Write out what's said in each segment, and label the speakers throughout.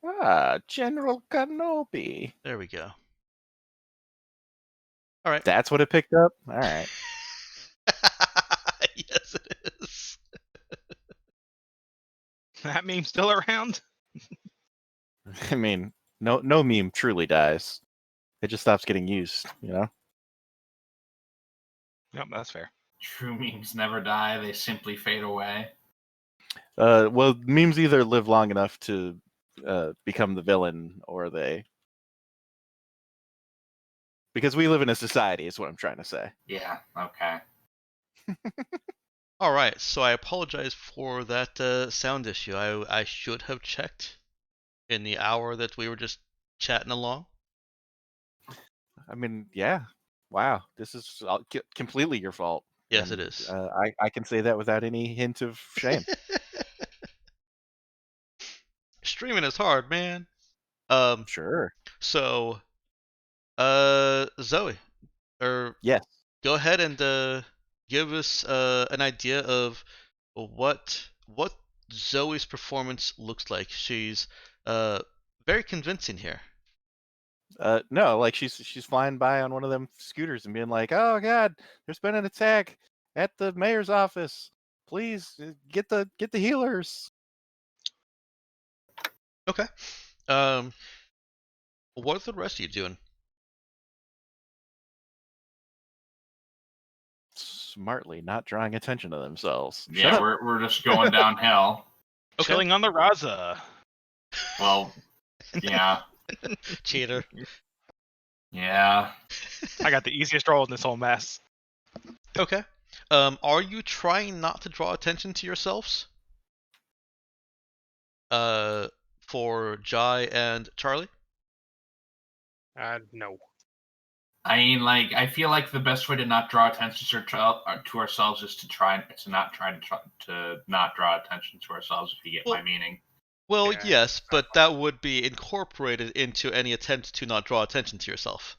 Speaker 1: Ah, General Kenobi.
Speaker 2: There we go. All right.
Speaker 1: That's what it picked up? All right.
Speaker 2: Yes, it is.
Speaker 3: That meme still around?
Speaker 1: I mean, no meme truly dies. It just stops getting used, you know?
Speaker 3: Yep, that's fair.
Speaker 4: True memes never die, they simply fade away.
Speaker 1: Well, memes either live long enough to become the villain, or they... Because we live in a society, is what I'm trying to say.
Speaker 4: Yeah, okay.
Speaker 2: All right, so I apologize for that sound issue. I should have checked in the hour that we were just chatting along.
Speaker 1: I mean, yeah. Wow, this is completely your fault.
Speaker 2: Yes,
Speaker 1: And,
Speaker 2: it is.
Speaker 1: I can say that without any hint of shame.
Speaker 2: Streaming is hard, man.
Speaker 1: Sure.
Speaker 2: So, Zoe, or
Speaker 1: Yes.
Speaker 2: go ahead and give us an idea of what Zoe's performance looks like. She's very convincing here.
Speaker 1: No, like she's flying by on one of them scooters and being like, "Oh God, there's been an attack at the mayor's office. Please get the healers."
Speaker 2: Okay. What are the rest of you doing?
Speaker 1: Smartly, not drawing attention to themselves. Shut
Speaker 4: Yeah,
Speaker 1: up.
Speaker 4: we're just going downhill.
Speaker 2: Okay.
Speaker 3: Chilling on the Raza.
Speaker 4: Well, yeah.
Speaker 2: Cheater.
Speaker 4: Yeah.
Speaker 3: I got the easiest role in this whole mess.
Speaker 2: Okay. Are you trying not to draw attention to yourselves? For Jai and Charlie?
Speaker 3: No.
Speaker 4: I mean, like, I feel like the best way to not draw attention to ourselves is to not draw attention to ourselves, if you get my meaning.
Speaker 2: Well,
Speaker 3: Yeah,
Speaker 2: yes, but that would be incorporated into any attempt to not draw attention to yourself.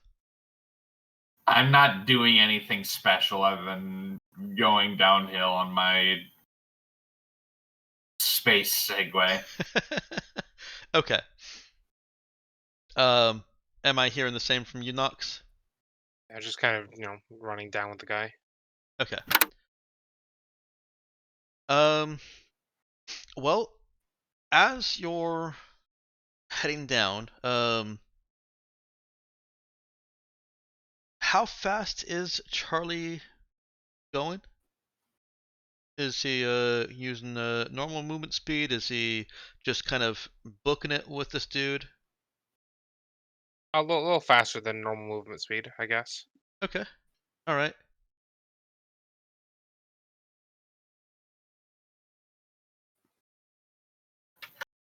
Speaker 4: I'm not doing anything special other than going downhill on my space Segway.
Speaker 2: Okay. Am I hearing the same from you, Nox?
Speaker 5: Yeah, just kind of, running down with the guy.
Speaker 2: Okay. Well, as you're heading down, how fast is Charlie going? Is he using normal movement speed? Is he just kind of booking it with this dude?
Speaker 5: A little faster than normal movement speed, I guess.
Speaker 2: Okay. All right.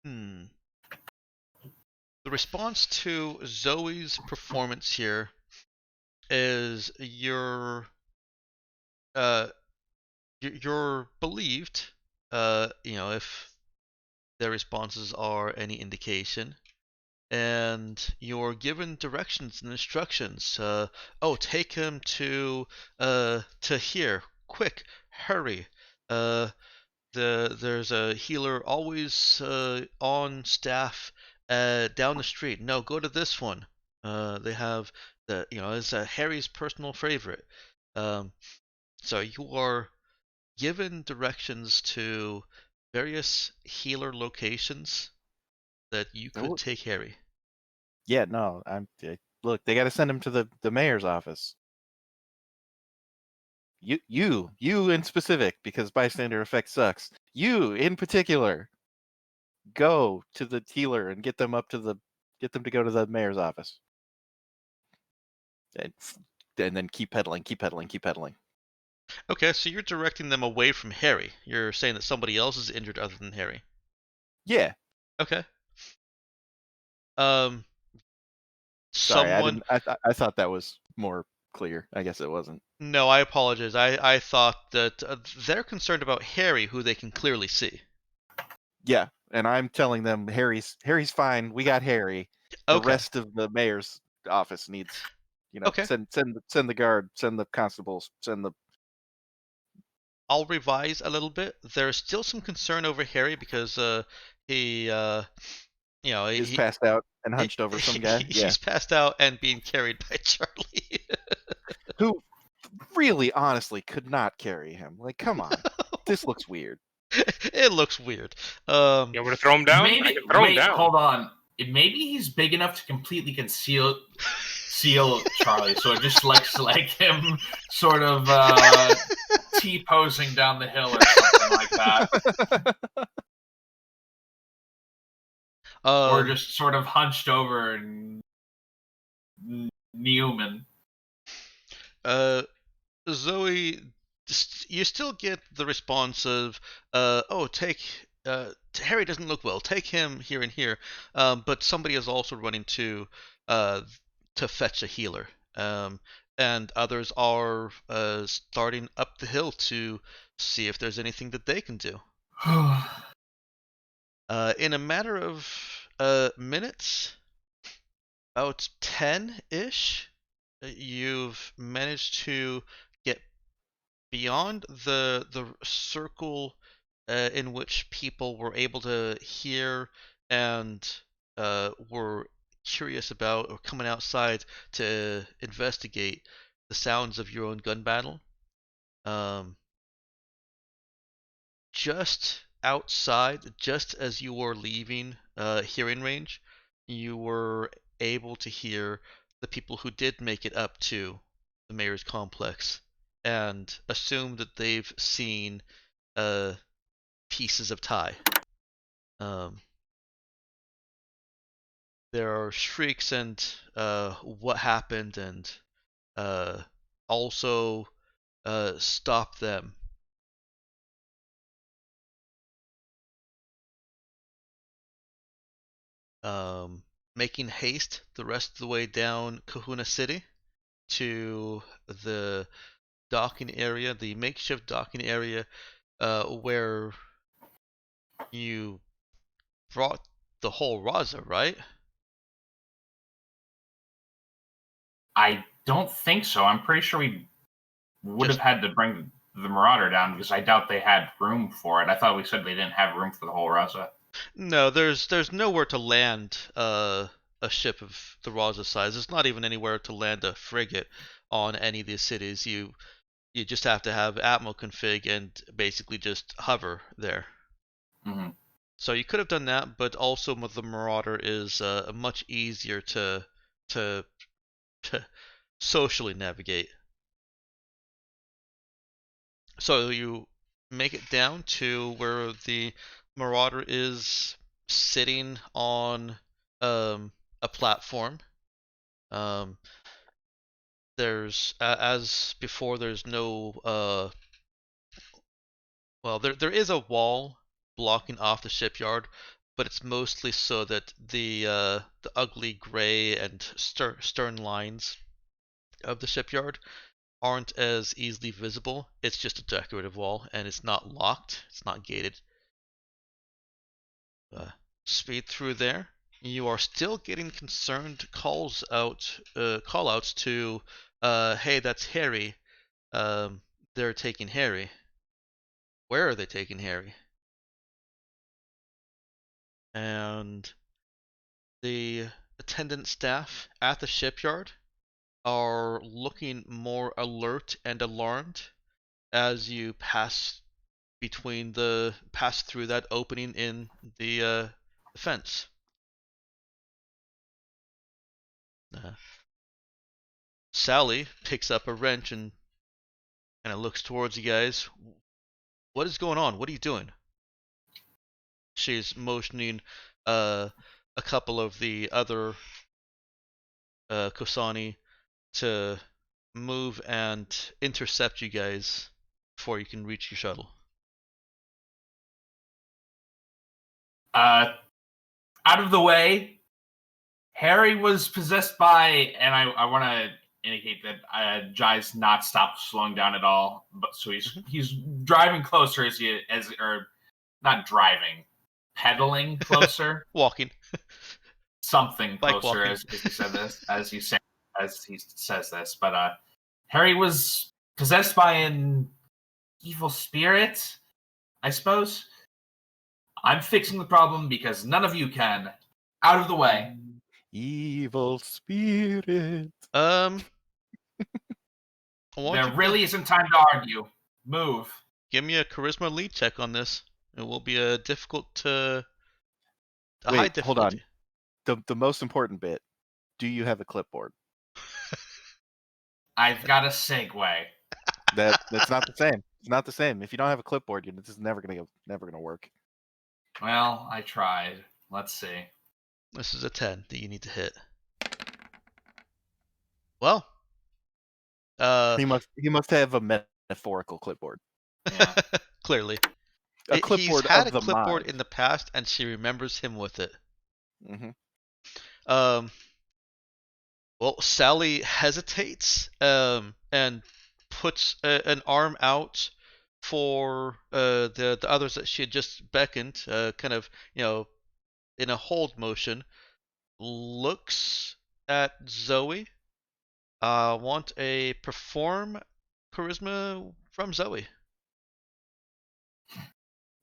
Speaker 2: The response to Zoe's performance here is you're believed, if their responses are any indication, and you're given directions and instructions. Oh, take him to here, quick, hurry. There's a healer always on staff down the street. No, go to this one. They have it's Harry's personal favorite. So you are given directions to various healer locations that you could take Harry.
Speaker 1: Yeah, no, look, they got to send him to the mayor's office. You in specific, because bystander effect sucks. You in particular, go to the healer and get them to go to the mayor's office. And then keep pedaling.
Speaker 2: Okay, so you're directing them away from Harry. You're saying that somebody else is injured other than Harry.
Speaker 1: Yeah.
Speaker 2: Okay.
Speaker 1: Sorry,
Speaker 2: Someone.
Speaker 1: I thought that was more clear. I guess it wasn't.
Speaker 2: No, I apologize. I thought that they're concerned about Harry, who they can clearly see.
Speaker 1: Yeah, and I'm telling them Harry's fine. We got Harry. The rest of the mayor's office needs,
Speaker 2: Okay.
Speaker 1: send the guard, send the constables, send the.
Speaker 2: I'll revise a little bit. There's still some concern over Harry because he
Speaker 1: Is
Speaker 2: he
Speaker 1: passed out and hunched over some guy. Yeah.
Speaker 2: he's passed out and being carried by Charlie.
Speaker 1: Who really, honestly, could not carry him. Like, come on. This looks weird.
Speaker 2: It looks weird.
Speaker 5: You want me to throw him down? I
Speaker 4: Maybe.
Speaker 5: can throw him
Speaker 4: Wait,
Speaker 5: down.
Speaker 4: hold on. Maybe he's big enough to completely seal Charlie, so it just looks like him sort of T-posing down the hill or something like that. Or just sort of hunched over and Newman.
Speaker 2: Zoe, you still get the response of, Harry doesn't look well. Take him here and here. But somebody is also running to fetch a healer. And others are starting up the hill to see if there's anything that they can do. In a matter of minutes, about 10-ish, you've managed to get beyond the circle in which people were able to hear and were curious about or coming outside to investigate the sounds of your own gun battle. Just outside, just as you were leaving hearing range, you were able to hear the people who did make it up to the mayor's complex and assume that they've seen pieces of tie. There are shrieks and what happened, and also stop them. Making haste the rest of the way down Kahuna City to the docking area, the makeshift docking area, where you brought the whole Raza, right?
Speaker 4: I don't think so. I'm pretty sure we would have had to bring the Marauder down because I doubt they had room for it. I thought we said they didn't have room for the whole Raza.
Speaker 2: No, there's nowhere to land a ship of the Raza size. There's not even anywhere to land a frigate on any of these cities. You just have to have Atmo config and basically just hover there.
Speaker 4: Mm-hmm.
Speaker 2: So you could have done that, but also the Marauder is much easier to socially navigate. So you make it down to where the Marauder is sitting on a platform. There's as before. There's no there is a wall blocking off the shipyard, but it's mostly so that the ugly gray and stern lines of the shipyard aren't as easily visible. It's just a decorative wall, and it's not locked. It's not gated. Speed through there. You are still getting concerned call outs to, hey, that's Harry. They're taking Harry. Where are they taking Harry? And the attendant staff at the shipyard are looking more alert and alarmed as you pass through that opening in the fence. Sally picks up a wrench and kind of looks towards you guys. What is going on? What are you doing? She's motioning a couple of the other Kosani to move and intercept you guys before you can reach your shuttle.
Speaker 4: Out of the way. Harry was possessed by, and I want to indicate that Jai's not stopped slowing down at all. But so he's driving closer or not driving, pedaling closer,
Speaker 2: walking,
Speaker 4: something
Speaker 2: Bike
Speaker 4: closer
Speaker 2: walking.
Speaker 4: as he said this, as he says this. But Harry was possessed by an evil spirit, I suppose. I'm fixing the problem because none of you can. Out of the way.
Speaker 1: Evil spirit.
Speaker 2: I want
Speaker 4: There
Speaker 2: you
Speaker 4: really
Speaker 2: to
Speaker 4: isn't time to argue. Move.
Speaker 2: give me a charisma lead check on this. It will be a high
Speaker 1: Wait, hold on.
Speaker 2: difficulty.
Speaker 1: The most important bit. Do you have a clipboard?
Speaker 4: I've got a segue.
Speaker 1: That's not the same. It's not the same. If you don't have a clipboard, this is never gonna work.
Speaker 4: Well, I tried. Let's see.
Speaker 2: This is a 10 that you need to hit. Well,
Speaker 1: He must have a metaphorical clipboard.
Speaker 4: Yeah.
Speaker 2: clearly.
Speaker 1: A
Speaker 2: He's
Speaker 1: clipboard
Speaker 2: had
Speaker 1: of
Speaker 2: a
Speaker 1: the
Speaker 2: clipboard
Speaker 1: mind.
Speaker 2: in the past, and she remembers him with it.
Speaker 1: Mm-hmm.
Speaker 2: Well, Sally hesitates and puts an arm out for the others that she had just beckoned, kind of, in a hold motion. Looks at Zoe. Want a perform charisma from Zoe.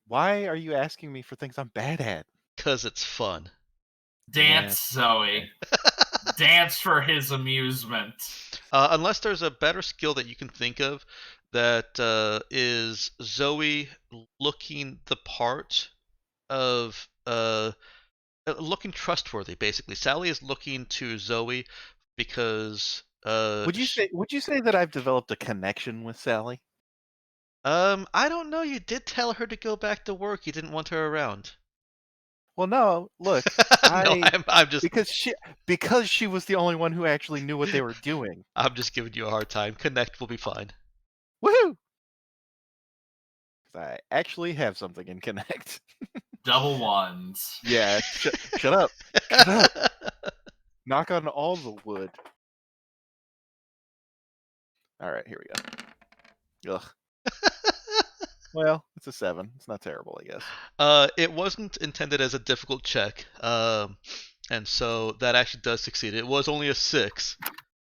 Speaker 1: Why are you asking me for things I'm bad at?
Speaker 2: 'Cause it's fun.
Speaker 4: Dance, Zoe. Dance for his amusement.
Speaker 2: Unless there's a better skill that you can think of that is Zoe looking the part of looking trustworthy. Basically, Sally is looking to Zoe because
Speaker 1: Would you say that I've developed a connection with Sally?
Speaker 2: I don't know. You did tell her to go back to work. You didn't want her around.
Speaker 1: Well, no. Look,
Speaker 2: No, I'm just
Speaker 1: because she was the only one who actually knew what they were doing.
Speaker 2: I'm just giving you a hard time. Connect will be fine.
Speaker 1: Woohoo! Because I actually have something in Connect.
Speaker 4: Double ones.
Speaker 1: Yeah. Shut up. Shut up. Knock on all the wood. All right, here we go. Ugh. Well, it's a 7. It's not terrible, I guess.
Speaker 2: It wasn't intended as a difficult check, and so that actually does succeed. It was only a 6.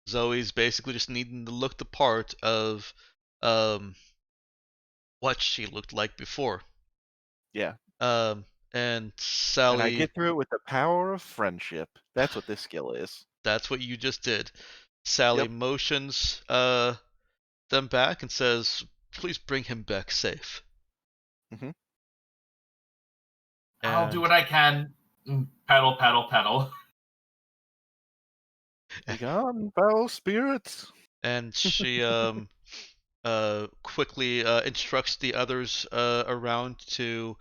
Speaker 2: Zoe's basically just needing to look the part of what she looked like before.
Speaker 1: Yeah.
Speaker 2: And Sally.
Speaker 1: And I get through it with the power of friendship. That's what this skill is.
Speaker 2: That's what you just did. Sally motions them back and says, "Please bring him back safe."
Speaker 1: Mm-hmm.
Speaker 4: I'll do what I can. Pedal, pedal, pedal.
Speaker 1: Begone, foul spirits.
Speaker 2: And she quickly instructs the others around to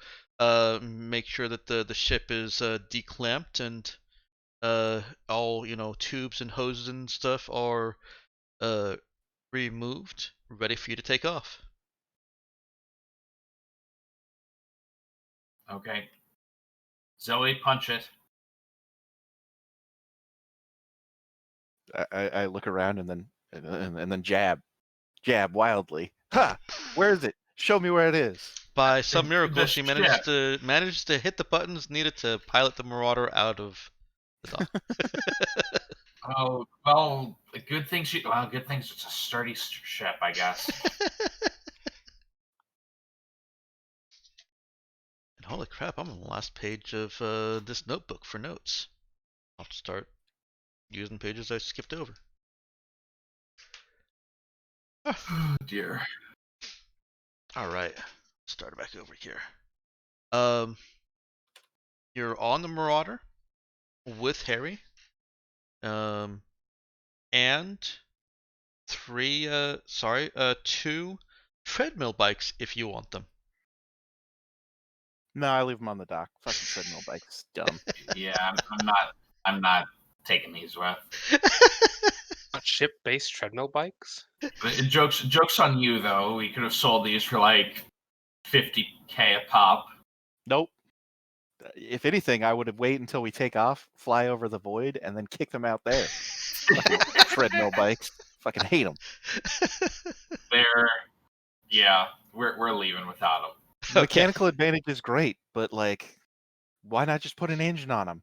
Speaker 2: make sure that the ship is declamped and all tubes and hoses and stuff are removed, ready for you to take off.
Speaker 4: Okay. Zoe, punch it.
Speaker 1: I look around and then jab wildly. Ha! Where is it? Show me where it is.
Speaker 2: By some miracle,
Speaker 4: The
Speaker 2: she
Speaker 4: ship.
Speaker 2: managed to hit the buttons needed to pilot the Marauder out of the dock.
Speaker 4: Oh, well, good thing it's a sturdy ship, I guess.
Speaker 2: And holy crap, I'm on the last page of this notebook for notes. I'll have to start using pages I skipped over.
Speaker 4: Oh, dear.
Speaker 2: Alright, start back over here. You're on the Marauder with Harry. And 2 treadmill bikes if you want them.
Speaker 1: No, I leave them on the dock. Fucking treadmill bikes, dumb.
Speaker 4: Yeah, I'm not taking these with.
Speaker 5: Not ship-based treadmill bikes?
Speaker 4: But jokes on you though. We could have sold these for like $50K a pop.
Speaker 1: Nope. If anything, I would have waited until we take off, fly over the void, and then kick them out there. Treadmill bikes. Fucking hate them.
Speaker 4: We're leaving without them.
Speaker 1: The mechanical advantage is great, but like, why not just put an engine on them?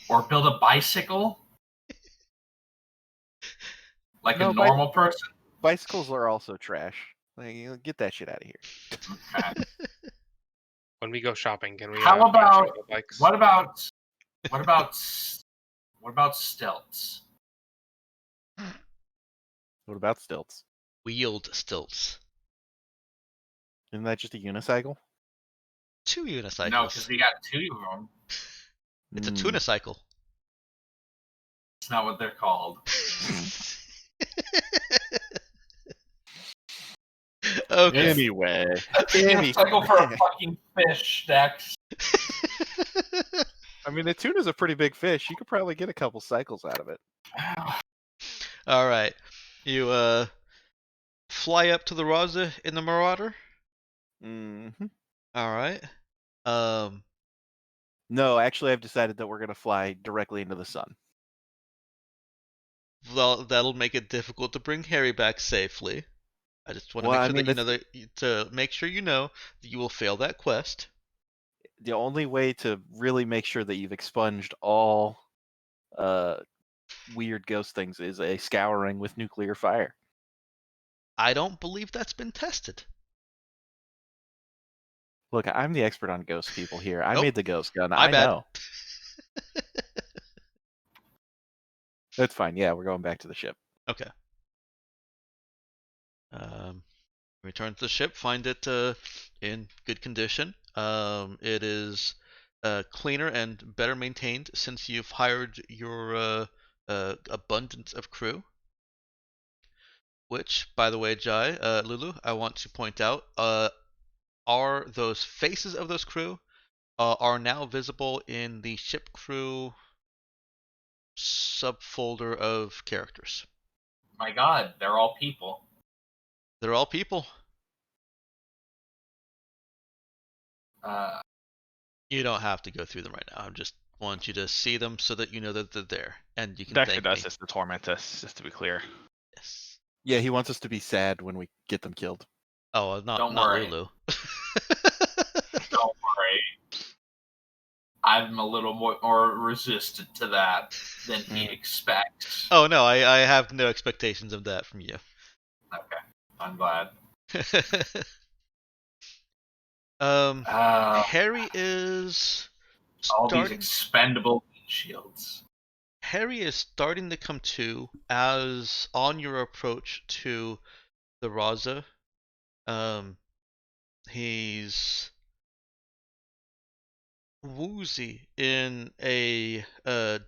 Speaker 4: Or build a bicycle? Like
Speaker 1: No,
Speaker 4: a normal person?
Speaker 1: Bicycles are also trash. Like, get that shit out of here.
Speaker 4: Okay.
Speaker 5: When we go shopping, can we?
Speaker 4: How about
Speaker 5: treadmill bikes?
Speaker 4: what about What about stilts?
Speaker 1: What about stilts?
Speaker 2: Wheeled stilts.
Speaker 1: Isn't that just a unicycle?
Speaker 2: 2
Speaker 4: No,
Speaker 2: unicycles.
Speaker 4: because he got two of them.
Speaker 2: It's a
Speaker 1: Mm.
Speaker 2: tunicycle.
Speaker 4: It's not what they're called.
Speaker 2: Okay.
Speaker 1: Anyway,
Speaker 4: A unicycle for a fucking fish, Dex.
Speaker 1: I mean, a tuna's a pretty big fish. You could probably get a couple cycles out of it.
Speaker 2: All right. You fly up to the Raza in the Marauder.
Speaker 1: Mm-hmm.
Speaker 2: All right.
Speaker 1: No, actually, I've decided that we're gonna fly directly into the sun.
Speaker 2: Well, that'll make it difficult to bring Harry back safely. I just want to
Speaker 1: Well,
Speaker 2: make
Speaker 1: I
Speaker 2: sure
Speaker 1: mean,
Speaker 2: that you know to make sure you know that you will fail that quest.
Speaker 1: the only way to really make sure that you've expunged all weird ghost things is a scouring with nuclear fire.
Speaker 2: I don't believe that's been tested.
Speaker 1: Look, I'm the expert on ghost people here. I
Speaker 2: Nope.
Speaker 1: made the ghost gun.
Speaker 2: My
Speaker 1: I
Speaker 2: bad.
Speaker 1: know. That's fine. Yeah, we're going back to the ship.
Speaker 2: Okay. Return to the ship. Find it in good condition. It is cleaner and better maintained since you've hired your abundance of crew. Which, by the way, Jai, Lulu, I want to point out, are those faces of those crew are now visible in the ship crew subfolder of characters.
Speaker 4: My God, they're all people.
Speaker 2: They're all people. You don't have to go through them right now. I just want you to see them so that you know that they're there, and you can
Speaker 3: Dexter
Speaker 2: thank
Speaker 3: does
Speaker 2: me.
Speaker 3: this to torment us, just to be clear.
Speaker 2: Yes.
Speaker 1: Yeah, he wants us to be sad when we get them killed.
Speaker 2: Oh,
Speaker 4: Don't
Speaker 2: not
Speaker 4: worry.
Speaker 2: Lulu.
Speaker 4: Don't worry. I'm a little more resistant to that than he expects.
Speaker 2: Oh no, I have no expectations of that from you.
Speaker 4: Okay, I'm glad.
Speaker 2: Harry is
Speaker 4: All these
Speaker 2: starting.
Speaker 4: expendable shields.
Speaker 2: Harry is starting to come to as on your approach to the Raza. He's woozy in a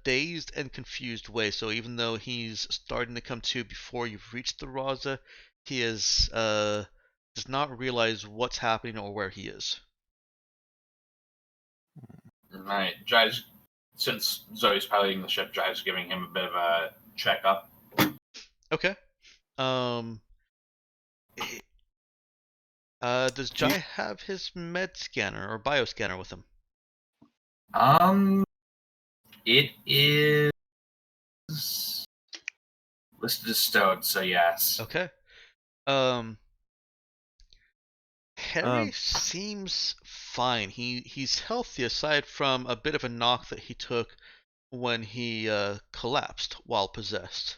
Speaker 2: dazed and confused way. So even though he's starting to come to before you've reached the Raza, he is does not realize what's happening or where he is.
Speaker 4: Alright, Jai's, since Zoe's piloting the ship, Jai's giving him a bit of a checkup.
Speaker 2: Okay. Does Jai have his med scanner or bioscanner with him?
Speaker 4: It is listed as stowed, so yes.
Speaker 2: Okay. Harry seems fine. He's healthy aside from a bit of a knock that he took when he collapsed while possessed.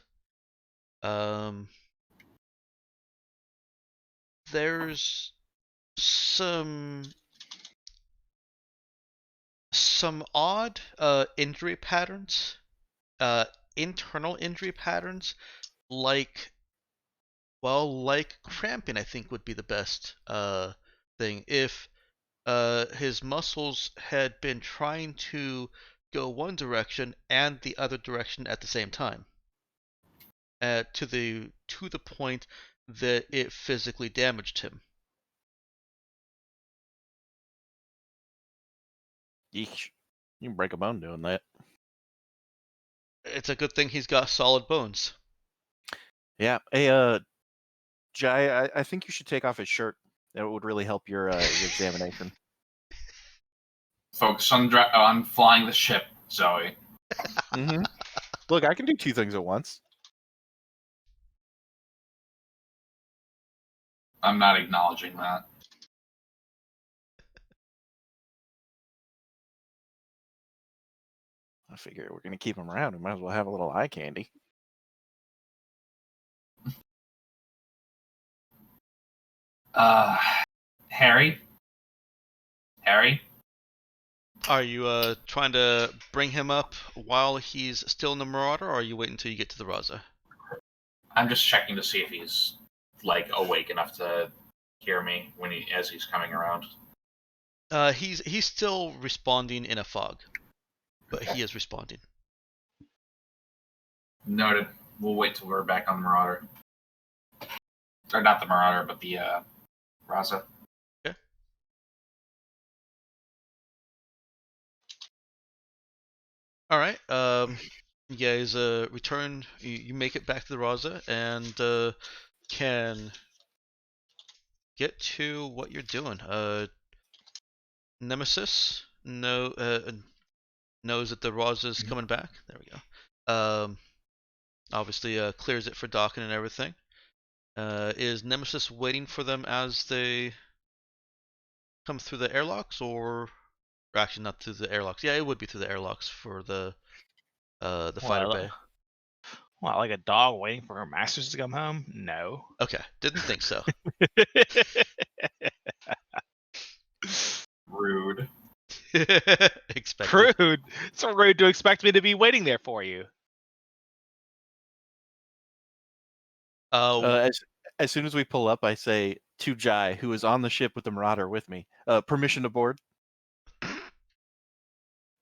Speaker 2: There's some odd injury patterns, internal injury patterns, like cramping. I think would be the best thing if his muscles had been trying to go one direction and the other direction at the same time, to the point that it physically damaged him.
Speaker 1: Yeesh. You can break a bone doing that.
Speaker 2: It's a good thing he's got solid bones.
Speaker 1: Yeah. Hey, Jai, I think you should take off his shirt. That would really help your examination.
Speaker 4: Focus on flying the ship, Zoe.
Speaker 1: Mm-hmm. Look, I can do two things at once.
Speaker 4: I'm not acknowledging that.
Speaker 1: I figure we're gonna keep him around. We might as well have a little eye candy.
Speaker 4: Harry? Harry?
Speaker 2: Are you trying to bring him up while he's still in the Marauder, or are you waiting until you get to the Raza?
Speaker 4: I'm just checking to see if he's like awake enough to hear me as he's coming around.
Speaker 2: He's still responding in a fog, but he is responding.
Speaker 4: Noted. We'll wait till we're back on the Marauder. Or not the Marauder, but the Raza.
Speaker 2: Okay. All right. You guys return. You make it back to the Raza and can get to what you're doing. Nemesis knows that the Raza's coming back. There we go. Obviously clears it for docking and everything. Is Nemesis waiting for them as they come through the airlocks, or actually not through the airlocks? Yeah, it would be through the airlocks for the fighter bay.
Speaker 3: Well, like a dog waiting for her masters to come home? No.
Speaker 2: Okay, didn't think so.
Speaker 4: Rude.
Speaker 2: Expected.
Speaker 3: Rude. It's so rude to expect me to be waiting there for you.
Speaker 1: As soon as we pull up, I say to Jai, who is on the ship with the Marauder with me, permission to board.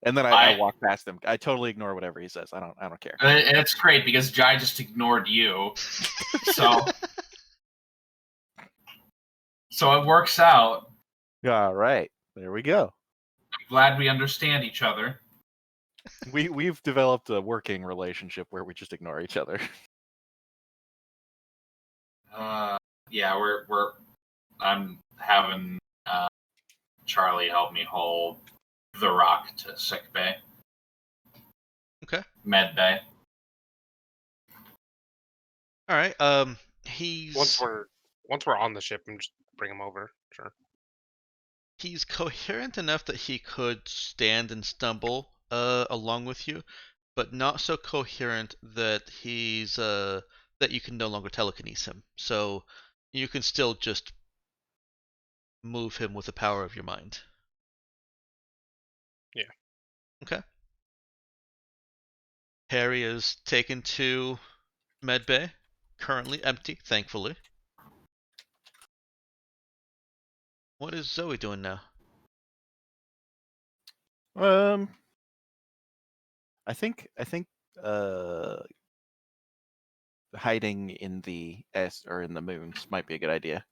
Speaker 1: And then I walk past him. I totally ignore whatever he says. I don't care.
Speaker 4: It's great because Jai just ignored you, so it works out.
Speaker 1: All right, there we go.
Speaker 4: I'm glad we understand each other.
Speaker 1: We've developed a working relationship where we just ignore each other.
Speaker 4: Yeah, I'm having Charlie help me hold the rock to sick bay.
Speaker 2: Okay.
Speaker 4: Med bay.
Speaker 2: All right. He's
Speaker 5: Once we're on the ship, and just bring him over. Sure.
Speaker 2: He's coherent enough that he could stand and stumble along with you, but not so coherent that he's that you can no longer telekinesis him. So you can still just move him with the power of your mind.
Speaker 5: Yeah.
Speaker 2: Okay. Harry is taken to medbay, currently empty, thankfully. What is Zoe doing now?
Speaker 1: I think hiding in the or in the moons might be a good idea.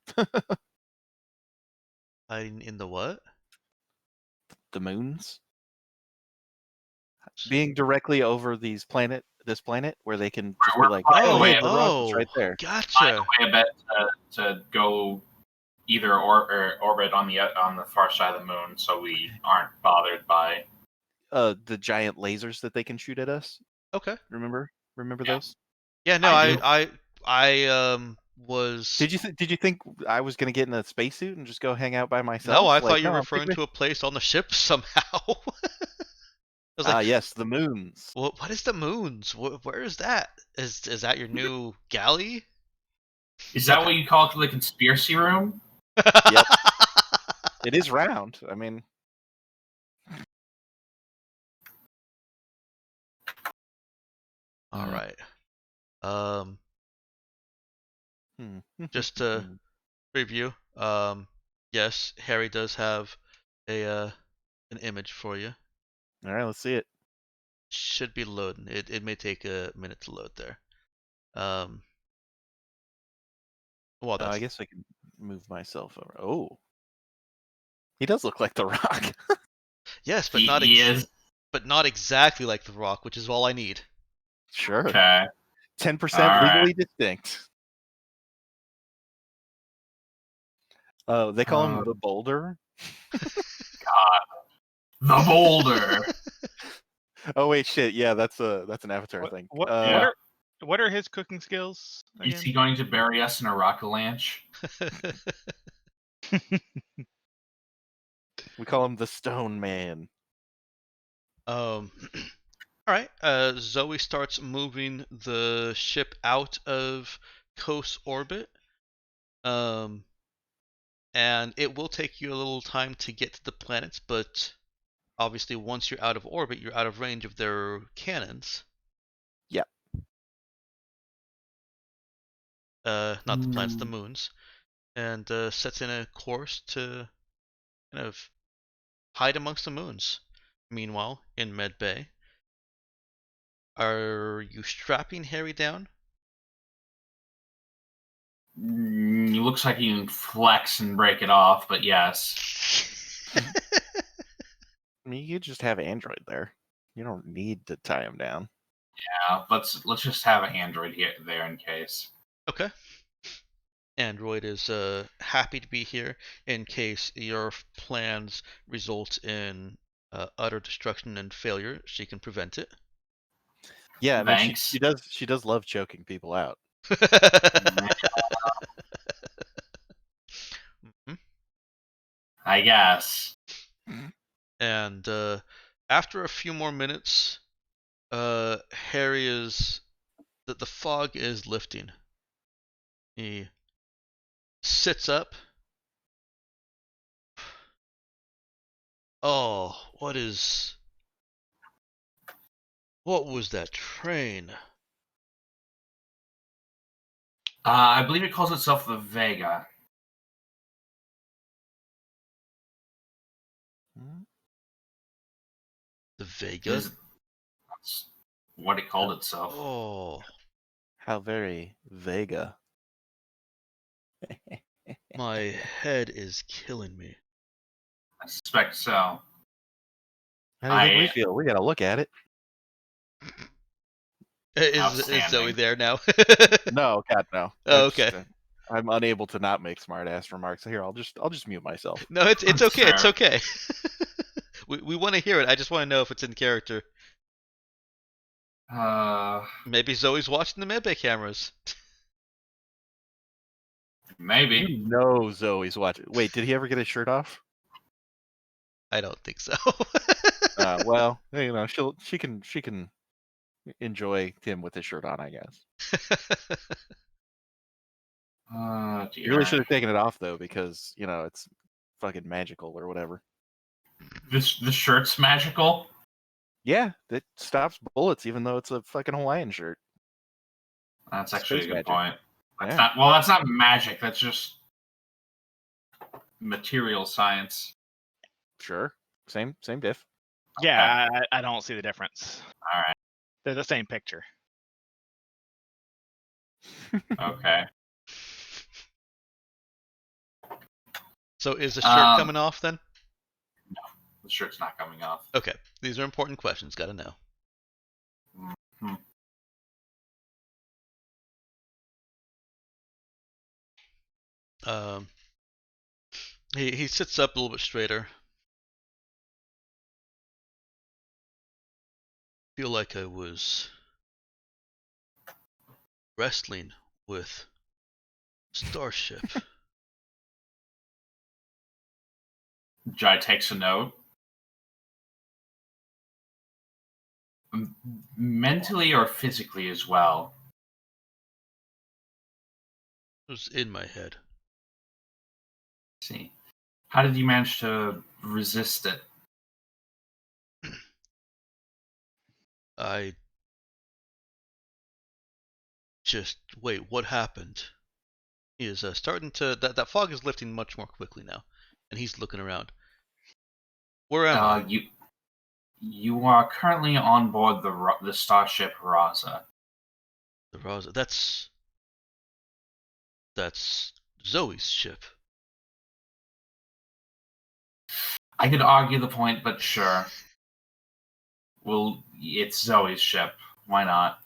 Speaker 2: Hiding in the what?
Speaker 1: The moons. Being directly over this planet where they can just be like,
Speaker 4: oh,
Speaker 1: hey, the Raza's right there.
Speaker 2: Gotcha.
Speaker 4: I bet to go either orbit on the far side of the moon, so we aren't bothered by
Speaker 1: the giant lasers that they can shoot at us.
Speaker 2: Okay.
Speaker 1: Remember
Speaker 4: Yeah.
Speaker 1: those?
Speaker 2: Yeah, no,
Speaker 4: I
Speaker 2: was.
Speaker 1: Did you think I was gonna get in a spacesuit and just go hang out by myself?
Speaker 2: No, I
Speaker 1: Like,
Speaker 2: thought you were
Speaker 1: no,
Speaker 2: referring to a place on the ship somehow. I was like,
Speaker 1: yes, the moons.
Speaker 2: what is the moons? Where is that? Is that your new galley?
Speaker 4: Is that what you call it, the conspiracy room?
Speaker 1: Yep. It is round. I mean,
Speaker 2: All right. Just to preview. Yes, Harry does have an image for you.
Speaker 1: All right, let's see it.
Speaker 2: Should be loading. It may take a minute to load there. Well, that's...
Speaker 1: I guess I can move myself over. Oh, he does look like the Rock.
Speaker 2: Yes, but but not exactly like the Rock, which is all I need.
Speaker 1: Sure.
Speaker 4: Okay.
Speaker 1: 10% legally distinct. Oh, they call him the Boulder.
Speaker 4: God, the Boulder.
Speaker 1: Oh wait, shit. Yeah, that's an Avatar thing.
Speaker 3: What are his cooking skills? Again?
Speaker 4: Is he going to bury us in a rock-a-lanch?
Speaker 1: We call him the Stone Man.
Speaker 2: All right. Zoe starts moving the ship out of Kos orbit. And it will take you a little time to get to the planets, but obviously, once you're out of orbit, you're out of range of their cannons.
Speaker 1: Yep.
Speaker 2: Not the planets, the moons, and sets in a course to kind of hide amongst the moons. Meanwhile, in Med Bay, are you strapping Harry down?
Speaker 4: Looks like you can flex and break it off, but yes.
Speaker 1: I mean, you just have Android there. You don't need to tie him down.
Speaker 4: Yeah, let's just have an android here there in case.
Speaker 2: Okay. Android is happy to be here in case your plans result in utter destruction and failure. She can prevent it.
Speaker 1: Yeah, I mean,
Speaker 4: Thanks.
Speaker 1: she does love choking people out.
Speaker 4: I guess.
Speaker 2: And after a few more minutes, Harry is the fog is lifting. He sits up. Oh, what was that train?
Speaker 4: I believe it calls itself the Vega.
Speaker 2: The Vega?
Speaker 4: That's what it called itself.
Speaker 2: Oh,
Speaker 1: How very Vega.
Speaker 2: my head is killing me.
Speaker 4: I suspect so.
Speaker 1: How do you think we feel? We gotta look at it.
Speaker 2: Is Zoe
Speaker 4: Outstanding.
Speaker 2: there now?
Speaker 1: No, God, no.
Speaker 2: Oh, okay.
Speaker 1: I'm unable to not make smart ass remarks. Here, I'll just mute myself.
Speaker 2: No, it's
Speaker 4: That's
Speaker 2: okay. It's
Speaker 4: fair.
Speaker 2: okay. we want to hear it. I just want to know if it's in character. Maybe Zoe's watching the medbay cameras.
Speaker 4: Maybe.
Speaker 1: You know Zoe's watching. Wait, did he ever get his shirt off?
Speaker 2: I don't think so.
Speaker 1: Well, you know, she can enjoy him with his shirt on, I guess.
Speaker 4: Dear.
Speaker 1: You really should have taken it off though, because you know it's fucking magical or whatever.
Speaker 4: This shirt's magical.
Speaker 1: Yeah, it stops bullets, even though it's a fucking Hawaiian shirt.
Speaker 4: That's actually
Speaker 1: Space
Speaker 4: a good
Speaker 1: magic.
Speaker 4: point. That's
Speaker 1: Yeah.
Speaker 4: that's not magic. That's just material science.
Speaker 1: Sure, same diff.
Speaker 3: Yeah, I don't see the difference.
Speaker 4: All right.
Speaker 3: They're the same picture.
Speaker 4: Okay.
Speaker 2: So is the shirt coming off then?
Speaker 4: No, the shirt's not coming off.
Speaker 2: Okay, these are important questions. Got to know.
Speaker 4: Mm-hmm.
Speaker 2: He sits up a little bit straighter. Feel like I was wrestling with Starship.
Speaker 4: Jai takes a note. Mentally or physically as well.
Speaker 2: It was in my head.
Speaker 4: Let's see. How did you manage to resist it?
Speaker 2: I just wait. What happened? He is starting to that fog is lifting much more quickly now, and he's looking around. Where am I?
Speaker 4: You are currently on board the starship Raza.
Speaker 2: The Raza. That's Zoe's ship.
Speaker 4: I could argue the point, but sure. Well, it's Zoe's ship. Why not?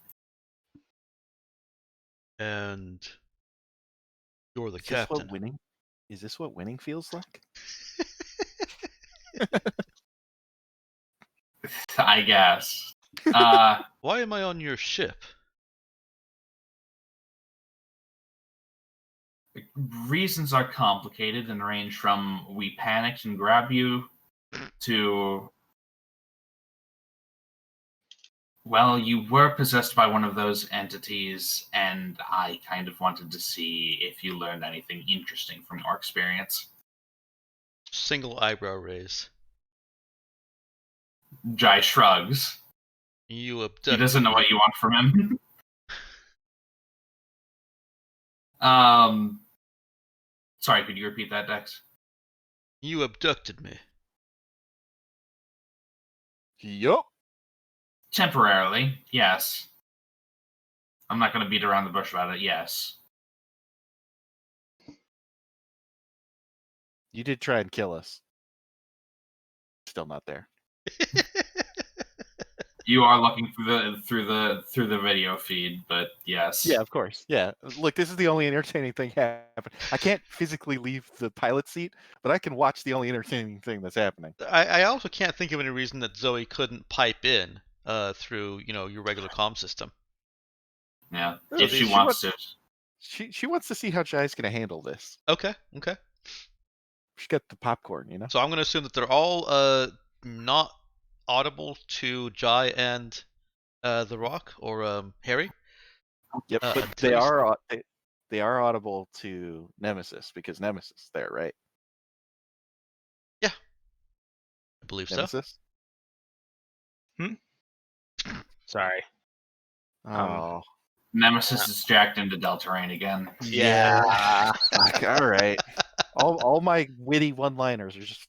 Speaker 2: And you're the captain.
Speaker 1: Is this what winning feels like?
Speaker 4: I guess.
Speaker 2: Why am I on your ship?
Speaker 4: Reasons are complicated and range from we panicked and grabbed you to, well, you were possessed by one of those entities, and I kind of wanted to see if you learned anything interesting from your experience.
Speaker 2: Single eyebrow raise.
Speaker 4: Jai shrugs.
Speaker 2: You
Speaker 4: He
Speaker 2: abducted
Speaker 4: doesn't know
Speaker 2: me.
Speaker 4: what you want from him. Sorry, could you repeat that, Dex?
Speaker 2: You abducted me.
Speaker 1: Yup.
Speaker 4: Temporarily, yes. I'm not going to beat around the bush about it. Yes.
Speaker 1: You did try and kill us. Still not there.
Speaker 4: You are looking through the video feed, but yes.
Speaker 1: Yeah, of course. Yeah. Look, this is the only entertaining thing happening. I can't physically leave the pilot seat, but I can watch the only entertaining thing that's happening.
Speaker 2: I also can't think of any reason that Zoe couldn't pipe in through your regular comm system.
Speaker 4: Yeah.
Speaker 1: So
Speaker 4: If she
Speaker 1: she
Speaker 4: wants to.
Speaker 1: She wants to see how Jai's gonna handle this.
Speaker 2: Okay.
Speaker 1: She's got the popcorn, you know?
Speaker 2: So I'm going to assume that they're all not audible to Jai and The Rock or Harry.
Speaker 1: Yep, but
Speaker 2: until
Speaker 1: they are audible to Nemesis because Nemesis is there, right?
Speaker 2: I believe so.
Speaker 1: Nemesis?
Speaker 3: Sorry.
Speaker 1: Oh.
Speaker 4: Nemesis is jacked into Deltarune again.
Speaker 1: Yeah. Fuck, all right. All my witty one-liners are just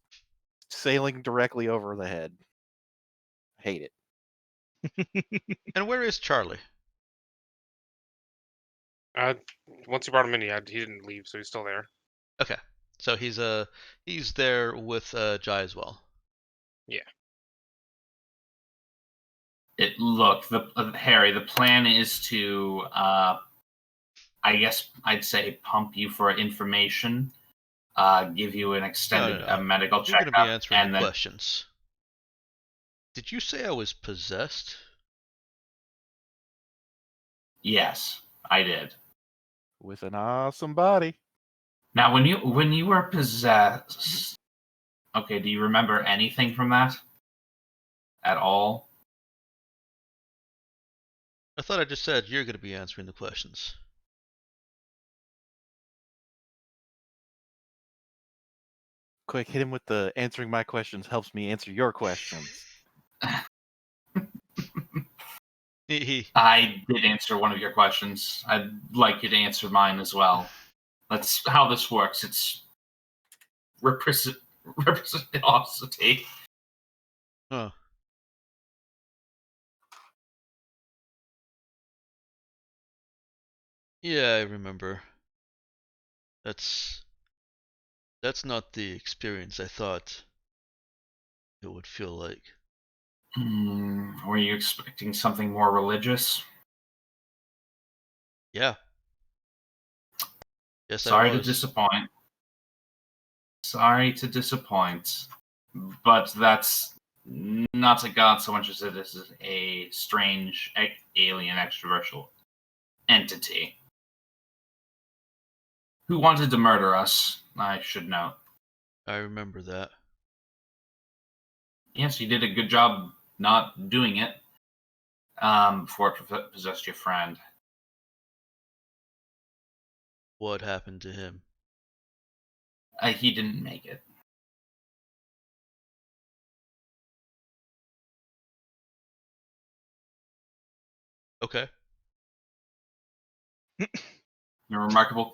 Speaker 1: sailing directly over the head. Hate it.
Speaker 2: And where is Charlie?
Speaker 5: Once you brought him in, he didn't leave, so he's still there.
Speaker 2: Okay, so he's there with Jai as well.
Speaker 4: Harry, the plan is to, I guess I'd say, pump you for information, give you an extended
Speaker 2: No.
Speaker 4: medical
Speaker 2: You're going
Speaker 4: checkup,
Speaker 2: to be answering
Speaker 4: and
Speaker 2: the
Speaker 4: then
Speaker 2: questions. Did you say I was possessed?
Speaker 4: yes, I did.
Speaker 1: With an awesome body.
Speaker 4: Now, when you were possessed, okay, do you remember anything from that at all?
Speaker 2: I thought I just said you're going to be answering the questions.
Speaker 1: Quick, hit him with the answering my questions helps me answer your questions.
Speaker 4: I did answer one of your questions. I'd like you to answer mine as well. That's how this works. It's reciprocity.
Speaker 2: Huh. Yeah, I remember. That's not the experience I thought it would feel like.
Speaker 4: Were you expecting something more religious?
Speaker 2: Yeah. Yes,
Speaker 4: Sorry
Speaker 2: I
Speaker 4: to
Speaker 2: was.
Speaker 4: disappoint. Sorry to disappoint. But that's not a god so much as it is a strange alien extraterrestrial entity who wanted to murder us, I should note.
Speaker 2: I remember that.
Speaker 4: Yes, you did a good job not doing it before it possessed your friend.
Speaker 2: What happened to him?
Speaker 4: He didn't make it.
Speaker 2: Okay.
Speaker 4: You're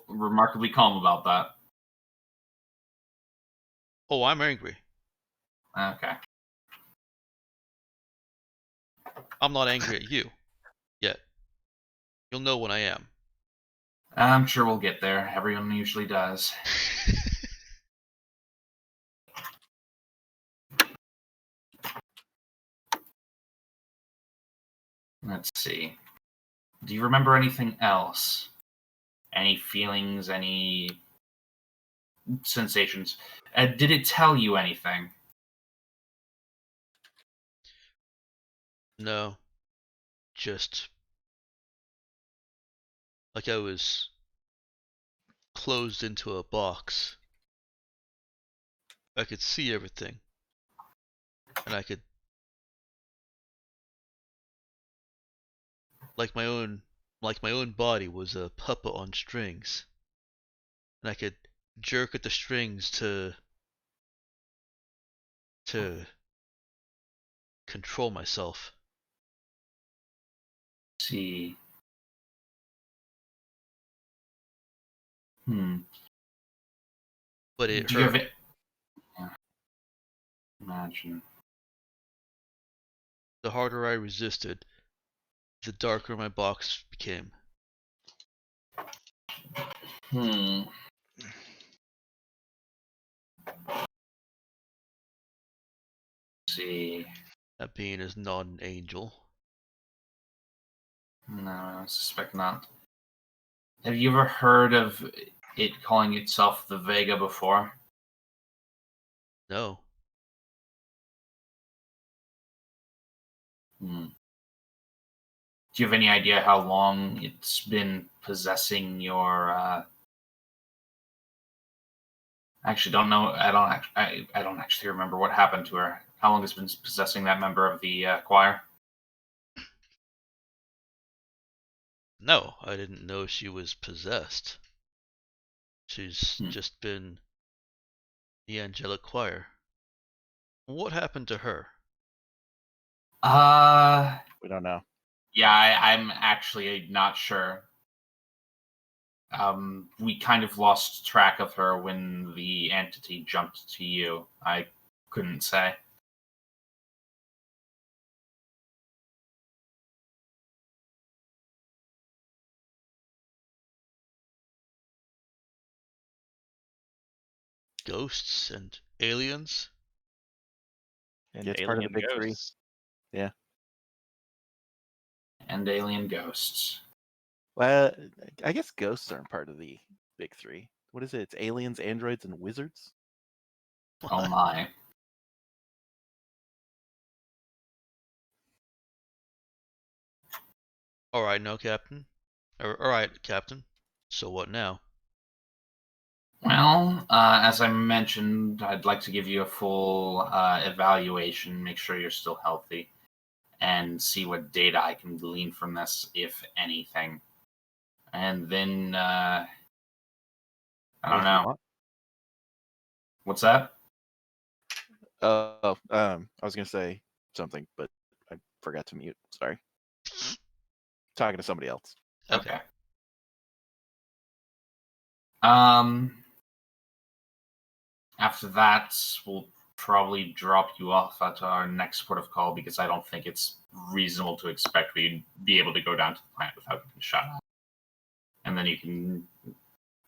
Speaker 4: remarkably calm about that.
Speaker 2: Oh, I'm angry.
Speaker 4: Okay.
Speaker 2: I'm not angry at you yet. You'll know when I am.
Speaker 4: I'm sure we'll get there. Everyone usually does. Let's see. Do you remember anything else? Any feelings, any sensations? Did it tell you anything?
Speaker 2: No. Just like I was closed into a box. I could see everything. And I could like my own body was a puppet on strings. And I could jerk at the strings to control myself.
Speaker 4: See.
Speaker 2: But it
Speaker 4: Do you have
Speaker 2: hurt.
Speaker 4: it? Yeah. Imagine.
Speaker 2: The harder I resisted, the darker my box became.
Speaker 4: See.
Speaker 2: That being is not an angel.
Speaker 4: No, I suspect not. Have you ever heard of it calling itself the Vega before?
Speaker 2: No.
Speaker 4: Do you have any idea how long it's been possessing your? Actually, don't know. I don't actually remember what happened to her. How long it's been possessing that member of the choir?
Speaker 2: No, I didn't know she was possessed. She's just been the angelic choir. What happened to her?
Speaker 1: We don't know.
Speaker 4: Yeah, I'm actually not sure. We kind of lost track of her when the entity jumped to you. I couldn't say.
Speaker 2: Ghosts and aliens?
Speaker 3: And
Speaker 1: Yeah, it's part of the
Speaker 3: alien
Speaker 1: big three.
Speaker 3: ghosts.
Speaker 1: Yeah.
Speaker 4: And alien ghosts.
Speaker 1: Well, I guess ghosts aren't part of the big three. What is it? It's aliens, androids, and wizards?
Speaker 4: Oh my.
Speaker 2: Alright, no, Captain. Alright, Captain. So what now?
Speaker 4: Well, as I mentioned, I'd like to give you a full evaluation, make sure you're still healthy, and see what data I can glean from this, if anything. And then, I don't
Speaker 1: If you
Speaker 4: know.
Speaker 1: want.
Speaker 4: What's that?
Speaker 1: I was gonna say something, but I forgot to mute. Sorry. Talking to somebody else.
Speaker 2: Okay.
Speaker 4: After that, we'll probably drop you off at our next port of call because I don't think it's reasonable to expect we'd be able to go down to the plant without getting shot at. And then you can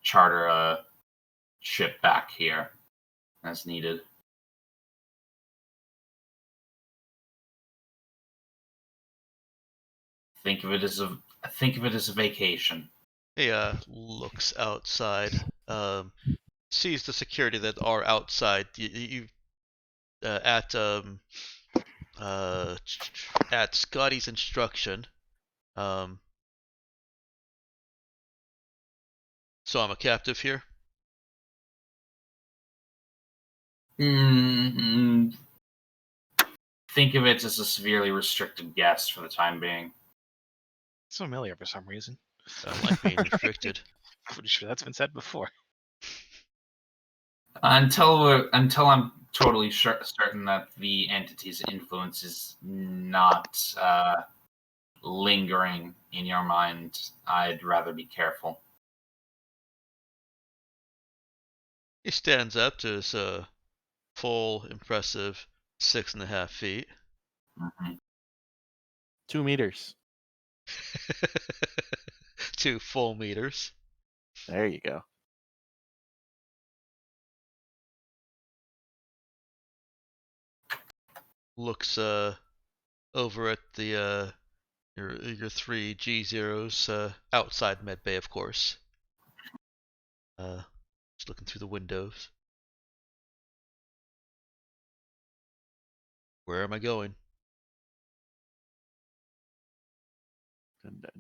Speaker 4: charter a ship back here as needed. Think of it as a vacation.
Speaker 2: He looks outside, sees the security that are outside. You at Scotty's instruction. So I'm a captive here.
Speaker 4: Think of it as a severely restricted guest for the time being.
Speaker 3: It's familiar for some reason.
Speaker 2: I don't like being restricted.
Speaker 3: I'm pretty sure that's been said before.
Speaker 4: Until I'm totally certain that the entity's influence is not lingering in your mind, I'd rather be careful.
Speaker 2: He stands up to his full, impressive 6.5 feet.
Speaker 1: 2 meters.
Speaker 2: 2 full meters.
Speaker 1: There you go.
Speaker 2: Looks over at the your 3 G0s outside medbay, of course. Just looking through the windows. Where am I going?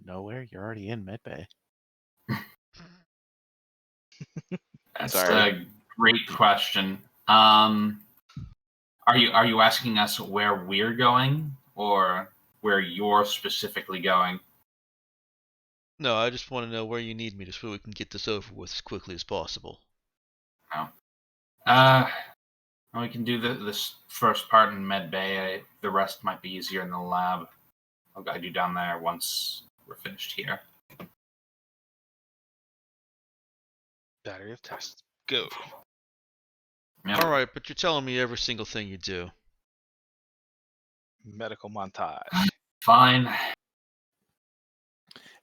Speaker 1: Nowhere. You're already in medbay.
Speaker 4: That's
Speaker 1: Sorry.
Speaker 4: a great question. Are you asking us where we're going or where you're specifically going?
Speaker 2: No, I just want to know where you need me so we can get this over with as quickly as possible.
Speaker 4: No. We can do this first part in med bay. The rest might be easier in the lab. I'll guide you down there once we're finished here.
Speaker 3: Battery of tests. Go.
Speaker 4: Yep.
Speaker 2: All right, but you're telling me every single thing you do.
Speaker 3: Medical montage.
Speaker 4: Fine.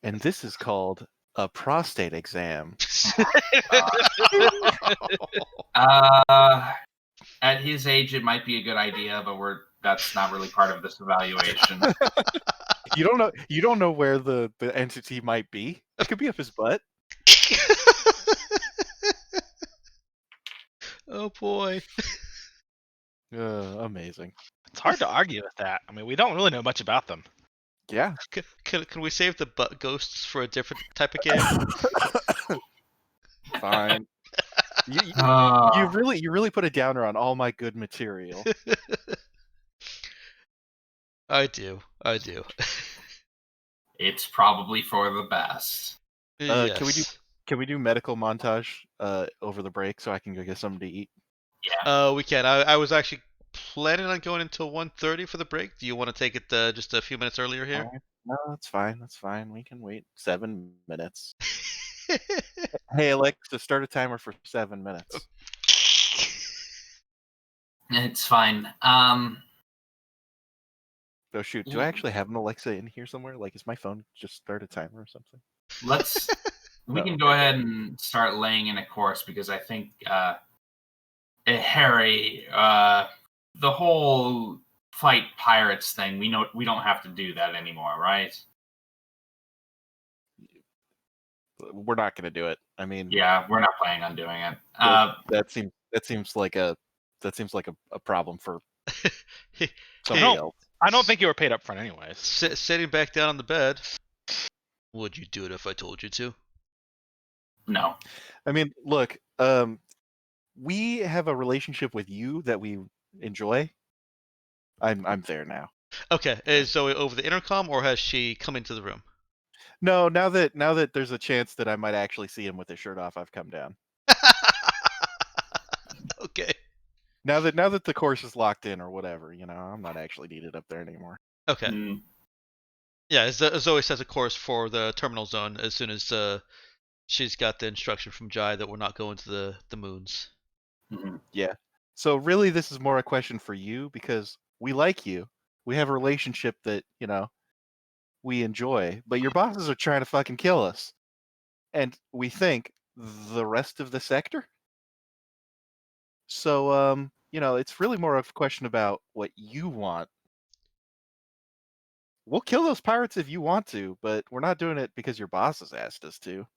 Speaker 1: And this is called a prostate exam.
Speaker 4: At his age, it might be a good idea, but that's not really part of this evaluation.
Speaker 1: You don't know where the entity might be. It could be up his butt.
Speaker 2: Oh boy.
Speaker 1: Amazing.
Speaker 3: It's hard to argue with that. I mean, we don't really know much about them.
Speaker 1: Yeah.
Speaker 2: Can we save the butt ghosts for a different type of game?
Speaker 1: Fine. You really put a downer on all my good material.
Speaker 2: I do.
Speaker 4: It's probably for the best.
Speaker 2: Yes.
Speaker 1: Can we do medical montage over the break so I can go get something to eat?
Speaker 4: Yeah.
Speaker 2: We can. I was actually planning on going until 1:30 for the break. Do you want to take it just a few minutes earlier here?
Speaker 1: No, that's fine. That's fine. We can wait 7 minutes. Hey, Alexa, start a timer for 7 minutes.
Speaker 4: It's fine.
Speaker 1: Oh shoot, do I actually have an Alexa in here somewhere? Like, is my phone just start a timer or something?
Speaker 4: We can go ahead and start laying in a course because I think Harry, the whole fight pirates thing, we don't have to do that anymore, right?
Speaker 1: We're not going to do it. I mean,
Speaker 4: yeah, we're not planning on doing it.
Speaker 1: That seems like a problem for
Speaker 2: somebody
Speaker 1: else.
Speaker 3: I don't think you were paid up front anyways.
Speaker 2: Sitting back down on the bed. Would you do it if I told you to?
Speaker 4: No.
Speaker 1: I mean, look, we have a relationship with you that we enjoy. I'm there now.
Speaker 2: Okay, is Zoe over the intercom or has she come into the room?
Speaker 1: No, now that there's a chance that I might actually see him with his shirt off, I've come down.
Speaker 2: Okay.
Speaker 1: Now that the course is locked in or whatever, I'm not actually needed up there anymore.
Speaker 2: Okay.
Speaker 4: Mm.
Speaker 2: Yeah, Zoe sets a course for the terminal zone as soon as she's got the instruction from Jai that we're not going to the moons.
Speaker 4: Mm-hmm.
Speaker 1: Yeah. So really, this is more a question for you because we like you. We have a relationship that we enjoy, but your bosses are trying to fucking kill us, and we think the rest of the sector. So it's really more of a question about what you want. We'll kill those pirates if you want to, but we're not doing it because your bosses asked us to.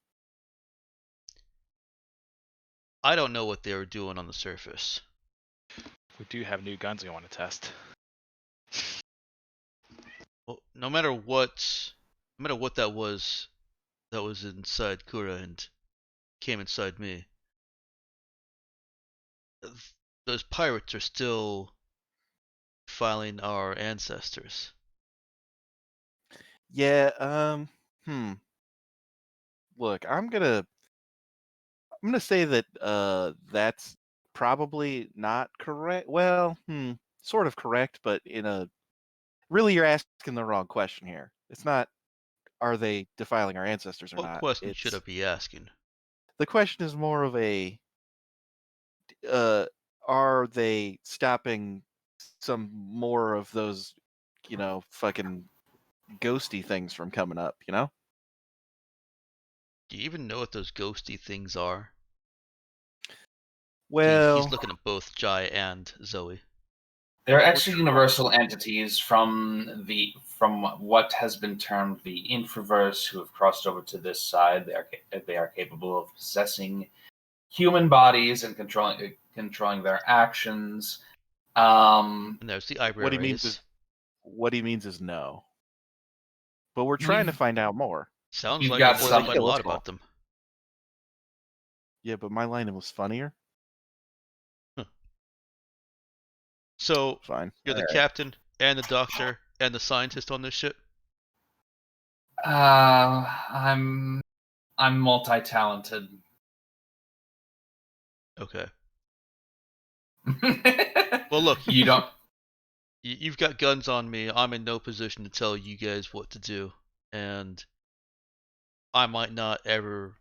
Speaker 2: I don't know what they were doing on the surface.
Speaker 3: We do have new guns we want to test.
Speaker 2: Well, no matter what that was inside Kura and came inside me, those pirates are still filing our ancestors.
Speaker 1: Yeah. Look, I'm gonna say that that's probably not correct. Well, sort of correct, but really you're asking the wrong question here. It's not are they defiling our ancestors or
Speaker 2: What
Speaker 1: not.
Speaker 2: question should I be asking?
Speaker 1: The question is more of a are they stopping some more of those fucking ghosty things from coming up,
Speaker 2: Do you even know what those ghosty things are?
Speaker 1: Well,
Speaker 2: he's looking at both Jai and Zoe.
Speaker 4: They're extra universal entities from what has been termed the Infraverse, who have crossed over to this side. They are capable of possessing human bodies and controlling their actions.
Speaker 2: And there's the eyebrow raise.
Speaker 1: What he means is no. But we're trying to find out more.
Speaker 2: Sounds like you're
Speaker 4: got
Speaker 2: quite a lot about them.
Speaker 1: Yeah, but my line was funnier.
Speaker 2: Huh. So
Speaker 1: fine.
Speaker 2: You're the captain and the doctor and the scientist on this ship?
Speaker 4: I'm multi-talented.
Speaker 2: Okay. Well, look,
Speaker 4: You don't.
Speaker 2: you've got guns on me. I'm in no position to tell you guys what to do, and I might not ever.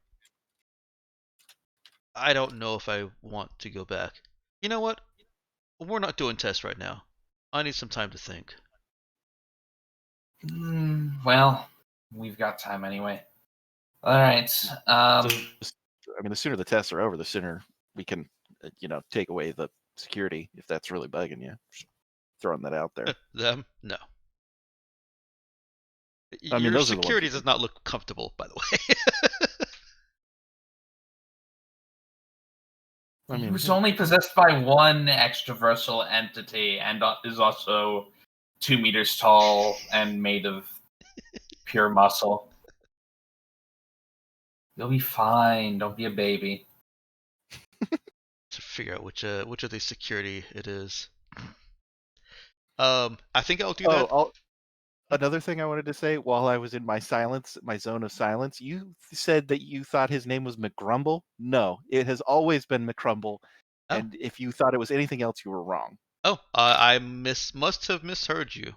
Speaker 2: I don't know if I want to go back. You know what? We're not doing tests right now. I need some time to think.
Speaker 4: Well, we've got time anyway. All right.
Speaker 1: So, I mean, the sooner the tests are over, the sooner we can, take away the security if that's really bugging you. Just throwing that out there.
Speaker 2: Them? No.
Speaker 1: I mean,
Speaker 2: Your
Speaker 1: those are the ones
Speaker 2: security
Speaker 1: who
Speaker 2: does not look comfortable, by the way.
Speaker 1: I
Speaker 4: He
Speaker 1: mean,
Speaker 4: was only possessed by one extraversal entity and is also 2 meters tall and made of pure muscle. You'll be fine. Don't be a baby.
Speaker 2: To figure out which of the security it is. I think I'll do that.
Speaker 1: Another thing I wanted to say while I was in my zone of silence, you said that you thought his name was McGrumble. No, it has always been McCrumble.
Speaker 2: Oh.
Speaker 1: And if you thought it was anything else, you were wrong.
Speaker 2: Oh, I must have misheard you.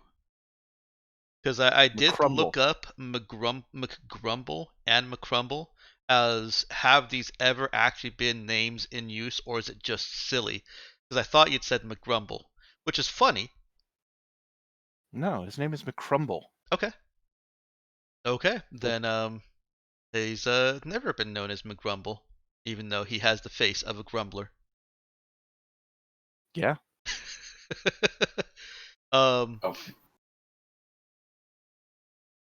Speaker 2: Because I did
Speaker 1: McCrumble.
Speaker 2: look up McGrumble and McCrumble as have these ever actually been names in use, or is it just silly? Because I thought you'd said McGrumble, which is funny.
Speaker 1: No, his name is McCrumble.
Speaker 2: Okay. Okay, then he's never been known as McGrumble, even though he has the face of a grumbler.
Speaker 1: Yeah.
Speaker 4: Okay.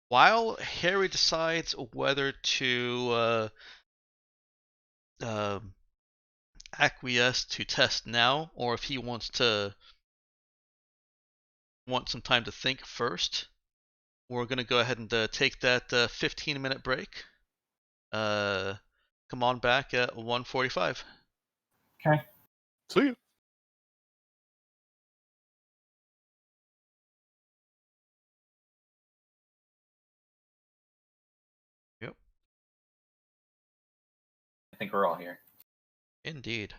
Speaker 2: While Harry decides whether to acquiesce to test now, or if he wants some time to think first, we're gonna go ahead and take that 15-minute break. Come on back at 1:45.
Speaker 4: Okay.
Speaker 1: See you.
Speaker 2: Yep.
Speaker 4: I think we're all here.
Speaker 2: Indeed.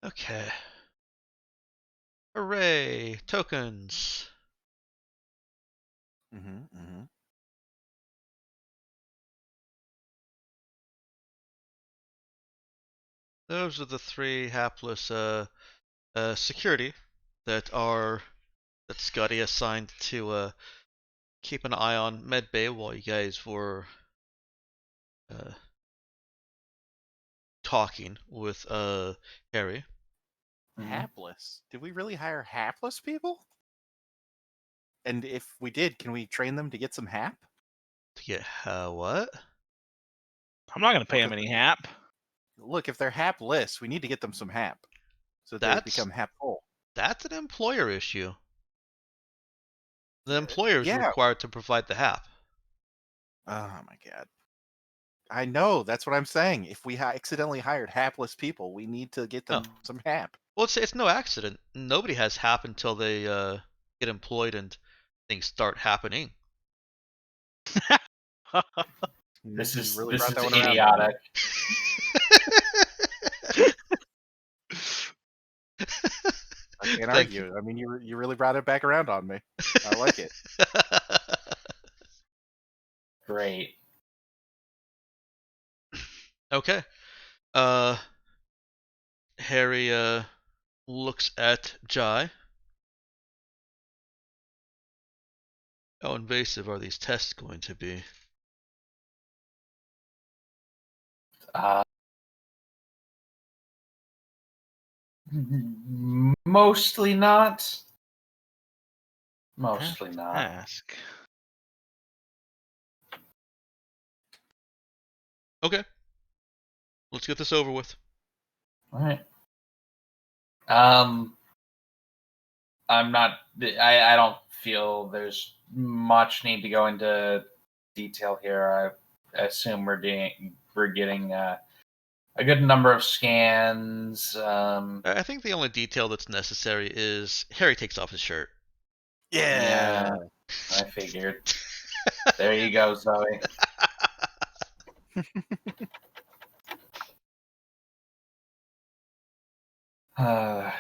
Speaker 2: Okay. Hooray! Tokens.
Speaker 1: Mm-hmm.
Speaker 2: Those are the three hapless security that Scotty assigned to keep an eye on Medbay while you guys were talking with Harry.
Speaker 1: Hapless. Did we really hire hapless people? And if we did, can we train them to get some hap?
Speaker 2: To get what?
Speaker 3: I'm not going to pay him any hap.
Speaker 1: Look, if they're hapless, we need to get them some hap, so that they become hap whole.
Speaker 2: That's an employer issue. The employer is
Speaker 1: yeah.
Speaker 2: required to provide the hap.
Speaker 1: Oh my god. I know, that's what I'm saying. If we accidentally hired hapless people, we need to get them some hap.
Speaker 2: Well, it's no accident. Nobody has hap until they get employed and things start happening.
Speaker 4: This is
Speaker 1: really brought that one
Speaker 4: idiotic.
Speaker 1: I can't argue. I mean, you really brought it back around on me. I like it.
Speaker 4: Great.
Speaker 2: Okay. Harry looks at Jai. How invasive are these tests going to be?
Speaker 4: Mostly not. Mostly not.
Speaker 3: Ask.
Speaker 2: Okay. Let's get this over with.
Speaker 4: All right. I'm not. I don't feel there's much need to go into detail here. I assume we're getting a good number of scans.
Speaker 2: I think the only detail that's necessary is Harry takes off his shirt.
Speaker 1: Yeah.
Speaker 4: I figured. There you go, Zoe.
Speaker 2: Oh,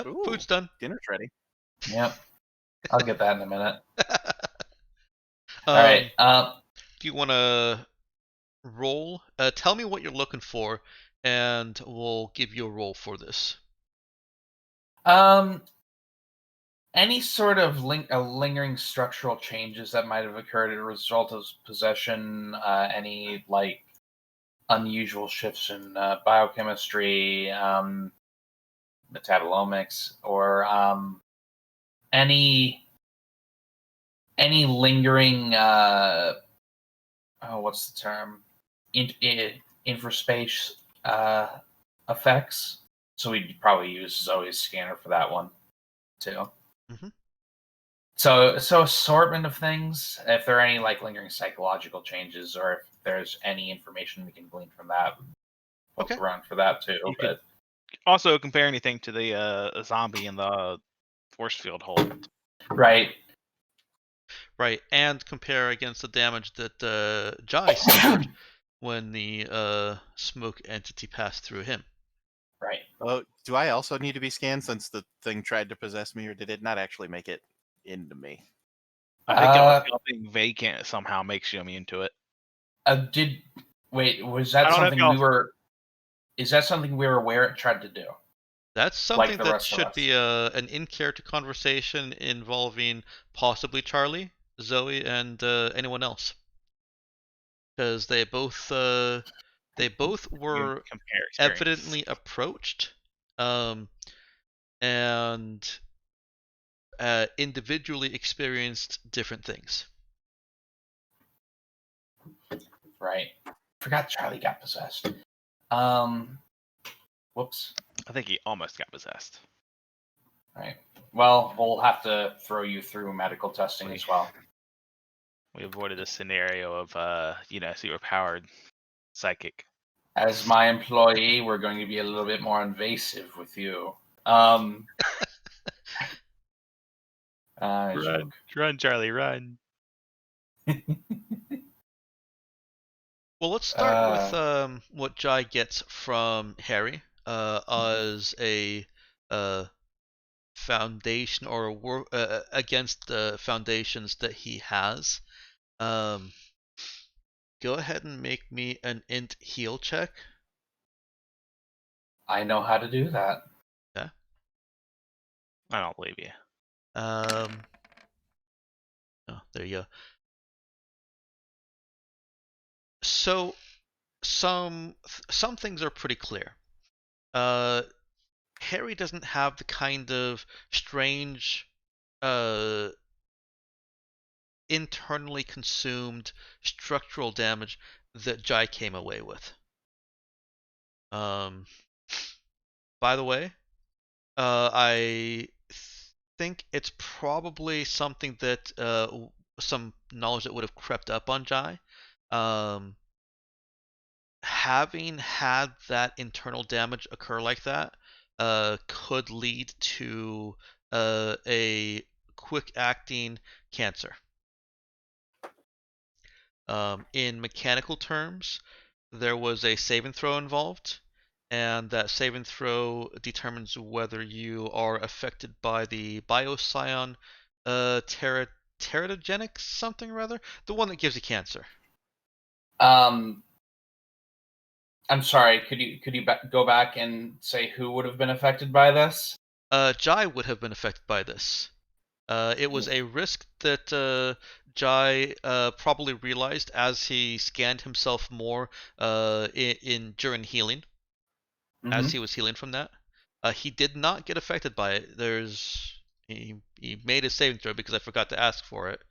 Speaker 1: Ooh,
Speaker 2: food's done.
Speaker 1: dinner's ready.
Speaker 4: Yep. I'll get that in a minute. All
Speaker 2: um,
Speaker 4: right.
Speaker 2: do you want to roll? Tell me what you're looking for, and we'll give you a roll for this.
Speaker 4: Any sort of lingering structural changes that might have occurred as a result of possession, any like unusual shifts in biochemistry, metabolomics, or any lingering what's the term, infraspace effects. So we'd probably use Zoe's scanner for that one too.
Speaker 2: Mhm.
Speaker 4: So assortment of things. If there are any like lingering psychological changes, or if there's any information we can glean from that, poke
Speaker 2: Okay.
Speaker 4: around for that too.
Speaker 3: You
Speaker 4: But
Speaker 3: Also, compare anything to the zombie in the force field hold.
Speaker 4: right,
Speaker 2: Right, and compare against the damage that Jai suffered when the smoke entity passed through him.
Speaker 4: right.
Speaker 1: Oh, do I also need to be scanned since the thing tried to possess me, or did it not actually make it into me?
Speaker 3: I think helping Vacant somehow makes you immune to it.
Speaker 4: Was
Speaker 3: I
Speaker 4: that
Speaker 3: don't know if
Speaker 4: something
Speaker 3: y'all-
Speaker 4: we were? Is that something we were aware it tried to do?
Speaker 2: That's
Speaker 4: Like
Speaker 2: something
Speaker 4: the
Speaker 2: that
Speaker 4: rest of
Speaker 2: should
Speaker 4: us.
Speaker 2: be an in-character conversation involving possibly Charlie, Zoe, and anyone else, because they both were
Speaker 3: Compare experience.
Speaker 2: evidently approached, and individually experienced different things.
Speaker 4: Right. Forgot Charlie got possessed. Whoops.
Speaker 3: I think he almost got possessed.
Speaker 4: Right. Well, we'll have to throw you through medical testing as well.
Speaker 3: We avoided a scenario of superpowered psychic.
Speaker 4: As my employee, we're going to be a little bit more invasive with you. Joke.
Speaker 3: Run, Charlie, run.
Speaker 2: Well, let's start with what Jai gets from Harry as a foundation, or against the foundations that he has. Go ahead and make me an int heal check.
Speaker 4: I know how to do that.
Speaker 2: Okay.
Speaker 3: I don't believe you.
Speaker 2: Oh, there you go. So some things are pretty clear. Harry doesn't have the kind of strange internally consumed structural damage that Jai came away with. By the way, I think it's probably something that some knowledge that would have crept up on Jai. Having had that internal damage occur like that could lead to a quick acting cancer. In mechanical terms, there was a save and throw involved, and that save and throw determines whether you are affected by the bioscion teratogenic something or other, the one that gives you cancer.
Speaker 4: I'm sorry. Could you go back and say who would have been affected by this?
Speaker 2: Jai would have been affected by this. It was a risk that Jai probably realized as he scanned himself more during healing, as he was healing from that. He did not get affected by it. He made a saving throw because I forgot to ask for it.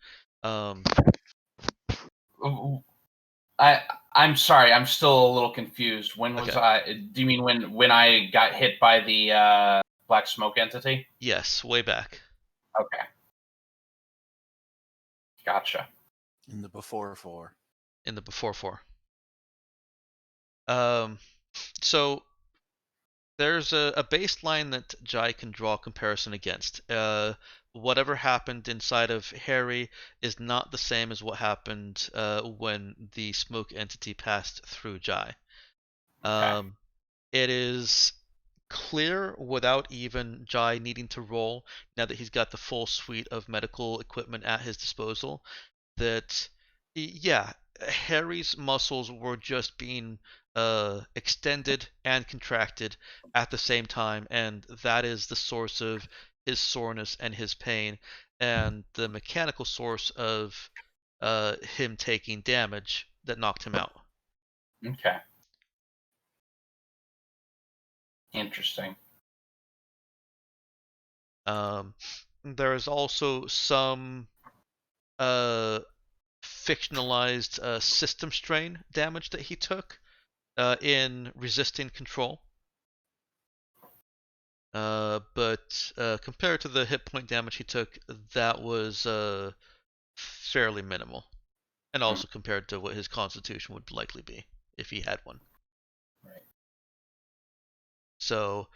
Speaker 4: I'm sorry. I'm still a little confused. When was
Speaker 2: Okay.
Speaker 4: I? Do you mean when I got hit by the black smoke entity?
Speaker 2: Yes, way back.
Speaker 4: Okay. Gotcha.
Speaker 1: In the before 4.
Speaker 2: In the before 4. So there's a baseline that Jai can draw a comparison against. Whatever happened inside of Harry is not the same as what happened when the smoke entity passed through Jai.
Speaker 4: Okay.
Speaker 2: It is clear without even Jai needing to roll, now that he's got the full suite of medical equipment at his disposal, that, yeah, Harry's muscles were just being extended and contracted at the same time, and that is the source of his soreness and his pain, and the mechanical source of him taking damage that knocked him out.
Speaker 4: Okay. Interesting.
Speaker 2: There is also some fictionalized system strain damage that he took in resisting control. But compared to the hit point damage he took, that was fairly minimal. And also compared to what his constitution would likely be if he had one.
Speaker 4: Right.
Speaker 2: So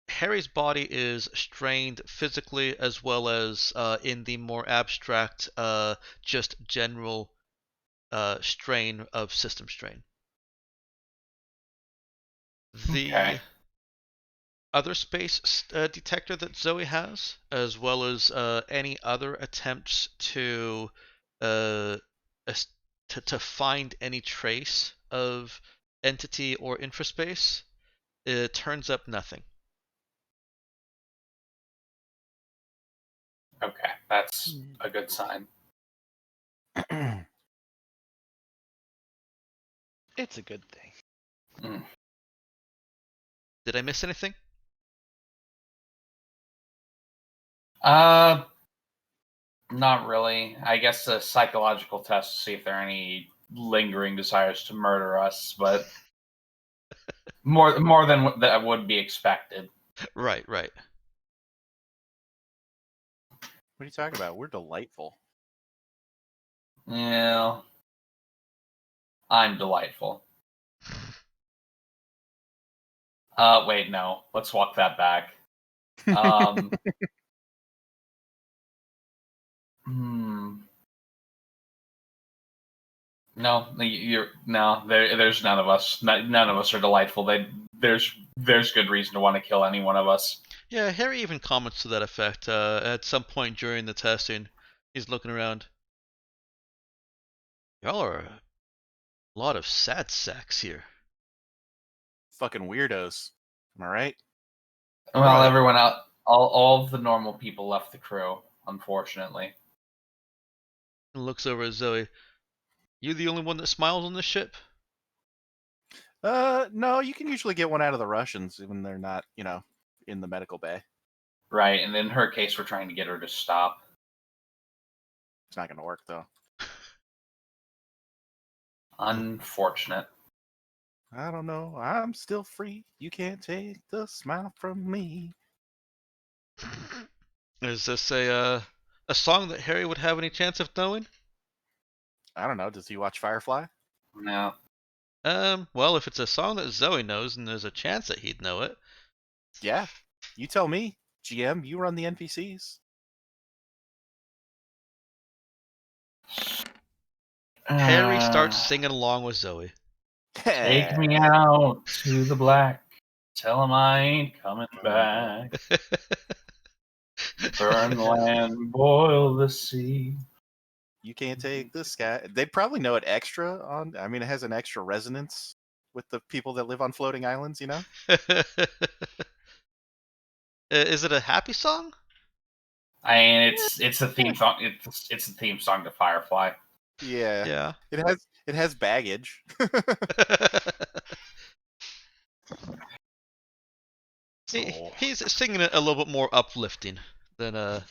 Speaker 2: Harry's body is strained physically as well as in the more abstract, just general strain of system strain. The
Speaker 4: Okay.
Speaker 2: other space detector that Zoe has, as well as any other attempts to uh, to find any trace of entity or infraspace, it turns up nothing.
Speaker 4: Okay. That's a good sign.
Speaker 3: It's a good thing.
Speaker 2: Did I miss anything?
Speaker 4: Not really. I guess a psychological test to see if there are any lingering desires to murder us, but more than that would be expected.
Speaker 2: Right, right.
Speaker 1: What are you talking about? We're delightful.
Speaker 4: Yeah. I'm delightful. Wait, no. Let's walk that back. No, there's none of us. None of us are delightful. There's good reason to want to kill any one of us.
Speaker 2: Yeah, Harry even comments to that effect. At some point during the testing, he's looking around. Y'all are a lot of sad sacks here.
Speaker 1: Fucking weirdos. Am I right?
Speaker 4: Well,
Speaker 2: Right.
Speaker 4: everyone out, all of the normal people left the crew, unfortunately.
Speaker 2: And looks over at Zoe. You the only one that smiles on this ship?
Speaker 1: No, you can usually get one out of the Russians when they're not, in the medical bay.
Speaker 4: Right, and in her case, we're trying to get her to stop.
Speaker 1: It's not going to work, though.
Speaker 4: Unfortunate.
Speaker 1: I don't know. I'm still free. You can't take the smile from me.
Speaker 2: Is this a song that Harry would have any chance of knowing?
Speaker 1: I don't know. Does he watch Firefly?
Speaker 4: No.
Speaker 2: Well, if it's a song that Zoe knows, and there's a chance that he'd know it.
Speaker 1: Yeah. You tell me. GM, you run the NPCs.
Speaker 2: Harry starts singing along with Zoe.
Speaker 4: Take me out to the black. Tell him I ain't coming back. Burn the land, boil the sea.
Speaker 1: You can't take the sky. They probably know it extra on. I mean, it has an extra resonance with the people that live on floating islands,
Speaker 2: Is it a happy song?
Speaker 4: I mean, it's a theme song. It's a theme song to Firefly.
Speaker 1: Yeah.
Speaker 2: Yeah.
Speaker 1: It has baggage.
Speaker 2: He's singing it a little bit more uplifting than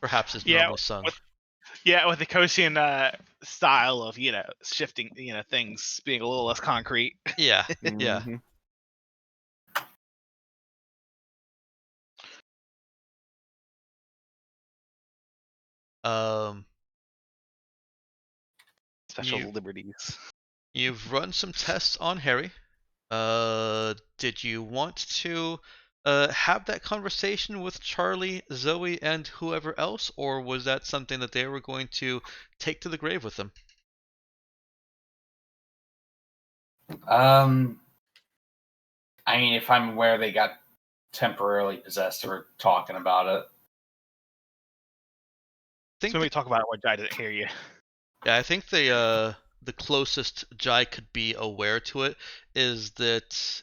Speaker 2: perhaps is normally sung.
Speaker 3: With the Kosian style of shifting things being a little less concrete.
Speaker 2: Yeah, yeah.
Speaker 1: Mhm.
Speaker 3: Special liberties.
Speaker 2: You've run some tests on Harry. Did you want to have that conversation with Charlie, Zoe, and whoever else, or was that something that they were going to take to the grave with them?
Speaker 4: I mean, if I'm aware they got temporarily possessed or talking about it.
Speaker 2: Think
Speaker 3: So when we talk about it, what Jai didn't hear you.
Speaker 2: Yeah, I think the closest Jai could be aware to it is that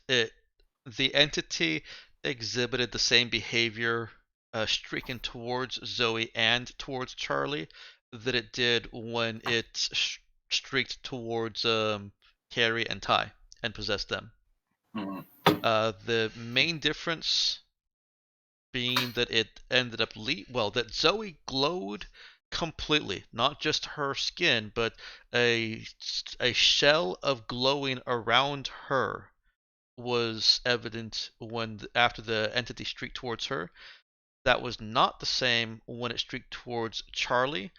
Speaker 2: the entity exhibited the same behavior, streaking towards Zoe and towards Charlie, that it did when it streaked towards Carrie and Ty and possessed them.
Speaker 4: Mhm.
Speaker 2: The main difference being that it ended up that Zoe glowed completely, not just her skin, but a shell of glowing around her was evident after the entity streaked towards her. That was not the same when it streaked towards Charlie,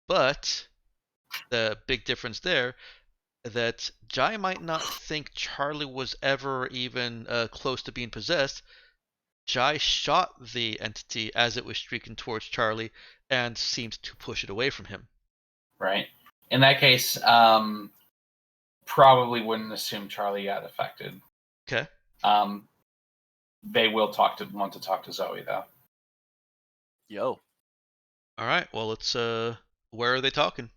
Speaker 2: but the big difference there that Jai might not think Charlie was ever even close to being possessed. Jai shot the entity as it was streaking towards Charlie and seemed to push it away from him.
Speaker 4: Right. In that case, probably wouldn't assume Charlie got affected.
Speaker 2: Okay.
Speaker 4: They will want to talk to Zoe though.
Speaker 1: Yo.
Speaker 2: All right. Well, let's. Where are they talking?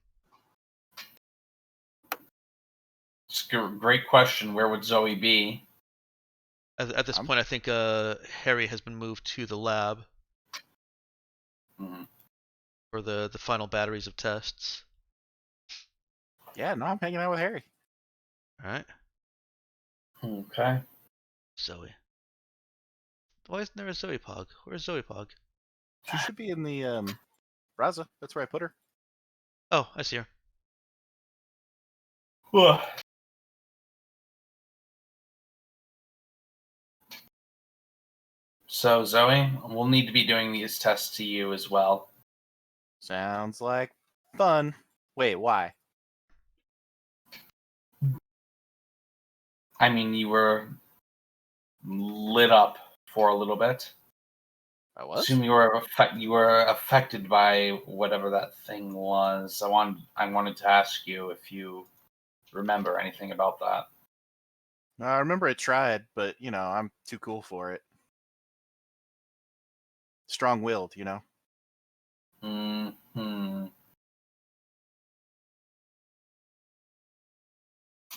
Speaker 4: It's a great question. Where would Zoe be?
Speaker 2: At this point, I think Harry has been moved to the lab
Speaker 4: Mhm.
Speaker 2: for the final batteries of tests.
Speaker 1: Yeah, no, I'm hanging out with Harry.
Speaker 2: All right.
Speaker 4: Okay.
Speaker 2: Zoe. Why isn't there a Zoe Pog? Where's Zoe Pog?
Speaker 1: She should be in the Raza. That's where I put her.
Speaker 2: Oh, I see her.
Speaker 4: So Zoe, we'll need to be doing these tests to you as well.
Speaker 1: Sounds like fun. Wait, why?
Speaker 4: I mean, you were lit up for a little bit.
Speaker 1: I was?
Speaker 4: Assume you were affected by whatever that thing was. I wanted to ask you if you remember anything about that.
Speaker 1: I remember it tried, but, I'm too cool for it. Strong-willed,
Speaker 4: Hmm.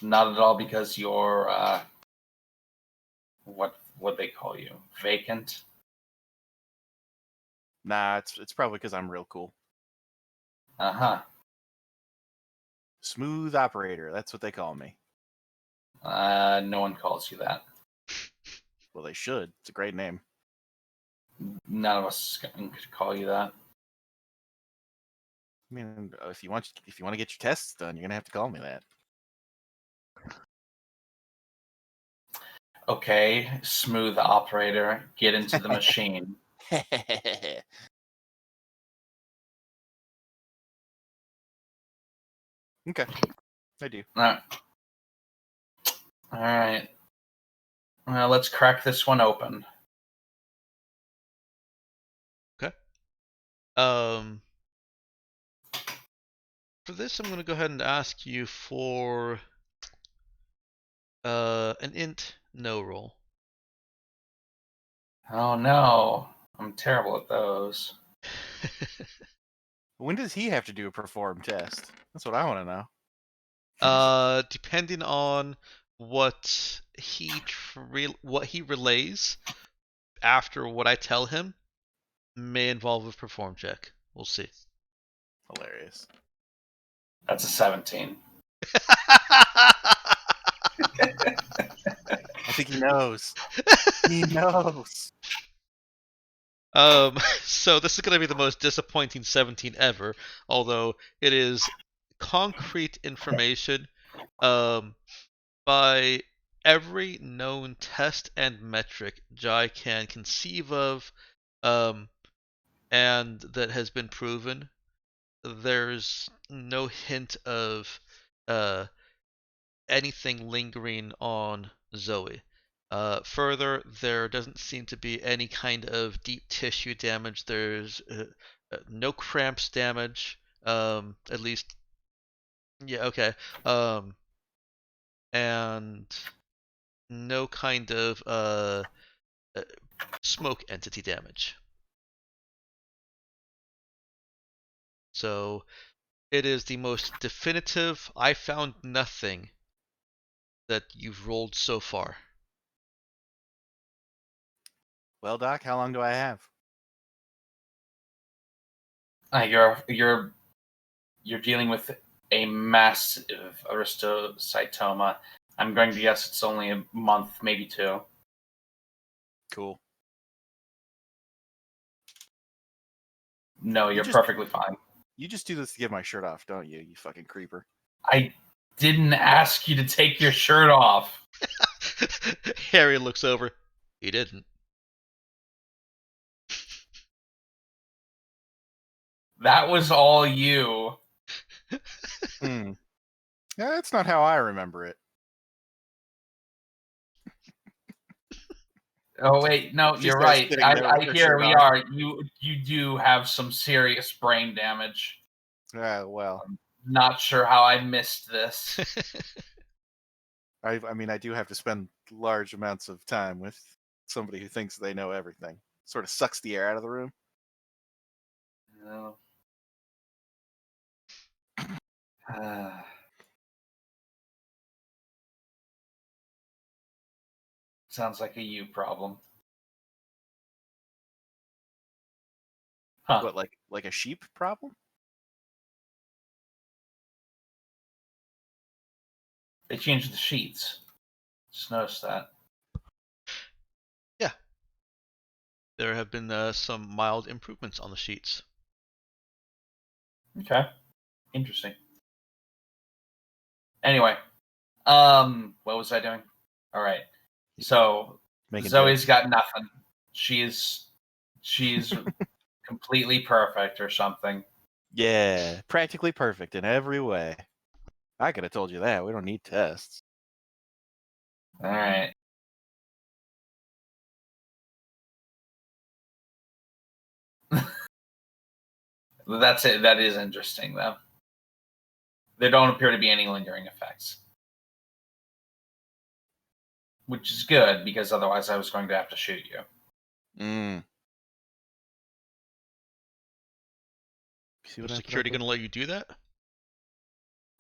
Speaker 4: Not at all because you're what they call you, vacant.
Speaker 1: Nah, it's probably because I'm real cool.
Speaker 4: Uh-huh.
Speaker 1: Smooth operator, that's what they call me.
Speaker 4: No one calls you that.
Speaker 1: Well, they should. It's a great name.
Speaker 4: None of us could call you that.
Speaker 1: I mean, if you want to get your tests done, you're gonna have to call me that.
Speaker 4: Okay, smooth operator, get into the machine.
Speaker 1: Okay, I do.
Speaker 4: All right. Well, let's crack this one open.
Speaker 2: Okay. For this, I'm going to go ahead and ask you for an int no roll.
Speaker 4: Oh no, I'm terrible at those.
Speaker 1: When does he have to do a perform test? That's what I want to know.
Speaker 2: Depending on what he relays after what I tell him, may involve a perform check. We'll see.
Speaker 1: Hilarious.
Speaker 4: That's a 17.
Speaker 1: I think he knows. He knows.
Speaker 2: So this is going to be the most disappointing 17 ever, although it is concrete information by every known test and metric Jai can conceive of, and that has been proven. There's no hint of anything lingering on Zoe. Further, there doesn't seem to be any kind of deep tissue damage. There's no cramps damage. At least, yeah, okay. And no kind of smoke entity damage. So it is the most definitive. I found nothing that you've rolled so far.
Speaker 1: Well, Doc, how long do I have?
Speaker 4: You're dealing with a massive aristocytoma. I'm going to guess it's only a month, maybe 2.
Speaker 1: Cool.
Speaker 4: No,
Speaker 1: You
Speaker 4: you're
Speaker 1: just
Speaker 4: perfectly fine.
Speaker 1: you just do this to get my shirt off, don't you? You fucking creeper.
Speaker 4: I didn't ask you to take your shirt off.
Speaker 2: Harry looks over. He didn't.
Speaker 4: That was all you.
Speaker 1: Hmm. Yeah, that's not how I remember it.
Speaker 4: Oh wait, no,
Speaker 1: She's
Speaker 4: you're
Speaker 1: there
Speaker 4: right.
Speaker 1: sitting there with
Speaker 4: I
Speaker 1: her
Speaker 4: here
Speaker 1: shirt
Speaker 4: we
Speaker 1: off.
Speaker 4: are. You do have some serious brain damage.
Speaker 1: Well,
Speaker 4: Not sure how I missed this.
Speaker 1: I mean, I do have to spend large amounts of time with somebody who thinks they know everything. Sort of sucks the air out of the room.
Speaker 4: No. Sounds like a you problem. Huh.
Speaker 1: What, like a sheep problem?
Speaker 4: They changed the sheets. Just noticed that.
Speaker 2: Yeah. There have been some mild improvements on the sheets.
Speaker 4: Okay. Interesting. Anyway, what was I doing? All right. So
Speaker 1: Making
Speaker 4: Zoe's
Speaker 1: jokes.
Speaker 4: got nothing. She's completely perfect or something.
Speaker 1: Yeah, practically perfect in every way. I could have told you that. We don't need tests.
Speaker 4: All right. That's it. That is interesting, though. There don't appear to be any lingering effects, which is good because otherwise I was going to have to shoot you.
Speaker 1: See
Speaker 2: Is
Speaker 1: what I put
Speaker 2: security
Speaker 1: up
Speaker 2: going to
Speaker 1: with?
Speaker 2: let you do that?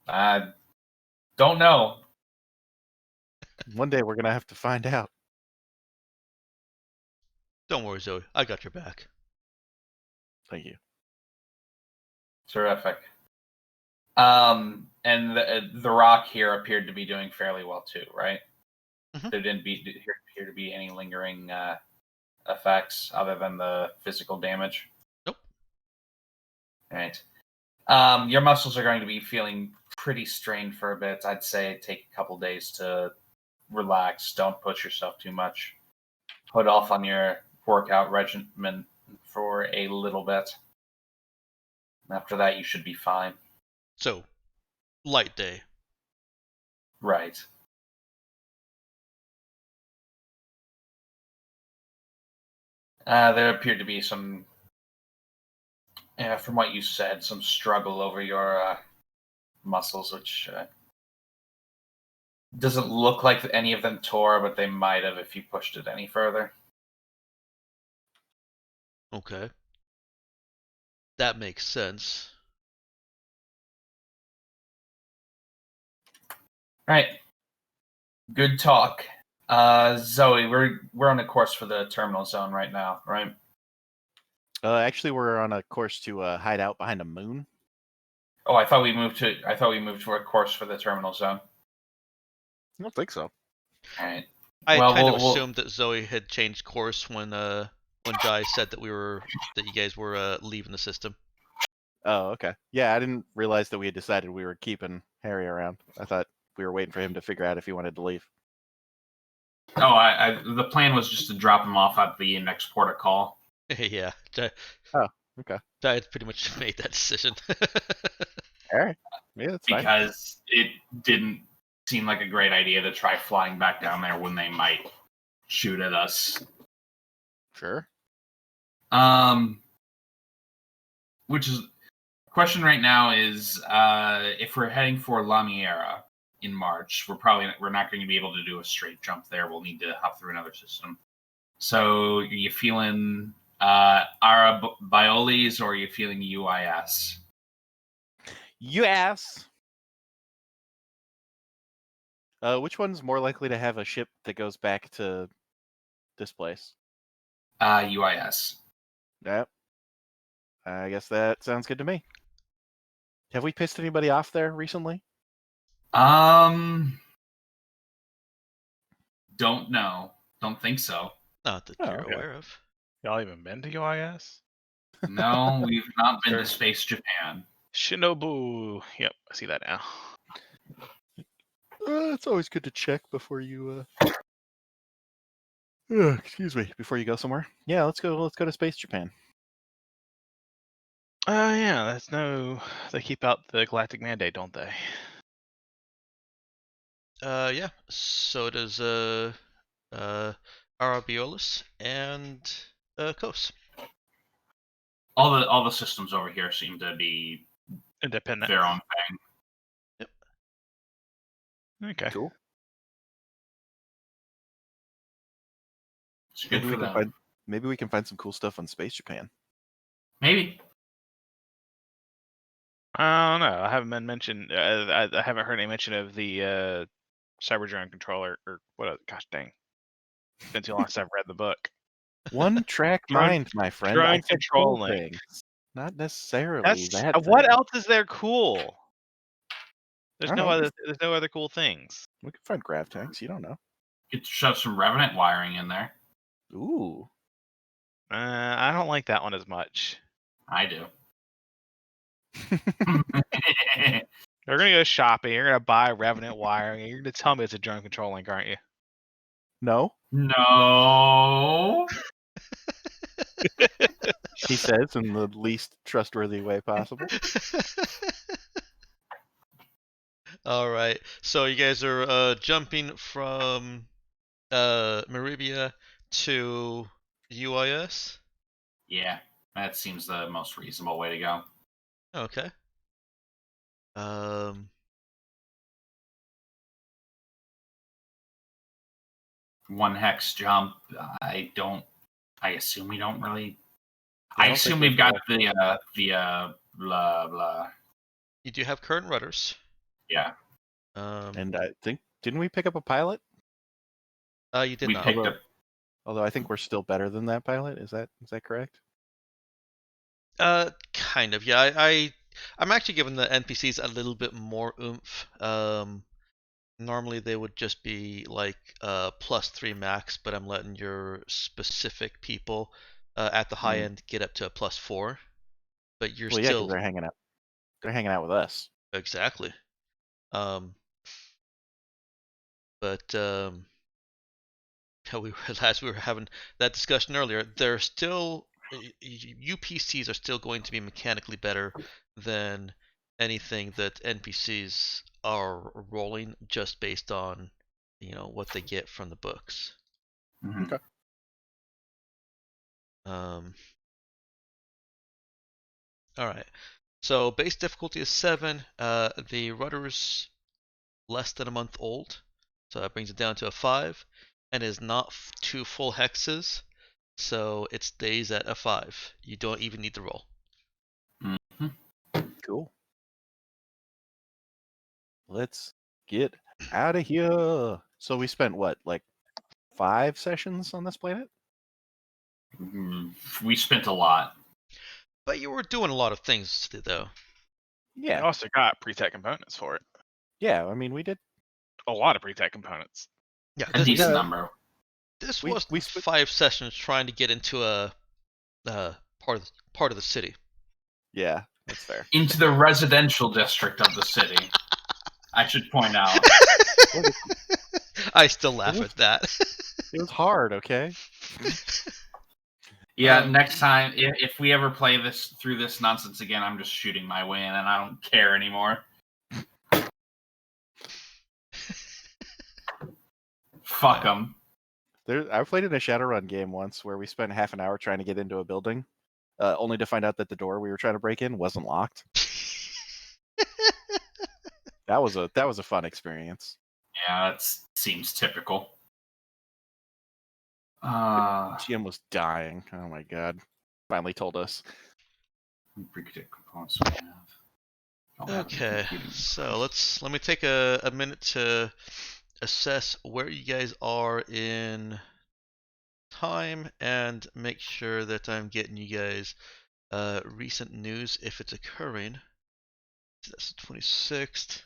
Speaker 4: I don't know.
Speaker 1: One day we're gonna have to find out.
Speaker 2: Don't worry, Zoe. I got your back.
Speaker 1: Thank you.
Speaker 4: Terrific. And the rock here appeared to be doing fairly well too, right?
Speaker 2: Mhm.
Speaker 4: There didn't appear to be any lingering effects other than the physical damage.
Speaker 2: Nope.
Speaker 4: Right. Your muscles are going to be feeling pretty strained for a bit. I'd say take a couple days to relax. Don't push yourself too much. Put off on your workout regimen for a little bit. After that, you should be fine.
Speaker 2: So, light day.
Speaker 4: Right. There appeared to be some, from what you said, some struggle over your muscles, which doesn't look like any of them tore, but they might have if you pushed it any further.
Speaker 2: Okay. That makes sense.
Speaker 4: Right. Good talk. Zoe, we're on a course for the terminal zone right now, right?
Speaker 1: Actually, we're on a course to hide out behind a moon.
Speaker 4: Oh, I thought we moved to a course for the terminal zone.
Speaker 1: I don't think so.
Speaker 4: All right.
Speaker 2: I
Speaker 4: Well,
Speaker 2: kind of
Speaker 4: we'll
Speaker 2: assumed that Zoe had changed course when Jai said that you guys were leaving the system.
Speaker 1: Oh, okay. Yeah, I didn't realize that we had decided we were keeping Harry around. I thought we were waiting for him to figure out if he wanted to leave.
Speaker 4: Oh, the plan was just to drop him off at the next port of call.
Speaker 2: Yeah. Jai
Speaker 1: Okay.
Speaker 2: had pretty much made that decision.
Speaker 1: All right. Yeah, that's fine.
Speaker 4: Because it didn't seem like a great idea to try flying back down there when they might shoot at us.
Speaker 1: Sure.
Speaker 4: Which is question right now is if we're heading for La Miera in March. We're not going to be able to do a straight jump there. We'll need to hop through another system. So, are you feeling Ara Bioles or are you feeling UIS?
Speaker 1: US. Which one's more likely to have a ship that goes back to this place?
Speaker 4: UIS.
Speaker 1: Yep. I guess that sounds good to me. Have we pissed anybody off there recently?
Speaker 4: Don't know. Don't think so.
Speaker 2: Not that
Speaker 1: Oh,
Speaker 2: you're
Speaker 1: okay.
Speaker 2: aware of.
Speaker 3: Y'all even been to UIS?
Speaker 4: No, we've not been to
Speaker 3: Sure.
Speaker 4: Space Japan.
Speaker 3: Shinobu. Yep, I see that now.
Speaker 1: It's always good to check before you. Excuse me. Before you go somewhere. Yeah, let's go. Let's go to Space Japan.
Speaker 3: Yeah, that's no. They keep out the Galactic Mandate, don't they?
Speaker 2: Yeah. So does Arabiolis and Kos.
Speaker 4: All the systems over here seem to be
Speaker 3: Independent.
Speaker 4: their own thing.
Speaker 3: Okay.
Speaker 1: Cool.
Speaker 4: It's good for them.
Speaker 1: Maybe we can find some cool stuff on Space Japan.
Speaker 4: Maybe.
Speaker 3: I don't know. I haven't been mentioned. I haven't heard any mention of the cyber drone controller or what? Gosh dang! It's been too long since I've read the book.
Speaker 1: One track
Speaker 3: Drone-
Speaker 1: mind, my friend.
Speaker 3: drone
Speaker 1: I said cool
Speaker 3: controlling.
Speaker 1: things, not necessarily
Speaker 3: That's
Speaker 1: that.
Speaker 3: what
Speaker 1: thing.
Speaker 3: else is there cool? There's
Speaker 1: I
Speaker 3: no
Speaker 1: don't know.
Speaker 3: other. There's no other cool things.
Speaker 1: We can find grav tanks. You don't know.
Speaker 4: You could shove some Revenant wiring in there.
Speaker 1: Ooh.
Speaker 3: I don't like that one as much.
Speaker 4: I do.
Speaker 3: You're gonna go shopping. You're gonna buy Revenant wiring. And you're gonna tell me it's a drone control link, aren't you?
Speaker 1: No,
Speaker 4: No.
Speaker 1: he says in the least trustworthy way possible.
Speaker 2: All right. So you guys are jumping from Meribia to UIS.
Speaker 4: Yeah, that seems the most reasonable way to go.
Speaker 2: Okay.
Speaker 4: One hex jump. I assume we don't really. I
Speaker 1: don't
Speaker 4: assume
Speaker 1: think
Speaker 4: we've got
Speaker 1: we
Speaker 4: the blah blah.
Speaker 2: You do have current rudders.
Speaker 4: Yeah,
Speaker 1: And I think didn't we pick up a pilot?
Speaker 2: You did
Speaker 4: we
Speaker 2: not.
Speaker 4: picked up.
Speaker 1: Although I think we're still better than that pilot. Is that correct?
Speaker 2: Kind of. Yeah. I'm actually giving the NPCs a little bit more oomph. Normally they would just be like +3 max, but I'm letting your specific people at the high end get up to a +4. But you're
Speaker 1: Well, yeah,
Speaker 2: still
Speaker 1: because they're hanging out. They're hanging out with us.
Speaker 2: exactly. But as we were having that discussion earlier, they're still UPCs are still going to be mechanically better than anything that NPCs are rolling just based on what they get from the books.
Speaker 4: Mhm.
Speaker 1: Okay.
Speaker 2: All right. So base difficulty is 7. The rudder's less than a month old, so that brings it down to a 5, and is not 2 full hexes, so it stays at a 5. You don't even need to roll.
Speaker 1: Cool. Let's get out of here. So we spent what, like 5 sessions on this planet?
Speaker 4: We spent a lot.
Speaker 2: But you were doing a lot of things, though.
Speaker 3: You
Speaker 1: Yeah.
Speaker 3: also got pre-tech components for it.
Speaker 1: Yeah, I mean, we did.
Speaker 3: A lot of pre-tech components.
Speaker 2: Yeah,
Speaker 4: A decent number.
Speaker 2: This
Speaker 1: We-
Speaker 2: was
Speaker 1: we spent-
Speaker 2: 5 sessions trying to get into a part of the city.
Speaker 1: Yeah, that's fair.
Speaker 4: Into the residential district of the city. I should point out.
Speaker 2: I still laugh at that.
Speaker 1: It was hard, okay?
Speaker 4: Yeah, next time, if we ever play through this nonsense again, I'm just shooting my way in and I don't care anymore. Fuck them.
Speaker 1: I played in a Shadowrun game once where we spent half an hour trying to get into a building, only to find out that the door we were trying to break in wasn't locked. That was a fun experience.
Speaker 4: Yeah, that seems typical.
Speaker 1: GM was dying. Oh my god! Finally told us.
Speaker 4: Pre-predict components we have. Don't have any
Speaker 2: Okay,
Speaker 4: computing
Speaker 2: so
Speaker 4: powers.
Speaker 2: let me take a minute to assess where you guys are in time and make sure that I'm getting you guys recent news if it's occurring. So that's the 26th.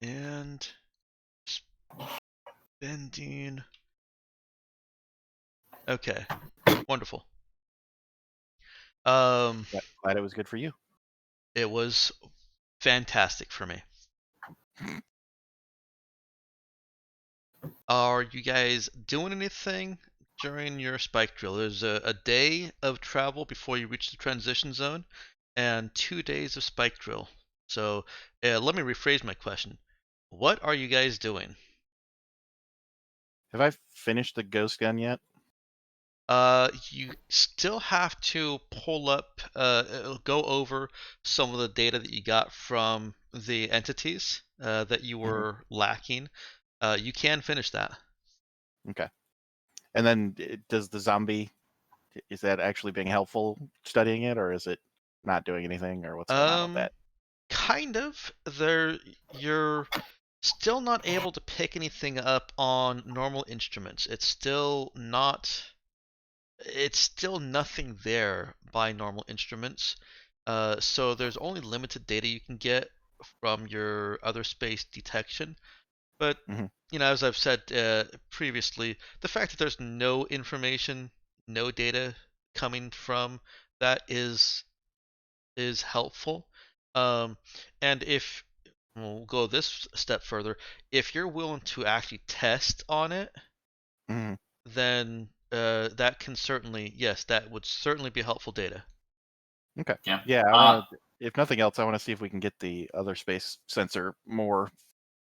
Speaker 2: And spending. Okay, wonderful.
Speaker 1: Glad it was good for you.
Speaker 2: It was fantastic for me. Are you guys doing anything during your spike drill? There's a day of travel before you reach the transition zone, and 2 days of spike drill. So let me rephrase my question. What are you guys doing?
Speaker 1: Have I finished the ghost gun yet?
Speaker 2: You still have to pull up, go over some of the data that you got from the entities that you were lacking. You can finish that.
Speaker 1: Okay. And then does the zombie, is that actually being helpful studying it, or is it not doing anything, or what's going on with
Speaker 2: Um,
Speaker 1: that?
Speaker 2: kind of. You're still not able to pick anything up on normal instruments. It's still nothing there by normal instruments. So there's only limited data you can get from your other space detection. But
Speaker 1: Mhm.
Speaker 2: as I've said previously, the fact that there's no information, no data coming from that is helpful. Um, and if we'll go this step further, if you're willing to actually test on it,
Speaker 1: Mhm.
Speaker 2: then that can certainly, yes, that would certainly be helpful data.
Speaker 1: Okay.
Speaker 4: Yeah.
Speaker 1: Yeah, I want to. If nothing else, I want to see if we can get the other space sensor more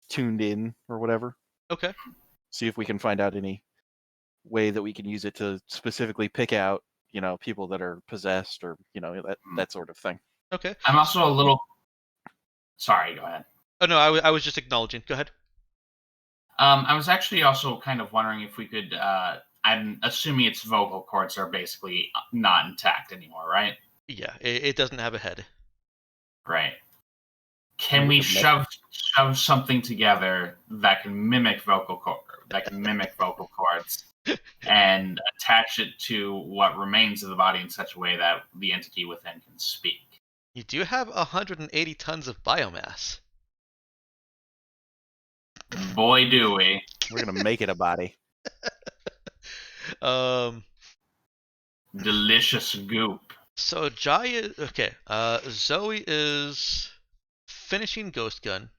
Speaker 1: tuned in or whatever.
Speaker 2: Okay.
Speaker 1: See if we can find out any way that we can use it to specifically pick out, people that are possessed, or that sort of thing.
Speaker 2: Okay.
Speaker 4: I'm also a little. Sorry, go ahead.
Speaker 2: Oh no, I was just acknowledging. Go ahead.
Speaker 4: I was actually also kind of wondering if we could. I'm assuming its vocal cords are basically not intact anymore, right?
Speaker 2: Yeah, it doesn't have a head.
Speaker 4: Right.
Speaker 1: Maybe
Speaker 4: Can
Speaker 1: we
Speaker 4: we
Speaker 1: could
Speaker 4: shove something together that can mimic vocal cords and attach it to what remains of the body in such a way that the entity within can speak?
Speaker 2: You do have 180 tons of biomass.
Speaker 4: Boy, do we!
Speaker 1: We're gonna make it a body.
Speaker 2: um.
Speaker 4: Delicious goop.
Speaker 2: So Jai, okay. Zoe is finishing Ghost Gun.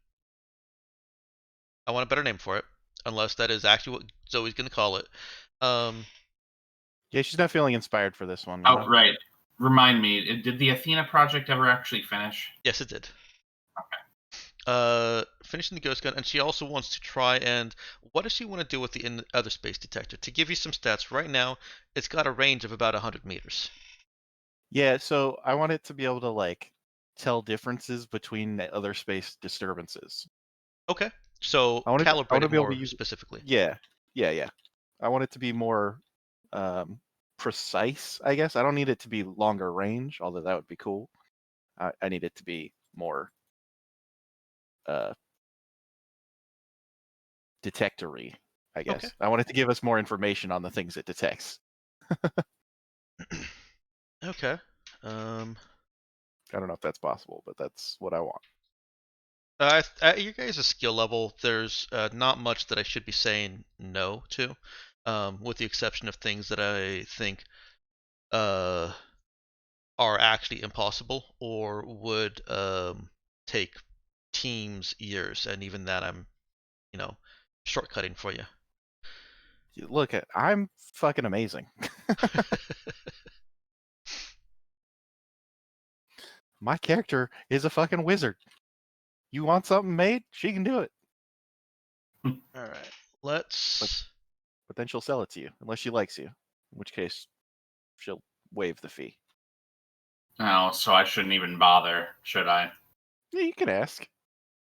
Speaker 2: I want a better name for it, unless that is actually what Zoe's gonna call it. Um.
Speaker 1: Yeah, she's not feeling inspired for this one.
Speaker 4: Oh, right. Remind me, did the Athena project ever actually finish?
Speaker 2: Yes, it did.
Speaker 4: Okay.
Speaker 2: Finishing the Ghost Gun, and she also wants to try and what does she want to do with the other space detector? To give you some stats, right now it's got a range of about 100 meters.
Speaker 1: Yeah, so I want it to be able to tell differences between the other space disturbances.
Speaker 2: Okay, so
Speaker 1: I want
Speaker 2: calibrate
Speaker 1: to
Speaker 2: it
Speaker 1: be able to
Speaker 2: more
Speaker 1: use.
Speaker 2: specifically.
Speaker 1: Yeah, yeah. I want it to be more precise, I guess. I don't need it to be longer range, although that would be cool. I need it to be more uh, detectory, I
Speaker 2: Okay.
Speaker 1: guess. I want it to give us more information on the things it detects.
Speaker 2: Okay.
Speaker 1: I don't know if that's possible, but that's what I want.
Speaker 2: At your guys' skill level, there's not much that I should be saying no to, with the exception of things that I think are actually impossible or would take teams years, and even that I'm, shortcutting for you.
Speaker 1: Look, I'm fucking amazing. My character is a fucking wizard. You want something made? She can do it.
Speaker 2: All right, let's.
Speaker 1: But then she'll sell it to you, unless she likes you, in which case she'll waive the fee.
Speaker 4: Oh, so I shouldn't even bother, should I?
Speaker 1: Yeah, you can ask.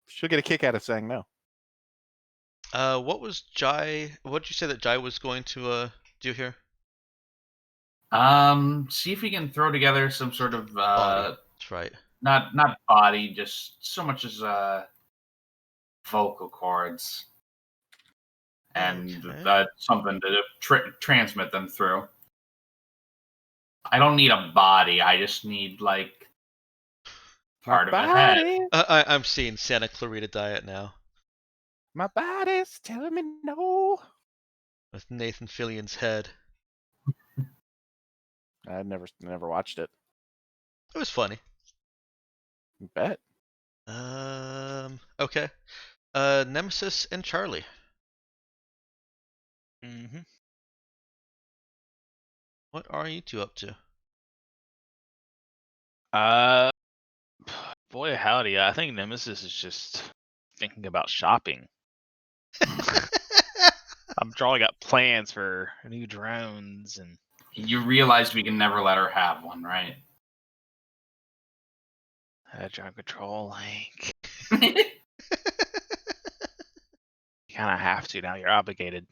Speaker 1: She'll get a kick out of saying no.
Speaker 2: What was Jai? What did you say that Jai was going to do here?
Speaker 4: See if we can throw together some sort of
Speaker 2: Body. That's right.
Speaker 4: not body, just so much as vocal cords and
Speaker 2: Okay.
Speaker 4: something to transmit them through. I don't need a body. I just need like part of a head.
Speaker 2: I'm seeing Santa Clarita Diet now
Speaker 1: My body's telling me no.
Speaker 2: with Nathan Fillion's head.
Speaker 1: I never watched it.
Speaker 2: It was funny.
Speaker 1: Bet.
Speaker 2: Okay. Nemesis and Charlie.
Speaker 3: Mm-hmm.
Speaker 2: What are you two up to?
Speaker 3: Boy, howdy! I think Nemesis is just thinking about shopping. I'm drawing up plans for new drones and.
Speaker 4: You realize we can never let her have one, right?
Speaker 3: Drone control, like. You kind of have to now. You're obligated.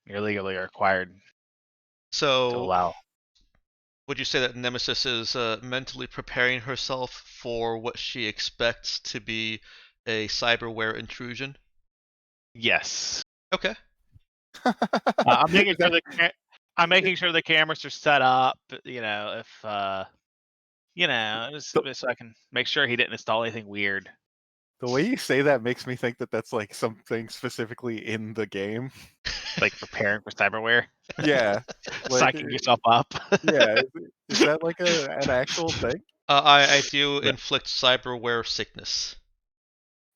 Speaker 3: You're legally required to
Speaker 2: So,
Speaker 3: allow.
Speaker 2: would you say that Nemesis is mentally preparing herself for what she expects to be a cyberware intrusion?
Speaker 3: Yes.
Speaker 2: Okay.
Speaker 3: I'm making sure I'm making sure the cameras are set up. You know, if just so I can make sure he didn't install anything weird.
Speaker 1: The way you say that makes me think that that's like something specifically in the game.
Speaker 3: Like preparing for cyberware.
Speaker 1: Yeah. Like,
Speaker 3: Psyching yourself up.
Speaker 1: yeah. Is that like an actual thing?
Speaker 2: I do
Speaker 3: Yeah.
Speaker 2: inflict cyberware sickness.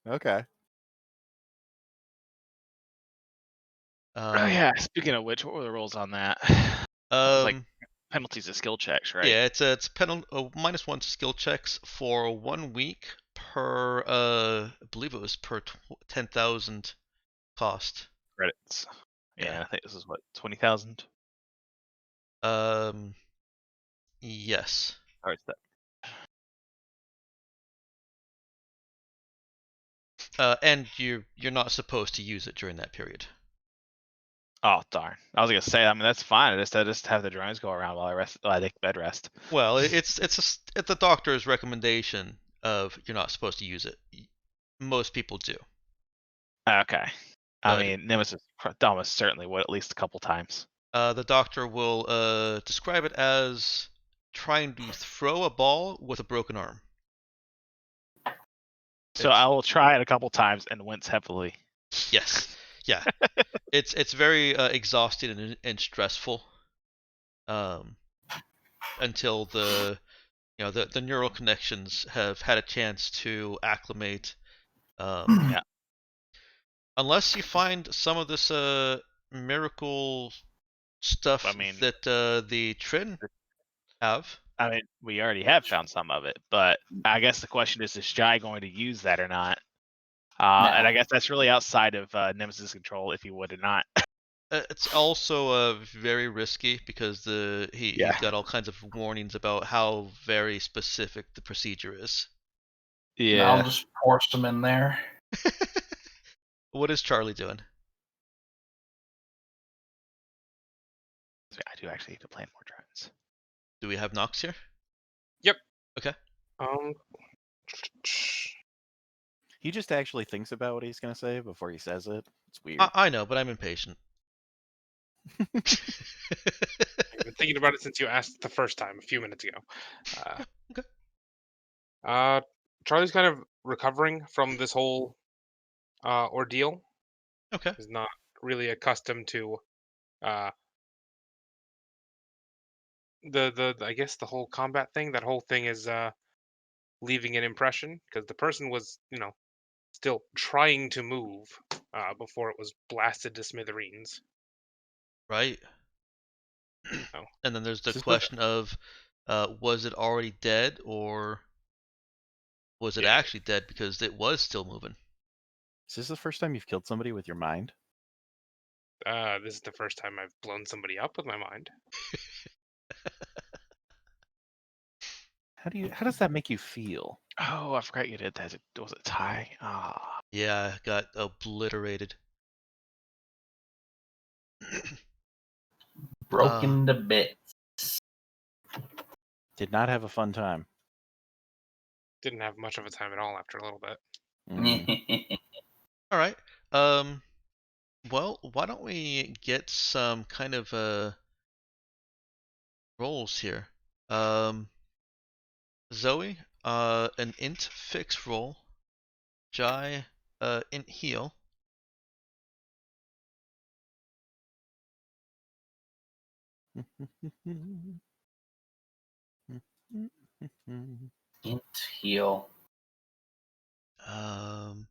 Speaker 1: Okay.
Speaker 3: Oh yeah. Speaking of which, what were the rules on that? It's like penalties of skill checks, right?
Speaker 2: Yeah, it's -1 skill checks for 1 week per I believe it was per 10,000 cost.
Speaker 3: Credits.
Speaker 2: Yeah.
Speaker 3: Yeah, I think this is what 20,000.
Speaker 2: Yes.
Speaker 3: Or is that?
Speaker 2: And you're not supposed to use it during that period.
Speaker 3: Oh darn! I was gonna say. I mean, that's fine. I just have the drones go around while I rest. While I take bed rest.
Speaker 2: Well, it's the doctor's recommendation of you're not supposed to use it. Most people do.
Speaker 3: Okay. I
Speaker 2: But
Speaker 3: mean, Nemesis almost certainly would at least a couple times.
Speaker 2: the doctor will describe it as trying to throw a ball with a broken arm.
Speaker 3: So I will try it a couple times and wince heavily.
Speaker 2: Yes. Yeah. it's very exhausting and stressful. Until the the neural connections have had a chance to acclimate.
Speaker 3: Yeah.
Speaker 2: Unless you find some of this miracle stuff that the Trin have.
Speaker 3: I mean, we already have found some of it, but I guess the question is Jai going to use that or not? And I guess that's really outside of Nemesis control if he would or not.
Speaker 2: It's also very risky because he's got all kinds of warnings about how very specific the procedure is.
Speaker 4: Yeah. I'll just pour some in there.
Speaker 2: What is Charlie doing?
Speaker 3: I do actually need to plan more drones.
Speaker 2: Do we have Nox here?
Speaker 5: Yep.
Speaker 2: Okay.
Speaker 1: He just actually thinks about what he's gonna say before he says it. It's weird.
Speaker 2: I know, but I'm impatient.
Speaker 5: I've been thinking about it since you asked the first time a few minutes ago.
Speaker 2: Okay.
Speaker 5: Charlie's kind of recovering from this whole ordeal.
Speaker 2: Okay.
Speaker 5: He's not really accustomed to the I guess the whole combat thing. That whole thing is leaving an impression because the person was still trying to move before it was blasted to smithereens.
Speaker 2: Right.
Speaker 5: Oh.
Speaker 2: And then there's the question of was it already dead or was it actually dead because it was still moving?
Speaker 1: Is this the first time you've killed somebody with your mind?
Speaker 5: This is the first time I've blown somebody up with my mind.
Speaker 1: How does that make you feel?
Speaker 3: Oh, I forgot you did that. Was it tie? Ah.
Speaker 2: Yeah, got obliterated.
Speaker 4: Broken to bits.
Speaker 1: Did not have a fun time.
Speaker 5: Didn't have much of a time at all after a little bit.
Speaker 1: Mm.
Speaker 2: All right. Well, why don't we get some kind of rolls here? Zoe, an int fix roll. Jai, int heal.
Speaker 4: Int heal.
Speaker 2: Um,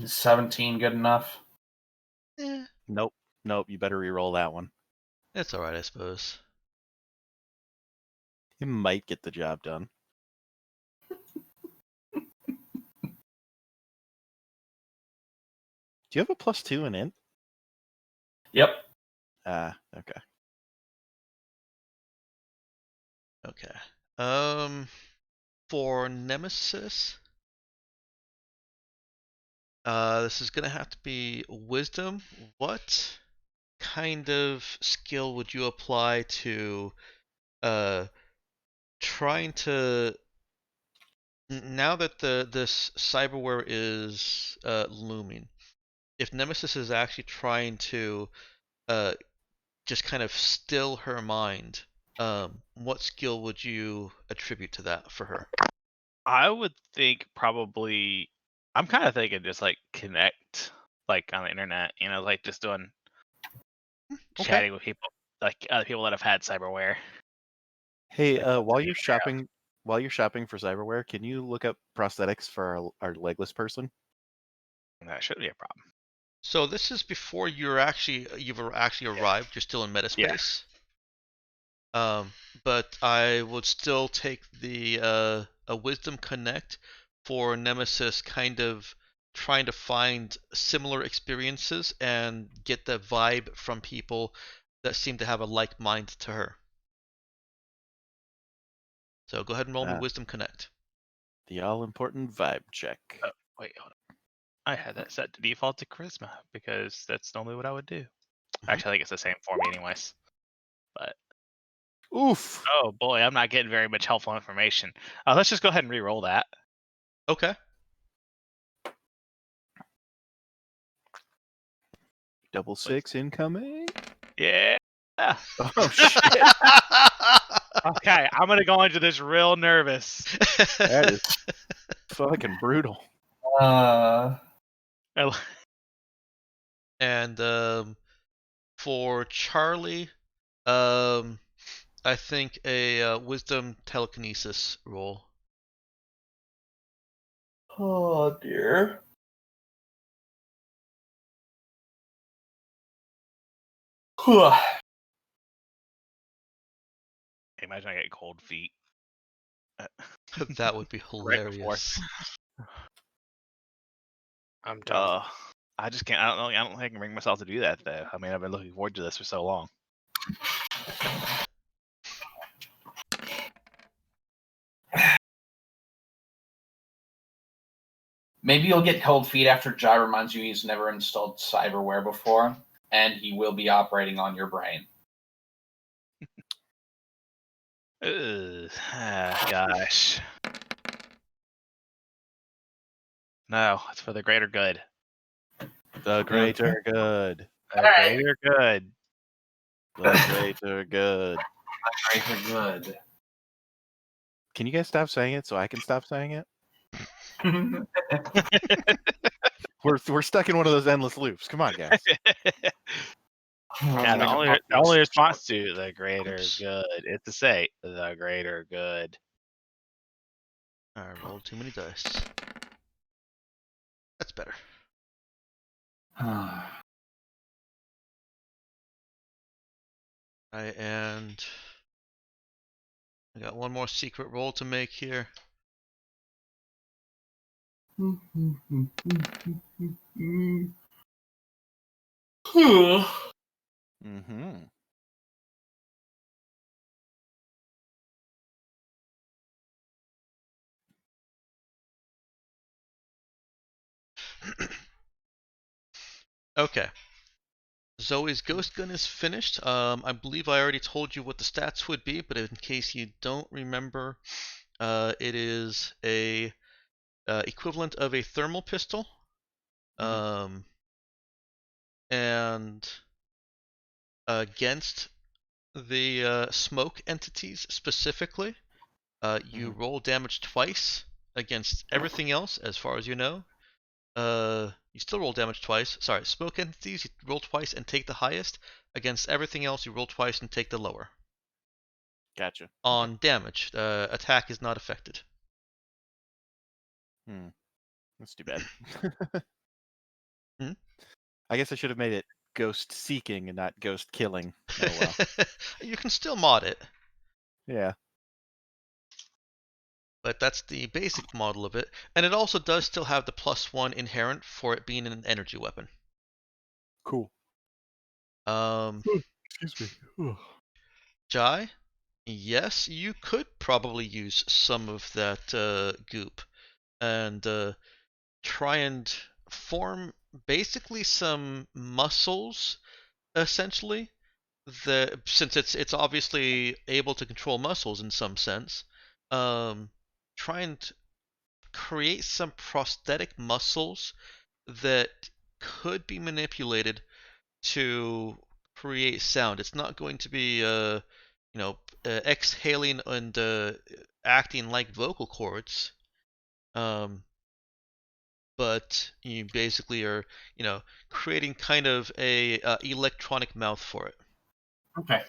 Speaker 4: 17 good enough?
Speaker 2: eh,
Speaker 1: Nope. Nope. You better re-roll that one.
Speaker 2: it's all right, I suppose.
Speaker 1: You might get the job done. Do you have a +2 in int?
Speaker 4: Yep.
Speaker 1: Okay.
Speaker 2: Okay. For Nemesis, this is gonna have to be wisdom. What kind of skill would you apply to trying to now that this cyberware is looming, if Nemesis is actually trying to uh, just kind of still her mind, what skill would you attribute to that for her?
Speaker 3: I would think probably. I'm kind of thinking just like connect, like on the internet. Like just doing
Speaker 2: Okay.
Speaker 3: chatting with people, like other people that have had cyberware.
Speaker 1: Hey,
Speaker 3: Like,
Speaker 1: while you're shopping for cyberware, can you look up prosthetics for our legless person?
Speaker 3: that shouldn't be a problem.
Speaker 2: So this is before you've actually arrived. You're still in metaspace. But I would still take the a wisdom connect for Nemesis, kind of trying to find similar experiences and get the vibe from people that seem to have a like mind to her. So go ahead and roll me wisdom connect.
Speaker 1: The all-important vibe check.
Speaker 3: Oh, wait, hold on. I had that set to default to charisma because that's normally what I would do. Actually, I think it's the same for me anyways. But
Speaker 1: Oof.
Speaker 3: oh boy, I'm not getting very much helpful information. Let's just go ahead and re-roll that.
Speaker 2: Okay.
Speaker 1: Double 6 incoming.
Speaker 3: Yeah.
Speaker 1: Oh shit.
Speaker 3: Okay, I'm gonna go into this real nervous.
Speaker 1: That is fucking brutal.
Speaker 2: And for Charlie, I think a wisdom telekinesis roll.
Speaker 4: Oh dear.
Speaker 3: Imagine I get cold feet.
Speaker 2: That would be
Speaker 3: Right before.
Speaker 2: hilarious.
Speaker 5: I'm done.
Speaker 3: I just can't. I don't think I can bring myself to do that though. I mean, I've been looking forward to this for so long.
Speaker 4: Maybe you'll get cold feet after Jai reminds you he's never installed cyberware before, and he will be operating on your brain.
Speaker 3: Gosh. No, it's for the greater good.
Speaker 1: The greater good.
Speaker 3: The
Speaker 4: Hey.
Speaker 3: greater good.
Speaker 1: The greater good.
Speaker 4: Greater good.
Speaker 1: Can you guys stop saying it so I can stop saying it? We're stuck in one of those endless loops. Come on, guys.
Speaker 3: Yeah, the only response to the greater good is to say the greater good.
Speaker 2: I rolled too many dice. That's better. And I got one more secret roll to make here.
Speaker 1: Mm-hmm.
Speaker 2: Okay. Zoe's ghost gun is finished. I believe I already told you what the stats would be, but in case you don't remember, it is a equivalent of a thermal pistol, and against the smoke entities specifically, you roll damage twice against everything else, as far as you know. You still roll damage twice. Sorry, smoke entities, you roll twice and take the highest. Against everything else, you roll twice and take the lower.
Speaker 1: Gotcha.
Speaker 2: On damage, attack is not affected.
Speaker 1: That's too bad.
Speaker 2: Hmm?
Speaker 1: I guess I should have made it ghost seeking and not ghost killing. Oh well.
Speaker 2: You can still mod it,
Speaker 1: Yeah.
Speaker 2: but that's the basic model of it. And it also does still have the +1 inherent for it being an energy weapon.
Speaker 1: Cool. Excuse me.
Speaker 2: Jai, yes, you could probably use some of that goop and try and form basically some muscles, essentially. Since it's obviously able to control muscles in some sense, try and create some prosthetic muscles that could be manipulated to create sound. It's not going to be exhaling and acting like vocal cords. But you basically are, creating kind of a electronic mouth for it.
Speaker 4: Okay.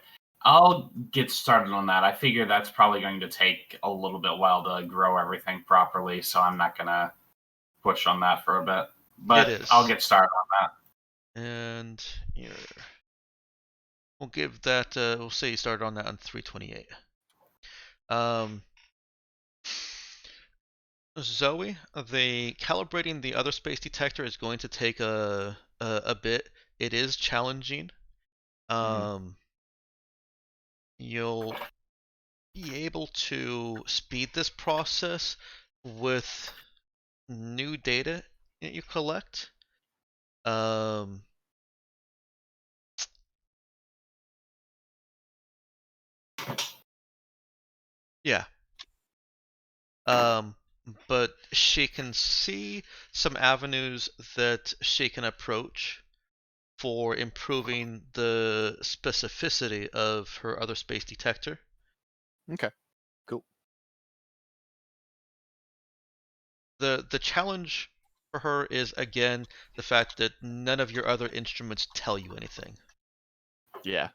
Speaker 4: I'll get started on that. I figure that's probably going to take a little bit while to grow everything properly, so I'm not going to push on that for a bit. But
Speaker 2: It is.
Speaker 4: I'll get started on that.
Speaker 2: And we'll give that, we'll say you started on that on 328. Zoe, calibrating the other space detector is going to take a bit. It is challenging. You'll be able to speed this process with new data that you collect. Yeah. But she can see some avenues that she can approach for improving the specificity of her other space detector.
Speaker 1: Okay. Cool.
Speaker 2: The challenge for her is again the fact that none of your other instruments tell you anything.
Speaker 1: Yeah.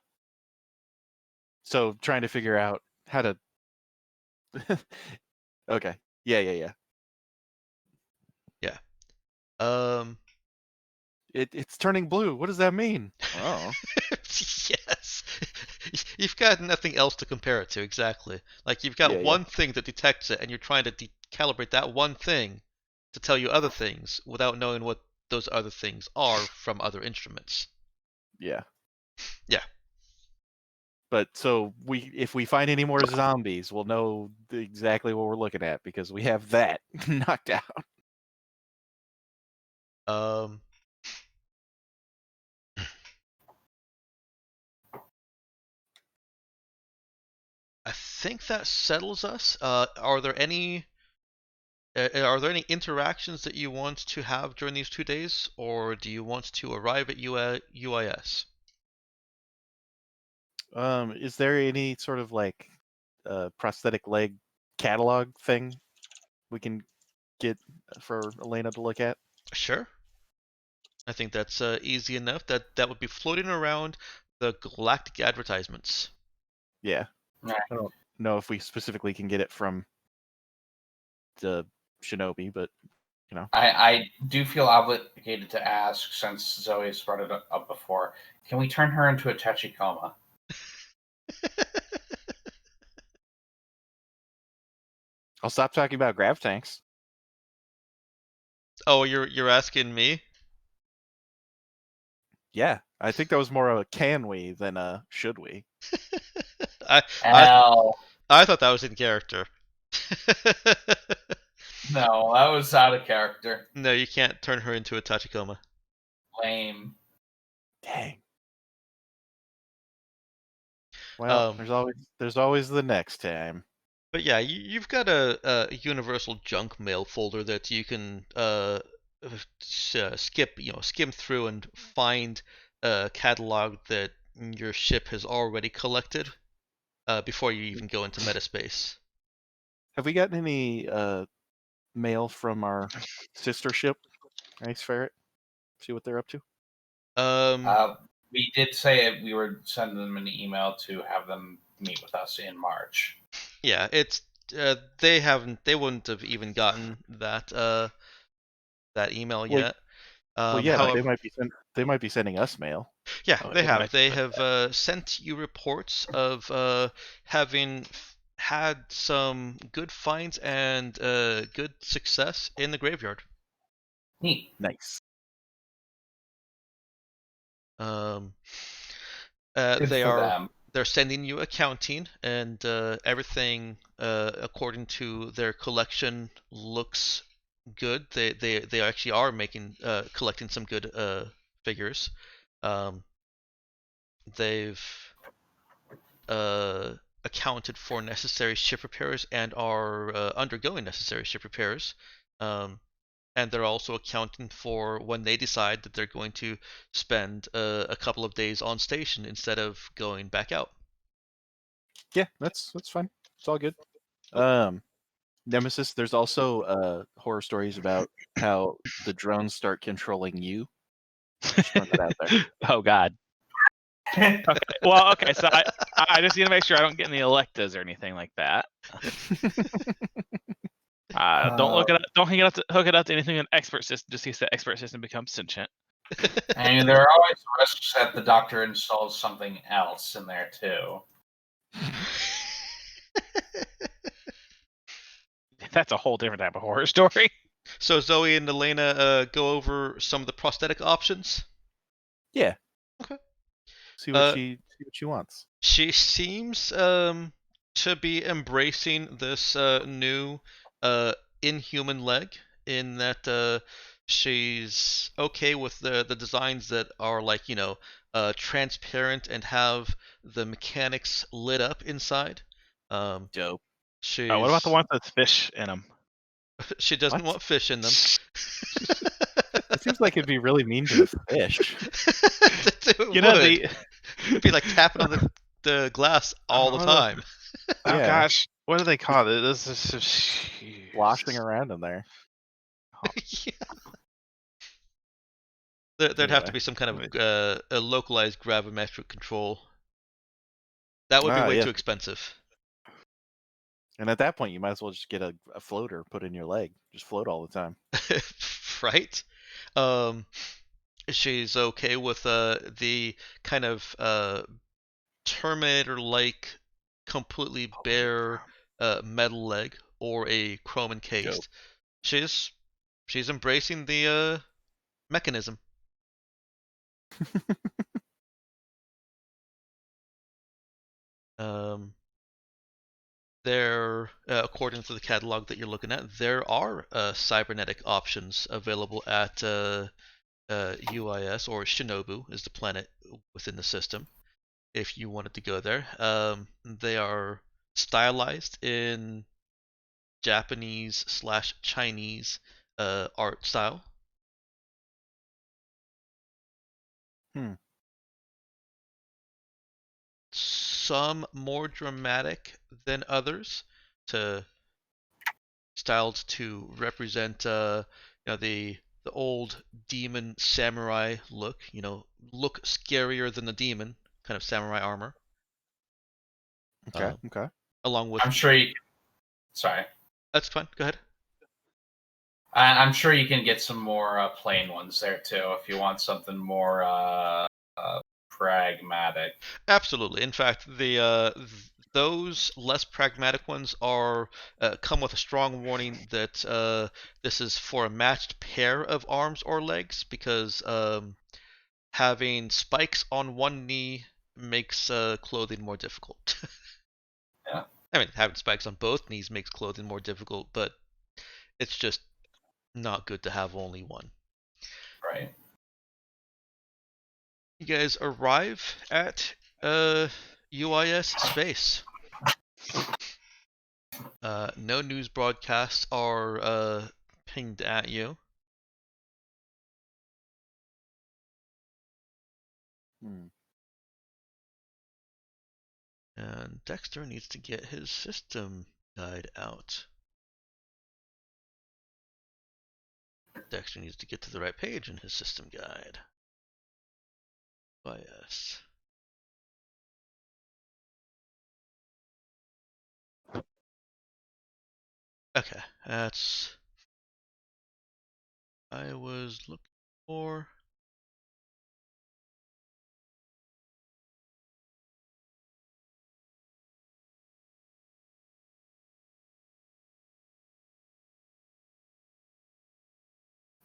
Speaker 1: So trying to figure out how to Okay. Yeah.
Speaker 2: Yeah.
Speaker 1: It's turning blue. What does that mean? Oh.
Speaker 2: Yes. You've got nothing else to compare it to, exactly. Like you've got
Speaker 1: Yeah.
Speaker 2: one thing that detects it, and you're trying to calibrate that one thing to tell you other things without knowing what those other things are from other instruments.
Speaker 1: Yeah.
Speaker 2: Yeah.
Speaker 1: But so if we find any more zombies, we'll know exactly what we're looking at because we have that knocked out.
Speaker 2: I think that settles us. Are there any interactions that you want to have during these 2 days, or do you want to arrive at UIS?
Speaker 1: Is there any sort of like prosthetic leg catalog thing we can get for Elena to look at?
Speaker 2: Sure. I think that's easy enough. That would be floating around the galactic advertisements.
Speaker 1: Yeah.
Speaker 4: Right.
Speaker 1: I don't know if we specifically can get it from the Shinobi, but
Speaker 4: I do feel obligated to ask, since Zoe's brought it up before, can we turn her into a Tachikoma?
Speaker 1: I'll stop talking about grav tanks.
Speaker 2: Oh, you're asking me?
Speaker 1: Yeah. I think that was more of a can we than a should we.
Speaker 2: I
Speaker 4: L.
Speaker 2: I thought that was in character.
Speaker 4: No, that was out of character.
Speaker 2: No, you can't turn her into a Tachikoma.
Speaker 4: Lame.
Speaker 1: Dang. Well, there's always the next time.
Speaker 2: But yeah, you've got a universal junk mail folder that you can skim through and find a catalog that your ship has already collected before you even go into metaspace.
Speaker 1: Have we gotten any mail from our sister ship, Ice Ferret? See what they're up to?
Speaker 4: We did say we were sending them an email to have them meet with us in March.
Speaker 2: Yeah, it's they wouldn't have even gotten that that email yet.
Speaker 1: Well, yeah, but
Speaker 2: However,
Speaker 1: they might be sending us mail.
Speaker 2: yeah,
Speaker 3: Oh,
Speaker 2: they
Speaker 3: it
Speaker 2: have.
Speaker 3: might
Speaker 2: They
Speaker 3: be
Speaker 2: have sent you reports of having had some good finds and good success in the graveyard.
Speaker 4: Neat.
Speaker 1: Nice.
Speaker 2: Um,
Speaker 4: Good
Speaker 2: they
Speaker 4: for
Speaker 2: are
Speaker 4: them.
Speaker 2: they're sending you accounting and everything according to their collection looks good. They actually are making collecting some good figures. They've accounted for necessary ship repairs and are undergoing necessary ship repairs. And they're also accounting for when they decide that they're going to spend a couple of days on station instead of going back out.
Speaker 1: Yeah, that's fine. It's all good. Nemesis, there's also horror stories about how the drones start controlling you. Just throwing that out there.
Speaker 3: Oh God. Okay. Well, okay. So I just need to make sure I don't get any electas or anything like that. Don't look it up. Don't hook it up to anything in expert system. Just in case the expert system becomes sentient.
Speaker 4: And there are always risks that the doctor installs something else in there too.
Speaker 3: That's a whole different type of horror story.
Speaker 2: So Zoe and Elena go over some of the prosthetic options.
Speaker 1: Yeah.
Speaker 2: Okay.
Speaker 1: See what she wants.
Speaker 2: She seems to be embracing this new inhuman leg in that she's okay with the designs that are like transparent and have the mechanics lit up inside.
Speaker 1: Dope.
Speaker 2: She's
Speaker 3: What about the one with fish in them?
Speaker 2: she doesn't
Speaker 1: What?
Speaker 2: want fish in them.
Speaker 1: It seems like it'd be really mean to the fish.
Speaker 2: It'd be like tapping on the glass all the time.
Speaker 3: Oh
Speaker 1: Yeah.
Speaker 3: gosh, what do they call it? This is
Speaker 1: Washing around in there.
Speaker 2: Yeah. There'd have to be some kind of a localized gravimetric control. That would be way too expensive.
Speaker 1: And at that point, you might as well just get a floater put in your leg. Just float all the time.
Speaker 2: Right? She's okay with the kind of Terminator-like, completely bare metal leg or a chrome encased. She's embracing the mechanism. There, according to the catalog that you're looking at, there are cybernetic options available at UIS, or Shinobu is the planet within the system. If you wanted to go there, they are stylized in Japanese/Chinese art style. Some more dramatic than others, styled to represent the old demon samurai look. Look scarier than the demon, kind of samurai armor.
Speaker 1: Okay.
Speaker 2: Along with,
Speaker 4: I'm sure you. Sorry.
Speaker 2: That's fine. Go ahead.
Speaker 4: I'm sure you can get some more plain ones there too if you want something more pragmatic.
Speaker 2: Absolutely. In fact, those less pragmatic ones are come with a strong warning that this is for a matched pair of arms or legs, because having spikes on one knee makes clothing more difficult.
Speaker 4: Yeah.
Speaker 2: I mean, having spikes on both knees makes clothing more difficult, but it's just not good to have only one.
Speaker 4: Right.
Speaker 2: You guys arrive at UIS space. No news broadcasts are pinged at you. And Dexter needs to get his system guide out. Dexter needs to get to the right page in his system guide. Yes. Okay, that's I was looking for.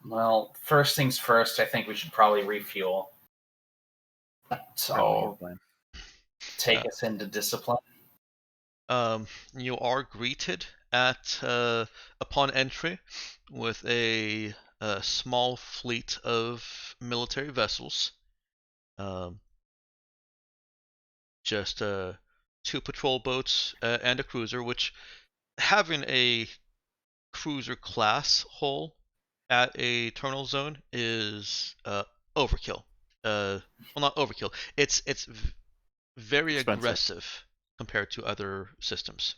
Speaker 4: Well, first things first, I think we should probably refuel. So take us into discipline.
Speaker 2: You are greeted at upon entry with a small fleet of military vessels. Just 2 patrol boats and a cruiser, which having a cruiser class hull at a terminal zone is overkill. Well, not overkill. It's very
Speaker 1: Expensive.
Speaker 2: aggressive compared to other systems.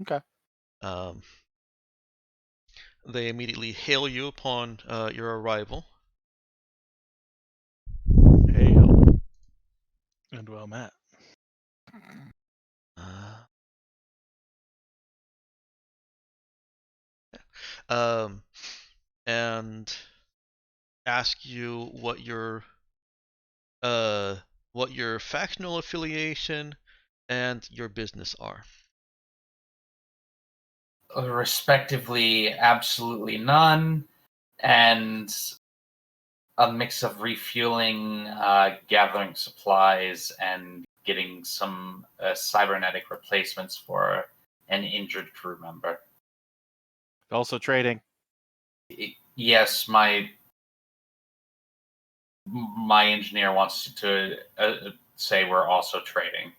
Speaker 1: Okay.
Speaker 2: They immediately hail you upon your arrival.
Speaker 1: Hail.
Speaker 3: And well met.
Speaker 2: And ask you what your factional affiliation and your business are.
Speaker 4: Respectively, absolutely none, and a mix of refueling, gathering supplies, and getting some cybernetic replacements for an injured crew member.
Speaker 1: Also trading.
Speaker 4: Yes, my engineer wants to say we're also trading.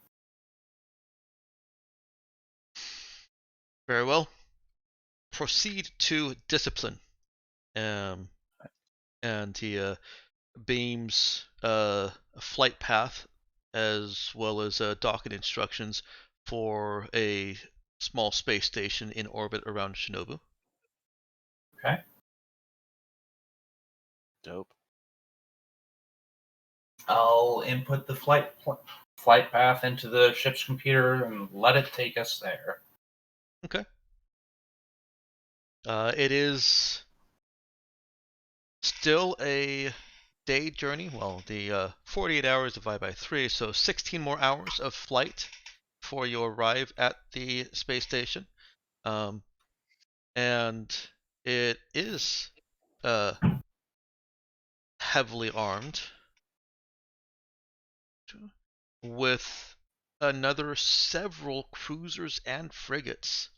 Speaker 2: Very well. Proceed to discipline. And he beams a flight path as well as docking instructions for a small space station in orbit around Shinobu.
Speaker 4: Okay.
Speaker 1: Dope.
Speaker 4: I'll input the flight path into the ship's computer and let it take us there.
Speaker 2: Okay. It is still a day journey. Well, the 48 hours divided by 3, so 16 more hours of flight before you arrive at the space station. And it is heavily armed with another several cruisers and frigates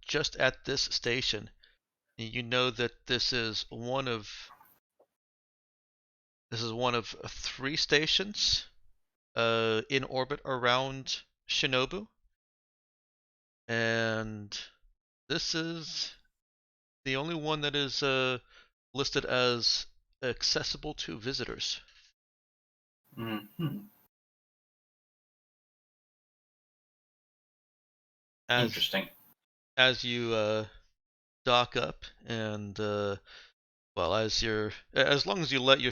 Speaker 2: just at this station. You know that this is one of 3 stations in orbit around Shinobu, and this is the only one that is listed as accessible to visitors.
Speaker 4: Mm-hmm. Interesting.
Speaker 2: As you dock up and as long as you let your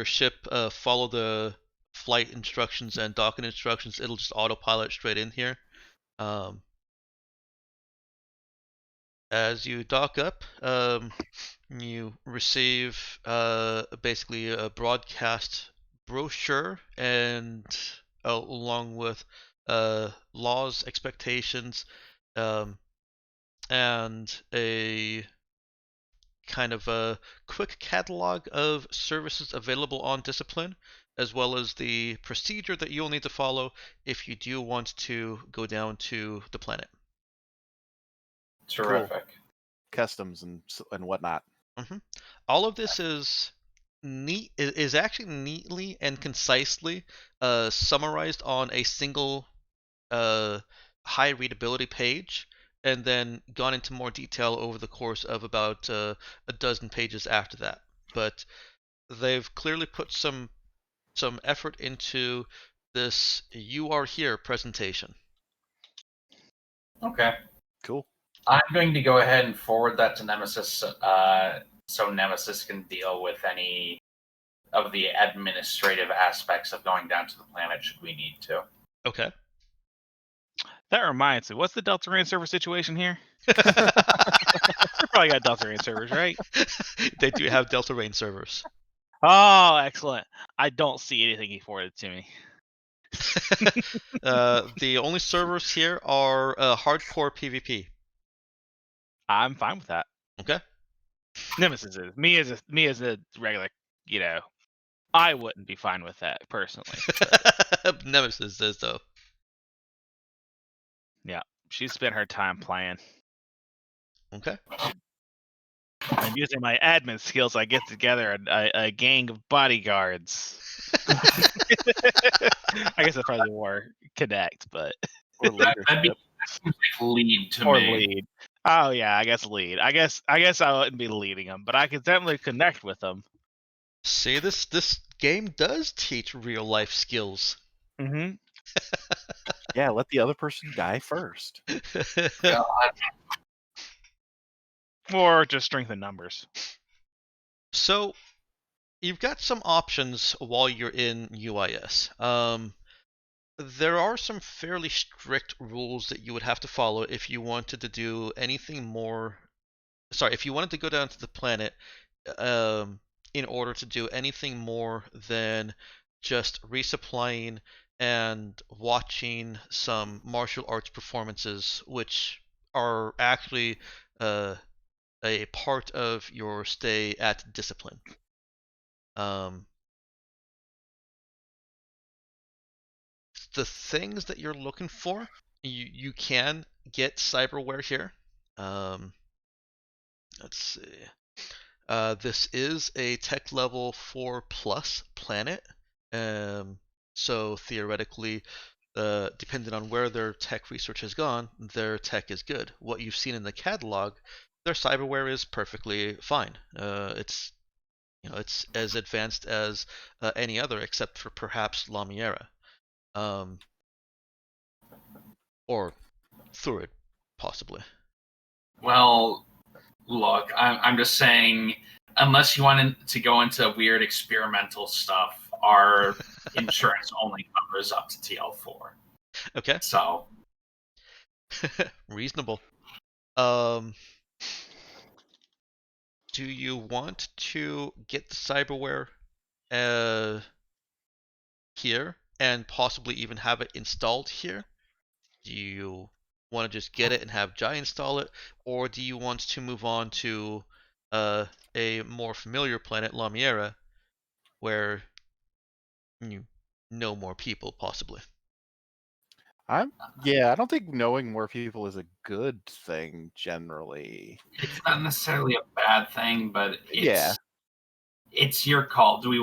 Speaker 2: ship follow the flight instructions and docking instructions, it'll just autopilot straight in here. As you dock up, you receive basically a broadcast brochure and along with laws, expectations, and a kind of a quick catalog of services available on Discipline, as well as the procedure that you'll need to follow if you do want to go down to the planet.
Speaker 4: Terrific.
Speaker 1: Customs and whatnot.
Speaker 2: All of this is actually neatly and concisely summarized on a single high readability page, and then gone into more detail over the course of about a dozen pages after that. But they've clearly put some effort into this "You Are Here" presentation.
Speaker 4: Okay.
Speaker 1: Cool.
Speaker 4: I'm going to go ahead and forward that to Nemesis, so Nemesis can deal with any of the administrative aspects of going down to the planet should we need to.
Speaker 2: Okay.
Speaker 3: That reminds me, what's the Delta Rain server situation here? They probably got Delta Rain servers, right?
Speaker 2: They do have Delta Rain servers.
Speaker 3: Oh, excellent. I don't see anything he forwarded to me.
Speaker 2: The only servers here are hardcore PvP.
Speaker 3: I'm fine with that.
Speaker 2: Okay.
Speaker 3: Nemesis is. Me as a regular, I wouldn't be fine with that personally. But
Speaker 2: Nemesis is though.
Speaker 3: yeah, she spent her time playing.
Speaker 2: Okay.
Speaker 3: And using my admin skills, I get together a gang of bodyguards. I guess that's probably more connect, but
Speaker 1: Or leadership.
Speaker 4: That seems like lead to
Speaker 3: or
Speaker 4: me.
Speaker 3: lead. Oh yeah, I guess lead. I guess I wouldn't be leading them, but I could definitely connect with them.
Speaker 2: See, this game does teach real life skills.
Speaker 3: Mm-hmm.
Speaker 1: Yeah, let the other person die first.
Speaker 4: God.
Speaker 3: Or just strengthen numbers.
Speaker 2: So, you've got some options while you're in UIS. There are some fairly strict rules that you would have to follow if you wanted to do anything more. Sorry, if you wanted to go down to the planet, in order to do anything more than just resupplying and watching some martial arts performances, which are actually a part of your stay at Discipline. The things that you're looking for, you can get cyberware here. Let's see. This is a tech level 4+ planet. So theoretically, depending on where their tech research has gone, their tech is good. What you've seen in the catalog, their cyberware is perfectly fine. It's as advanced as any other, except for perhaps Lamiera, or Thurid, possibly.
Speaker 4: Well, look, I'm just saying, unless you want to go into weird experimental stuff, our insurance only covers up to TL4.
Speaker 2: Okay.
Speaker 4: So
Speaker 2: Reasonable. Do you want to get the cyberware here and possibly even have it installed here? Do you want to just get it and have Jai install it, or do you want to move on to a more familiar planet, Lamiera, where you know more people, possibly?
Speaker 1: I don't think knowing more people is a good thing generally.
Speaker 4: it's not necessarily a bad thing, but
Speaker 1: Yeah.
Speaker 4: it's your call. Do we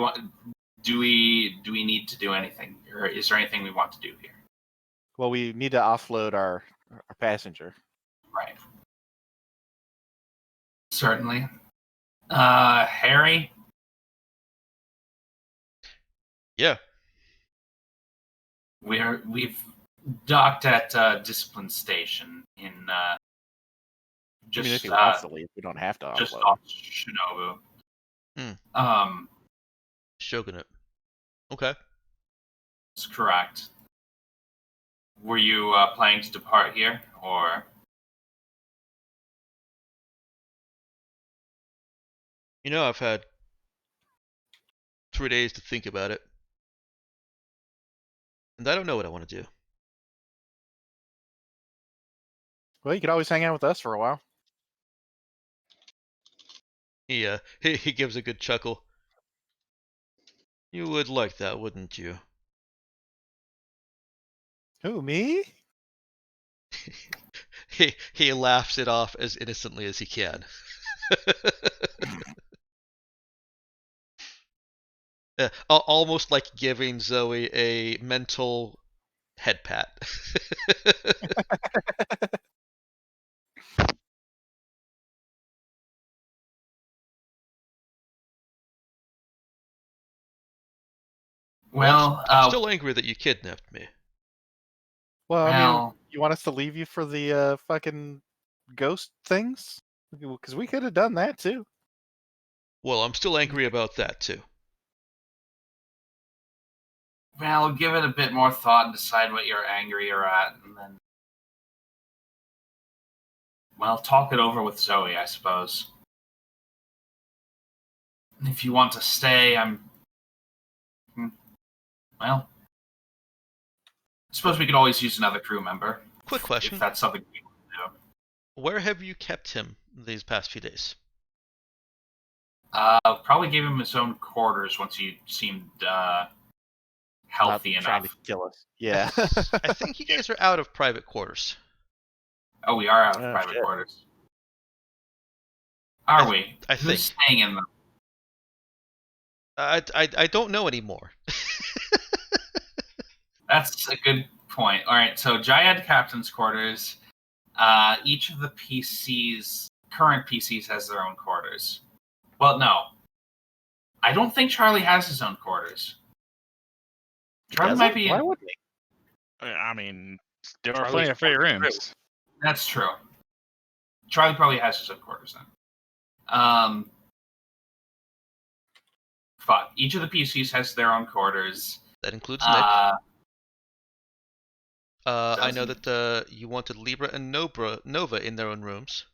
Speaker 4: need to do anything, or is there anything we want to do here?
Speaker 1: Well, we need to offload our passenger.
Speaker 4: Right. Certainly. Harry?
Speaker 2: Yeah.
Speaker 4: We've docked at Discipline Station in just
Speaker 1: if he wants to leave, we don't have to
Speaker 4: just
Speaker 1: offload.
Speaker 4: off Shinobu.
Speaker 2: Shogunate. Okay.
Speaker 4: That's correct. Were you planning to depart here, or?
Speaker 2: I've had 3 days to think about it. And I don't know what I want to do.
Speaker 1: Well, you could always hang out with us for a while.
Speaker 2: He gives a good chuckle. You would like that, wouldn't you?
Speaker 1: Who, me?
Speaker 2: He laughs it off as innocently as he can. Almost like giving Zoe a mental head pat.
Speaker 4: Well,
Speaker 2: I'm still angry that you kidnapped me.
Speaker 1: Well, I mean,
Speaker 4: well,
Speaker 1: you want us to leave you for the fucking ghost things? Because we could have done that too.
Speaker 2: Well, I'm still angry about that too.
Speaker 4: well, give it a bit more thought and decide what you're angrier at, and then, well, talk it over with Zoe, I suppose. If you want to stay, well, I suppose we could always use another crew member.
Speaker 2: Quick
Speaker 4: If
Speaker 2: question.
Speaker 4: that's something we want to do.
Speaker 2: Where have you kept him these past few days?
Speaker 4: Probably gave him his own quarters once he seemed healthy
Speaker 1: Not trying to
Speaker 4: enough.
Speaker 1: kill us. Yeah.
Speaker 2: I think you guys are out of private quarters.
Speaker 4: Oh, we are out of
Speaker 1: Oh,
Speaker 4: private
Speaker 1: shit.
Speaker 4: quarters. Are we?
Speaker 2: I
Speaker 4: Who's
Speaker 2: think.
Speaker 4: staying in them?
Speaker 2: I don't know anymore.
Speaker 4: That's a good point. All right, so Jayad Captain's quarters. Each of the current PCs, has their own quarters. Well, no, I don't think Charlie has his own quarters. Charlie might be.
Speaker 1: Why wouldn't he?
Speaker 3: I mean, there are
Speaker 5: Charlie's
Speaker 3: plenty of free
Speaker 5: part of the
Speaker 3: rooms.
Speaker 4: That's true. Charlie probably has his own quarters then. Fuck. Each of the PCs has their own quarters.
Speaker 2: That includes Nick. I know
Speaker 4: doesn't-
Speaker 2: that you wanted Libra and Nova in their own rooms.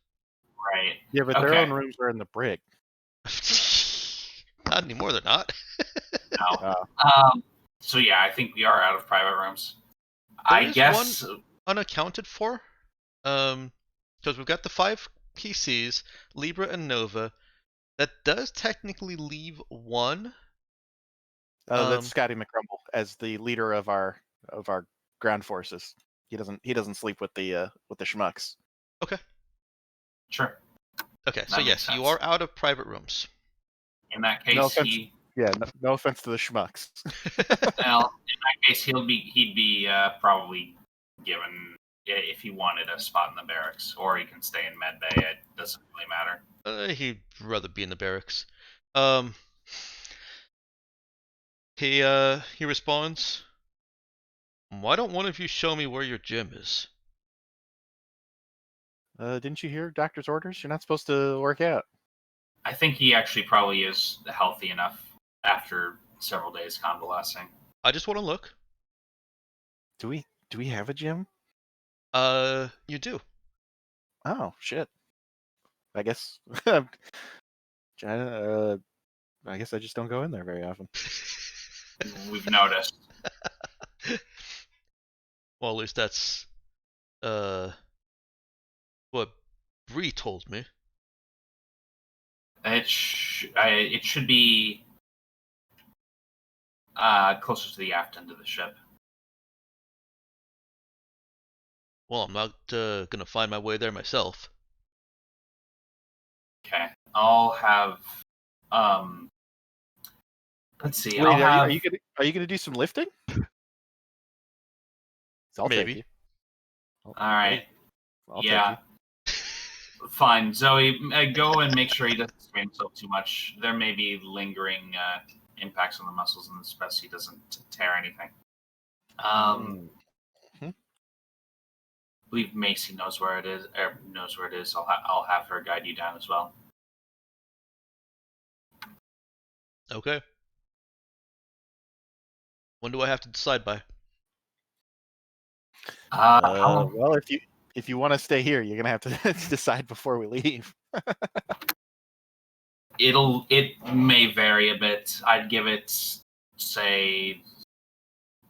Speaker 4: Right.
Speaker 1: Yeah, but their
Speaker 4: Okay.
Speaker 1: own rooms are in the brig.
Speaker 2: Not anymore, they're not.
Speaker 4: No.
Speaker 1: Oh.
Speaker 4: So yeah, I think we are out of private rooms.
Speaker 2: There
Speaker 4: I
Speaker 2: is
Speaker 4: guess.
Speaker 2: Unaccounted for. Because we've got the 5 PCs, Libra and Nova. That does technically leave one.
Speaker 1: That's Scotty McCrumble as the leader of our ground forces. He doesn't sleep with the schmucks.
Speaker 2: Okay.
Speaker 4: Sure.
Speaker 2: Okay, so
Speaker 4: That
Speaker 2: yes,
Speaker 4: makes
Speaker 2: you
Speaker 4: sense.
Speaker 2: are out of private rooms.
Speaker 4: In that case,
Speaker 1: No offense. Yeah, no offense to the schmucks.
Speaker 4: well, in that case, he'd be probably given, if he wanted, a spot in the barracks, or he can stay in med bay. It doesn't really matter.
Speaker 2: He'd rather be in the barracks. He responds, "Why don't one of you show me where your gym is?"
Speaker 1: Didn't you hear doctor's orders? You're not supposed to work out.
Speaker 4: I think he actually probably is healthy enough after several days convalescing.
Speaker 2: I just want to look.
Speaker 1: Do we have a gym?
Speaker 2: You do.
Speaker 1: Oh shit. I guess. I guess I just don't go in there very often.
Speaker 4: We've noticed.
Speaker 2: Well, at least that's what Bree told me.
Speaker 4: It should be closer to the aft end of the ship.
Speaker 2: Well, I'm not gonna find my way there myself.
Speaker 4: Okay, I'll have. Let's see.
Speaker 1: Wait,
Speaker 4: I'll have.
Speaker 1: are you gonna do some lifting? I'll
Speaker 2: Maybe.
Speaker 1: take you.
Speaker 4: All right.
Speaker 1: I'll
Speaker 4: Yeah.
Speaker 1: take
Speaker 4: Fine, Zoe. Go and make sure he doesn't strain himself too much. There may be lingering impacts on the muscles, and it's best he doesn't tear anything.
Speaker 1: you.
Speaker 4: I believe Macy knows where it is. I'll have her guide you down as well.
Speaker 2: Okay. When do I have to decide by?
Speaker 1: Well, if you want to stay here, you're gonna have to decide before we leave.
Speaker 4: It may vary a bit. I'd give it, say,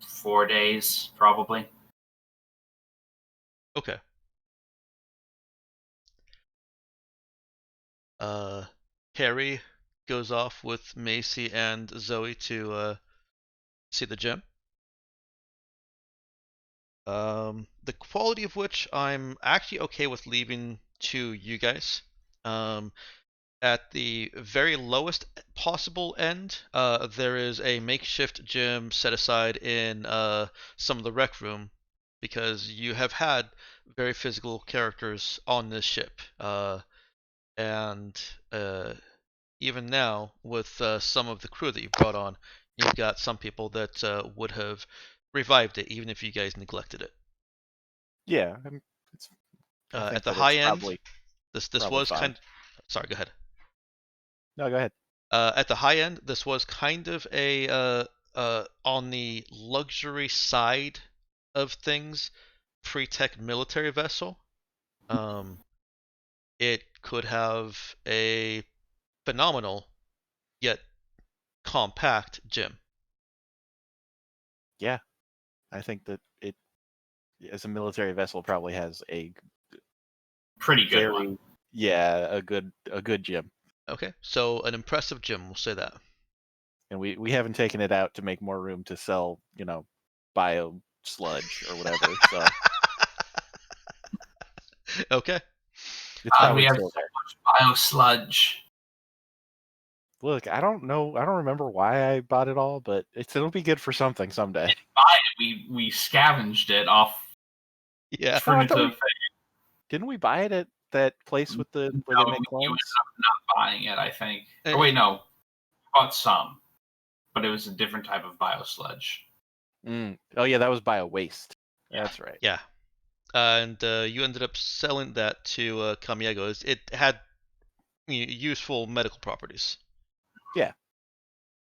Speaker 4: 4 days, probably.
Speaker 2: Okay. Harry goes off with Macy and Zoe to see the gym. The quality of which I'm actually okay with leaving to you guys. At the very lowest possible end, there is a makeshift gym set aside in some of the rec room because you have had very physical characters on this ship. And even now, with some of the crew that you brought on, you've got some people that would have revived it even if you guys neglected it.
Speaker 1: Yeah, I
Speaker 2: At
Speaker 1: think
Speaker 2: the
Speaker 1: that
Speaker 2: high
Speaker 1: it's
Speaker 2: end, this
Speaker 1: probably
Speaker 2: was
Speaker 1: fine.
Speaker 2: Sorry, go ahead.
Speaker 1: No, go ahead.
Speaker 2: At the high end, this was kind of a on the luxury side of things, pre-tech military vessel. It could have a phenomenal yet compact gym.
Speaker 1: Yeah, I think that it, as a military vessel, probably has a
Speaker 4: Pretty good
Speaker 1: very,
Speaker 4: one.
Speaker 1: yeah, a good gym.
Speaker 2: Okay, so an impressive gym, we'll say that.
Speaker 1: And we haven't taken it out to make more room to sell, bio sludge or whatever. So
Speaker 2: Okay.
Speaker 1: it's
Speaker 4: We
Speaker 1: probably
Speaker 4: have
Speaker 1: still
Speaker 4: so
Speaker 1: there.
Speaker 4: much bio sludge.
Speaker 1: Look, I don't know. I don't remember why I bought it all, but it'll be good for something someday.
Speaker 4: We scavenged it off
Speaker 2: Yeah.
Speaker 1: No, I thought
Speaker 4: Trinita.
Speaker 1: didn't we buy it at that place with where they make
Speaker 4: You
Speaker 1: clones?
Speaker 4: ended up not buying it, I think. Or wait, no, we bought some, but it was a different type of bio sludge.
Speaker 1: Oh yeah, that was bio waste.
Speaker 4: Yeah.
Speaker 1: That's right.
Speaker 2: Yeah. And you ended up selling that to Kamiego. It had useful medical properties.
Speaker 1: Yeah.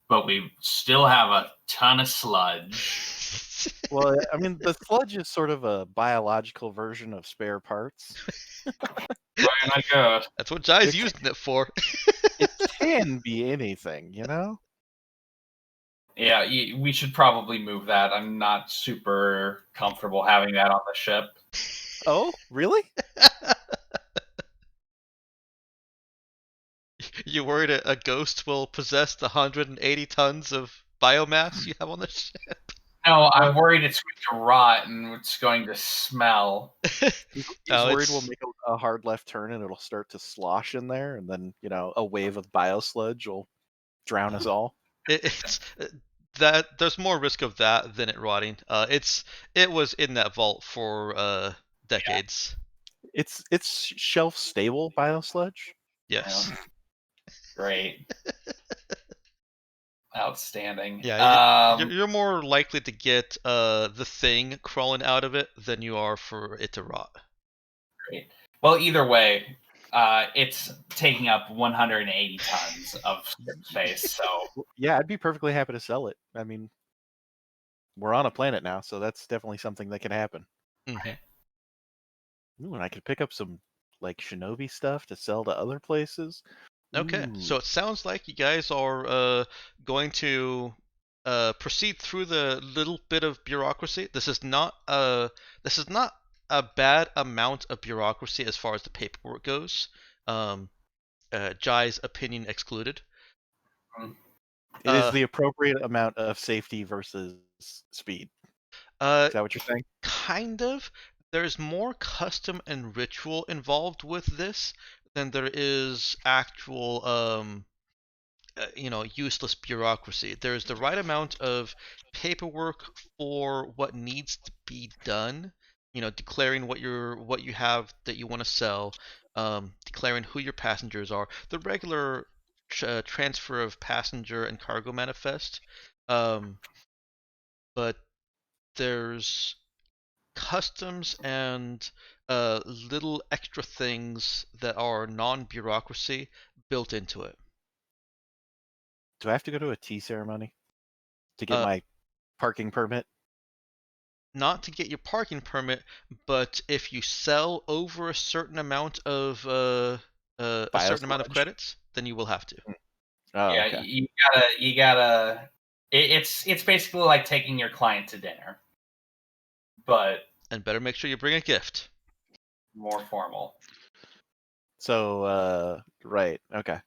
Speaker 4: But we still have a ton of sludge.
Speaker 1: Well, I mean, the sludge is sort of a biological version of spare parts.
Speaker 4: I guess.
Speaker 2: That's what Jai's
Speaker 1: It-
Speaker 2: using it for.
Speaker 1: It can be anything,
Speaker 4: Yeah, we should probably move that. I'm not super comfortable having that on the ship.
Speaker 1: Oh, really?
Speaker 2: You worried a ghost will possess the 180 tons of biomass you have on the ship?
Speaker 4: No, I'm worried it's going to rot and it's going to smell.
Speaker 1: He's
Speaker 2: No,
Speaker 1: worried we'll make a hard left turn and it'll start to slosh in there, and then a wave of bio sludge will drown us all.
Speaker 2: it's that there's more risk of that than it rotting. It was in that vault for decades.
Speaker 1: It's shelf stable bio sludge.
Speaker 2: Yes.
Speaker 4: Yeah. Great. Outstanding.
Speaker 2: Yeah, you're more likely to get the thing crawling out of it than you are for it to rot.
Speaker 4: Great. Well, either way, it's taking up 180 tons of space. So
Speaker 1: Yeah, I'd be perfectly happy to sell it. I mean, we're on a planet now, so that's definitely something that can happen.
Speaker 2: Mm-hmm.
Speaker 1: Ooh, and I could pick up some like shinobi stuff to sell to other places.
Speaker 2: Okay,
Speaker 1: Ooh.
Speaker 2: so it sounds like you guys are going to proceed through the little bit of bureaucracy. This is not a bad amount of bureaucracy as far as the paperwork goes. Jai's opinion excluded.
Speaker 1: It is the appropriate amount of safety versus speed. Is that what you're saying?
Speaker 2: Kind of. There's more custom and ritual involved with this than there is actual useless bureaucracy. There's the right amount of paperwork for what needs to be done. Declaring what you have that you want to sell, declaring who your passengers are, the regular transfer of passenger and cargo manifest. But there's customs and little extra things that are non-bureaucracy built into it.
Speaker 1: Do I have to go to a tea ceremony to get
Speaker 2: Uh,
Speaker 1: my parking permit?
Speaker 2: Not to get your parking permit, but if you sell over a certain amount of
Speaker 1: Biosludge?
Speaker 2: credits, then you will have to.
Speaker 1: Oh,
Speaker 4: yeah,
Speaker 1: okay.
Speaker 4: you gotta. It's basically like taking your client to dinner, but
Speaker 2: And better make sure you bring a gift.
Speaker 4: more formal.
Speaker 1: So, right, okay.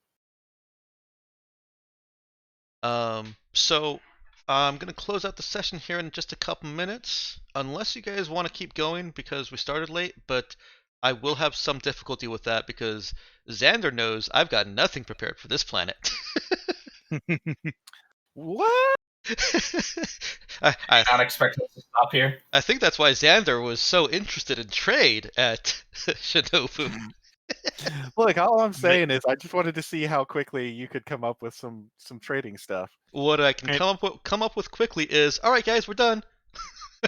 Speaker 2: So I'm gonna close out the session here in just a couple minutes, unless you guys want to keep going because we started late. But I will have some difficulty with that because Xander knows I've got nothing prepared for this planet.
Speaker 1: What?
Speaker 2: I
Speaker 4: Not expect us to stop here.
Speaker 2: I think that's why Xander was so interested in trade at Shinobu.
Speaker 1: Look, all I'm saying is I just wanted to see how quickly you could come up with some trading stuff.
Speaker 2: What I can
Speaker 3: And-
Speaker 2: come up with quickly is, all right, guys, we're done.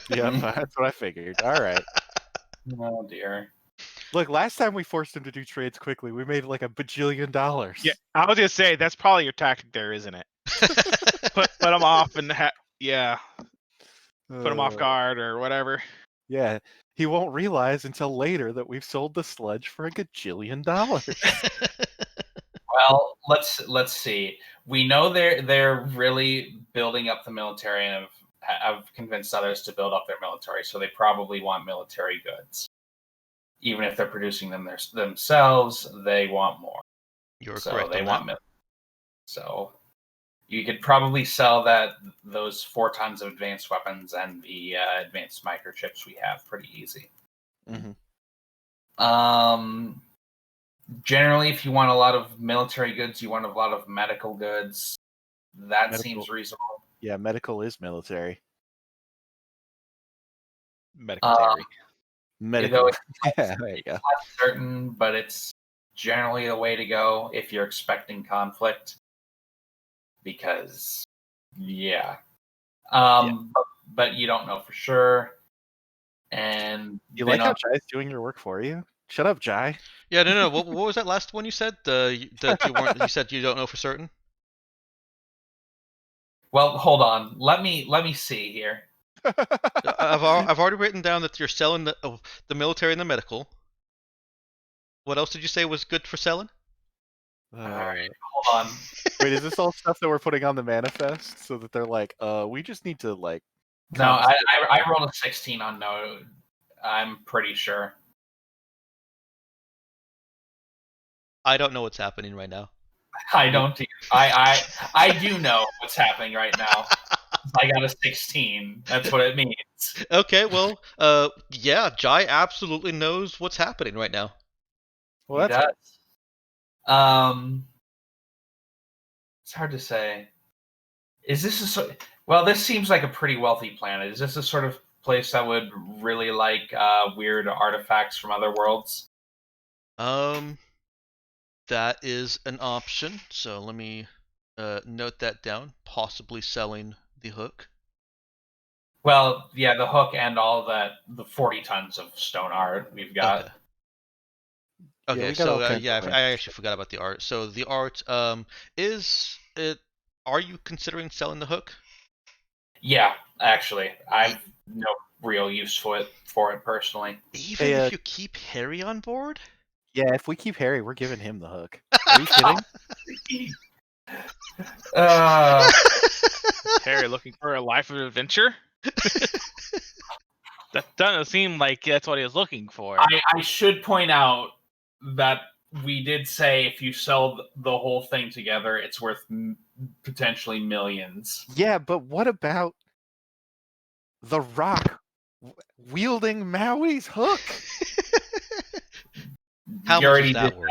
Speaker 1: Yeah, that's what I figured. All right.
Speaker 4: Oh dear.
Speaker 1: Look, last time we forced him to do trades quickly, we made like $1 bajillion.
Speaker 3: Yeah, I was gonna say that's probably your tactic there, isn't it? Put them off and put them off guard or whatever.
Speaker 1: Yeah, he won't realize until later that we've sold the sludge for $1 gajillion.
Speaker 4: Well, let's see. We know they're really building up the military and have convinced others to build up their military, so they probably want military goods. Even if they're producing them themselves, they want more.
Speaker 2: You're
Speaker 4: So
Speaker 2: correct
Speaker 4: they
Speaker 2: on
Speaker 4: want
Speaker 2: that.
Speaker 4: So you could probably sell those 4 tons of advanced weapons and the advanced microchips we have pretty easy.
Speaker 1: Mhm.
Speaker 4: Generally, if you want a lot of military goods, you want a lot of medical goods. That
Speaker 1: Medical.
Speaker 4: seems reasonable.
Speaker 1: Yeah, medical is military.
Speaker 3: Medicatary.
Speaker 1: Medical. Yeah, there you go.
Speaker 4: Not certain, but it's generally the way to go if you're expecting conflict. Because, yeah. But you don't know for sure. And
Speaker 1: You
Speaker 4: then
Speaker 1: like how Jai's doing your work for you? Shut up, Jai.
Speaker 2: Yeah, no. What was that last one you said? That you weren't. You said you don't know for certain.
Speaker 4: well, hold on. Let me see here.
Speaker 2: I've already written down that you're selling the military and the medical. What else did you say was good for selling?
Speaker 4: Alright, hold on.
Speaker 1: Wait, is this all stuff that we're putting on the manifest so that they're like, we just need to like.
Speaker 4: No, I rolled a 16 on no. I'm pretty sure.
Speaker 2: I don't know what's happening right now.
Speaker 4: I don't. I do know what's happening right now. I got a 16. That's what it means.
Speaker 2: Okay, well, yeah, Jai absolutely knows what's happening right now.
Speaker 1: Well,
Speaker 4: He
Speaker 1: that's
Speaker 4: does. It's hard to say. Is this well? This seems like a pretty wealthy planet. Is this a sort of place that would really like weird artifacts from other worlds?
Speaker 2: That is an option. So let me note that down. Possibly selling the hook.
Speaker 4: Well, yeah, the hook and all the 40 tons of stone art we've got.
Speaker 2: Okay.
Speaker 1: Yeah,
Speaker 2: Okay,
Speaker 1: we got all
Speaker 2: so
Speaker 1: kinds
Speaker 2: yeah,
Speaker 1: of
Speaker 2: I actually forgot about the art. So the art, is it? Are you considering selling the hook?
Speaker 4: Yeah, actually, I've no real use for it personally.
Speaker 2: Even
Speaker 1: Hey,
Speaker 2: if you keep Harry on board?
Speaker 1: Yeah, if we keep Harry, we're giving him the hook. Are you kidding?
Speaker 3: Harry looking for a life of adventure? That doesn't seem like that's what he was looking for.
Speaker 4: I should point out that we did say if you sell the whole thing together, it's worth potentially millions.
Speaker 1: Yeah, but what about the Rock wielding Maui's hook?
Speaker 2: How
Speaker 4: You
Speaker 2: much
Speaker 4: already
Speaker 2: is that
Speaker 4: did
Speaker 2: worth?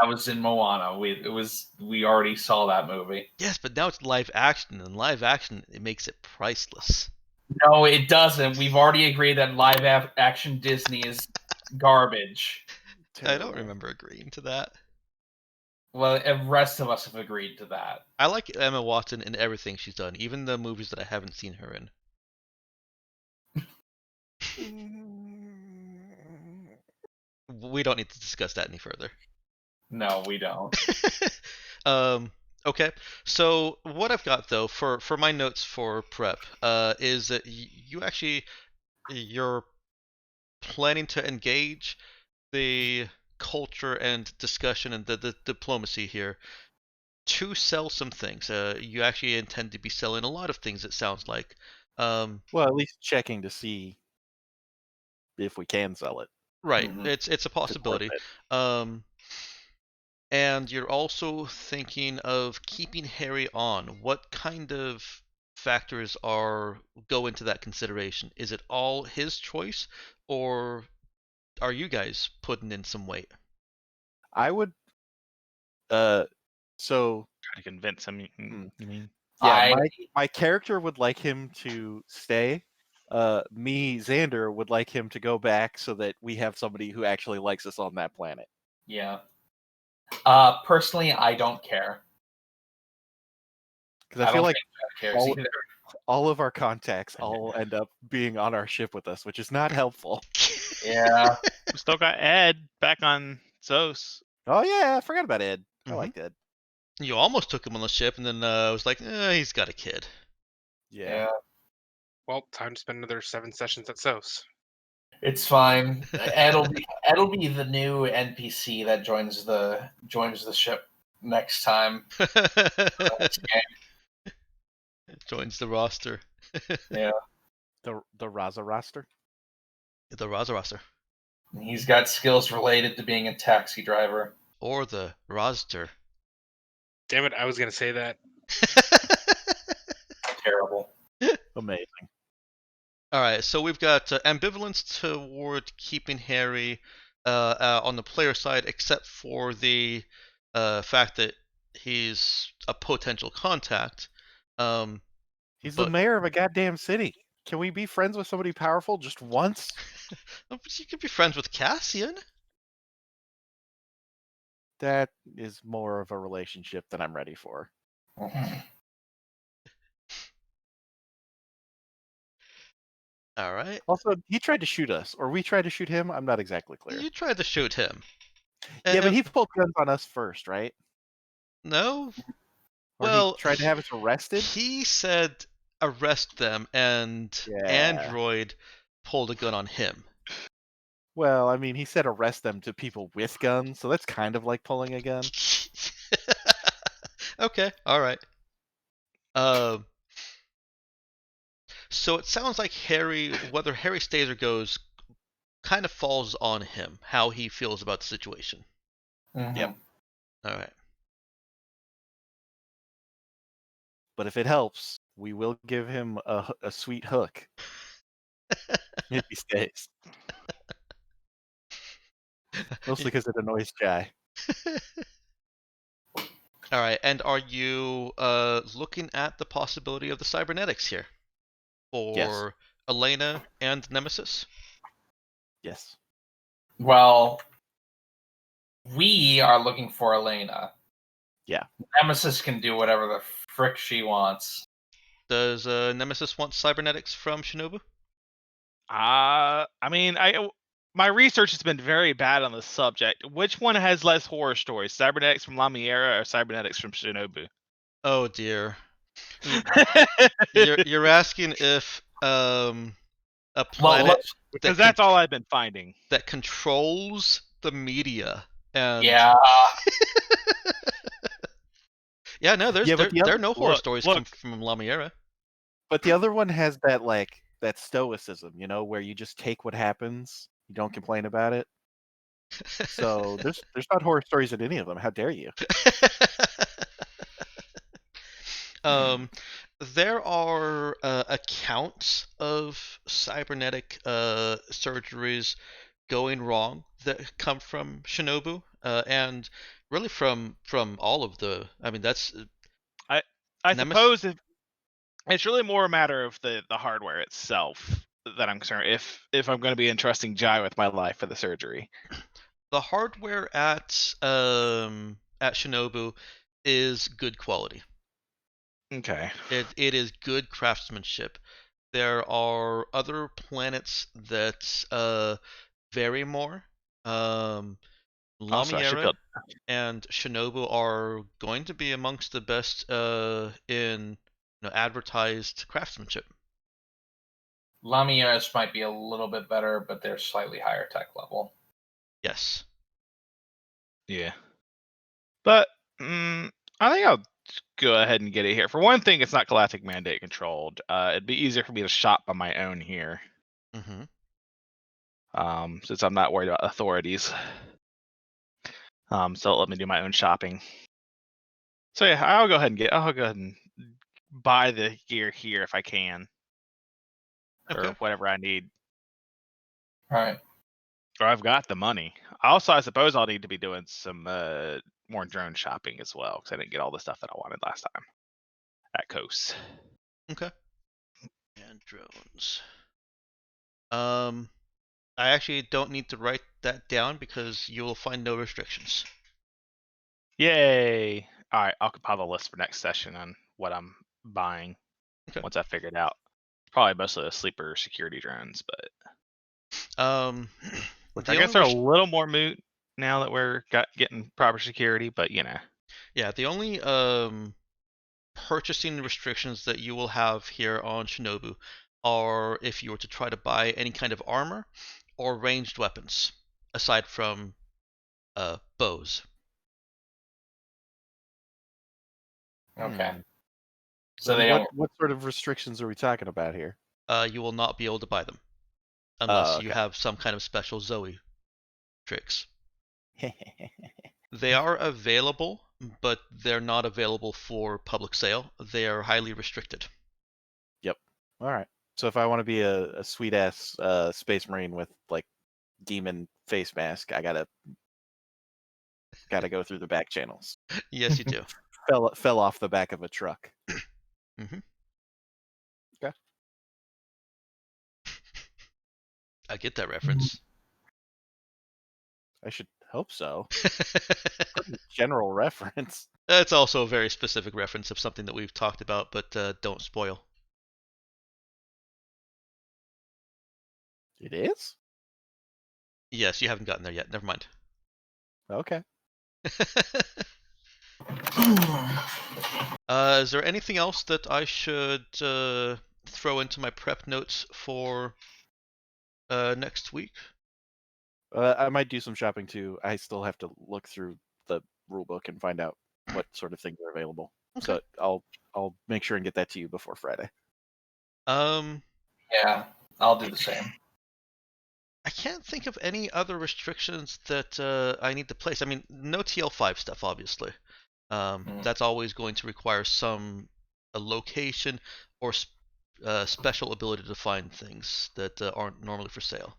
Speaker 4: that was in Moana. We already saw that movie.
Speaker 2: Yes, but now it's live action, and live action it makes it priceless.
Speaker 4: No, it doesn't. We've already agreed that live action Disney is garbage.
Speaker 2: I don't remember agreeing to that.
Speaker 4: Well, the rest of us have agreed to that.
Speaker 2: I like Emma Watson in everything she's done, even the movies that I haven't seen her in. We don't need to discuss that any further.
Speaker 4: No, we don't.
Speaker 2: Okay. So what I've got though for my notes for prep is that you're planning to engage the culture and discussion and the diplomacy here to sell some things. You actually intend to be selling a lot of things. It sounds like.
Speaker 1: Well, at least checking to see if we can sell it.
Speaker 2: Right.
Speaker 4: Mhm.
Speaker 2: It's a possibility. And you're also thinking of keeping Harry on. What kind of factors go into that consideration? Is it all his choice, or are you guys putting in some weight?
Speaker 1: I would. So
Speaker 3: Try to convince him.
Speaker 1: Hmm.
Speaker 3: You mean?
Speaker 1: yeah,
Speaker 4: I
Speaker 1: my character would like him to stay. Me, Xander, would like him to go back so that we have somebody who actually likes us on that planet.
Speaker 4: yeah. Personally, I don't care.
Speaker 1: Because I feel
Speaker 4: don't
Speaker 1: like
Speaker 4: think Jack cares
Speaker 1: all,
Speaker 4: either.
Speaker 1: all of our contacts all end up being on our ship with us, which is not helpful.
Speaker 4: Yeah.
Speaker 3: We still got Ed back on Zos.
Speaker 1: Oh yeah, I forgot about Ed. I
Speaker 2: Mhm.
Speaker 1: liked Ed.
Speaker 2: You almost took him on the ship, and then I was like, he's got a kid.
Speaker 1: Yeah.
Speaker 5: Well, time to spend another 7 sessions at SOS.
Speaker 4: It's fine. Ed'll be the new NPC that joins the ship next time. Next game.
Speaker 2: Joins the roster.
Speaker 4: Yeah.
Speaker 1: The Raza roster.
Speaker 2: The Raza roster.
Speaker 4: He's got skills related to being a taxi driver.
Speaker 2: Or the roster.
Speaker 5: Damn it, I was gonna say that.
Speaker 4: Terrible.
Speaker 1: Amazing.
Speaker 2: All right, so we've got ambivalence toward keeping Harry on the player side, except for the fact that he's a potential contact.
Speaker 1: He's the mayor of a goddamn city. Can we be friends with somebody powerful just once?
Speaker 2: But you could be friends with Cassian.
Speaker 1: That is more of a relationship than I'm ready for.
Speaker 2: All right.
Speaker 1: Also, he tried to shoot us, or we tried to shoot him. I'm not exactly clear.
Speaker 2: You tried to shoot him.
Speaker 1: Yeah, but he pulled guns on us first, right?
Speaker 2: No.
Speaker 1: Or
Speaker 2: Well,
Speaker 1: he tried to have us arrested?
Speaker 2: He said arrest them, and
Speaker 1: Yeah.
Speaker 2: Android pulled a gun on him.
Speaker 1: Well, I mean, he said arrest them to people with guns, so that's kind of like pulling a gun.
Speaker 2: Okay, all right. So it sounds like whether Harry stays or goes, kind of falls on him, how he feels about the situation.
Speaker 4: Mhm.
Speaker 1: Yep.
Speaker 2: All right.
Speaker 1: But if it helps, we will give him a sweet hook if he stays. Mostly because it annoys Jai.
Speaker 2: All right, and are you looking at the possibility of the cybernetics here for
Speaker 1: Yes.
Speaker 2: Elena and Nemesis?
Speaker 1: Yes.
Speaker 4: Well, we are looking for Elena.
Speaker 1: Yeah.
Speaker 4: Nemesis can do whatever the frick she wants.
Speaker 2: Does Nemesis want cybernetics from Shinobu?
Speaker 3: I mean, my research has been very bad on the subject. Which one has less horror stories, cybernetics from Lamiera or cybernetics from Shinobu?
Speaker 2: Oh dear. You're asking if a planet
Speaker 3: because that's all I've been finding.
Speaker 2: that controls the media and
Speaker 4: Yeah.
Speaker 2: yeah, no, there are no horror stories from Lamiera.
Speaker 1: But the other one has that stoicism, where you just take what happens, you don't complain about it. So there's not horror stories in any of them. How dare you?
Speaker 2: There are accounts of cybernetic surgeries going wrong that come from Shinobu, and really from all of the. I mean, that's.
Speaker 3: I suppose it's really more a matter of the hardware itself that I'm concerned. If I'm going to be entrusting Jai with my life for the surgery,
Speaker 2: the hardware at Shinobu is good quality.
Speaker 3: Okay.
Speaker 2: It is good craftsmanship. There are other planets that vary more. Lamiera and Shinobu are going to be amongst the best in advertised craftsmanship.
Speaker 4: Lamiera's might be a little bit better, but they're slightly higher tech level.
Speaker 2: Yes.
Speaker 3: Yeah. But I think I'll go ahead and get it here. For one thing, it's not Galactic Mandate controlled. It'd be easier for me to shop on my own here.
Speaker 2: Mm-hmm.
Speaker 3: Since I'm not worried about authorities. So it'll let me do my own shopping. So yeah, I'll go ahead and buy the gear here if I can, or
Speaker 2: Okay.
Speaker 3: whatever I need.
Speaker 4: All right.
Speaker 3: Or I've got the money. Also, I suppose I'll need to be doing some more drone shopping as well, because I didn't get all the stuff that I wanted last time at Coast.
Speaker 2: Okay. And drones. I actually don't need to write that down because you will find no restrictions.
Speaker 3: Yay! All right, I'll compile the list for next session on what I'm buying
Speaker 2: Okay.
Speaker 3: once I figure it out. Probably mostly the sleeper security drones, but which
Speaker 2: The
Speaker 3: I guess
Speaker 2: only
Speaker 3: are a little more moot now that we're getting proper security. But
Speaker 2: yeah, the only purchasing restrictions that you will have here on Shinobu are if you were to try to buy any kind of armor or ranged weapons, aside from bows.
Speaker 4: Okay.
Speaker 1: Hmm.
Speaker 4: So
Speaker 1: And
Speaker 4: they don't.
Speaker 1: what sort of restrictions are we talking about here?
Speaker 2: You will not be able to buy them unless
Speaker 1: Oh,
Speaker 2: you have some kind of special Zoe tricks.
Speaker 1: okay.
Speaker 2: They are available, but they're not available for public sale. They are highly restricted.
Speaker 1: Yep. All right. So if I want to be a sweet ass space marine with like demon face mask, I gotta go through the back channels.
Speaker 2: Yes, you do.
Speaker 1: Fell off the back of a truck.
Speaker 2: Mm-hmm.
Speaker 1: Okay.
Speaker 2: I get that reference.
Speaker 1: I should hope so. Pretty general reference.
Speaker 2: That's also a very specific reference of something that we've talked about, but don't spoil.
Speaker 1: It is?
Speaker 2: Yes, you haven't gotten there yet. Never mind.
Speaker 1: Okay.
Speaker 2: Is there anything else that I should throw into my prep notes for next week?
Speaker 1: I might do some shopping too. I still have to look through the rulebook and find out what sort of things are available.
Speaker 2: Okay.
Speaker 1: So I'll make sure and get that to you before Friday.
Speaker 4: Yeah, I'll do the same.
Speaker 2: I can't think of any other restrictions that I need to place. I mean, no TL5 stuff, obviously. That's always going to require some a location or special ability to find things that aren't normally for sale.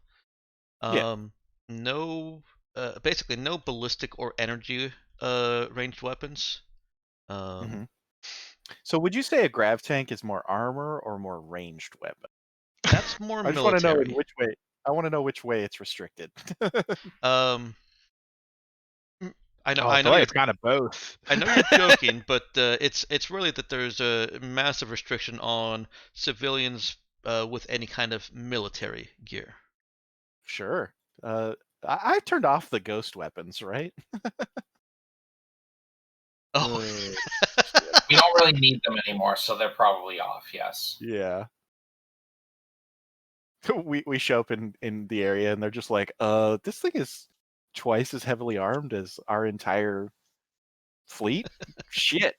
Speaker 1: Yeah.
Speaker 2: No, basically no ballistic or energy ranged weapons.
Speaker 1: Mhm. So would you say a grav tank is more armor or more ranged weapon?
Speaker 2: That's more
Speaker 1: I just want to know in
Speaker 2: military.
Speaker 1: which way. I want to know which way it's restricted.
Speaker 2: Um, I know,
Speaker 3: I
Speaker 2: I know
Speaker 3: feel like
Speaker 2: you're
Speaker 3: it's kind of both.
Speaker 2: I know you're joking, but it's really that there's a massive restriction on civilians with any kind of military gear.
Speaker 1: Sure. I turned off the ghost weapons, right?
Speaker 2: Oh,
Speaker 1: Shit.
Speaker 4: We don't really need them anymore, so they're probably off. Yes.
Speaker 1: Yeah. We show up in the area and they're just like, this thing is twice as heavily armed as our entire fleet. Shit.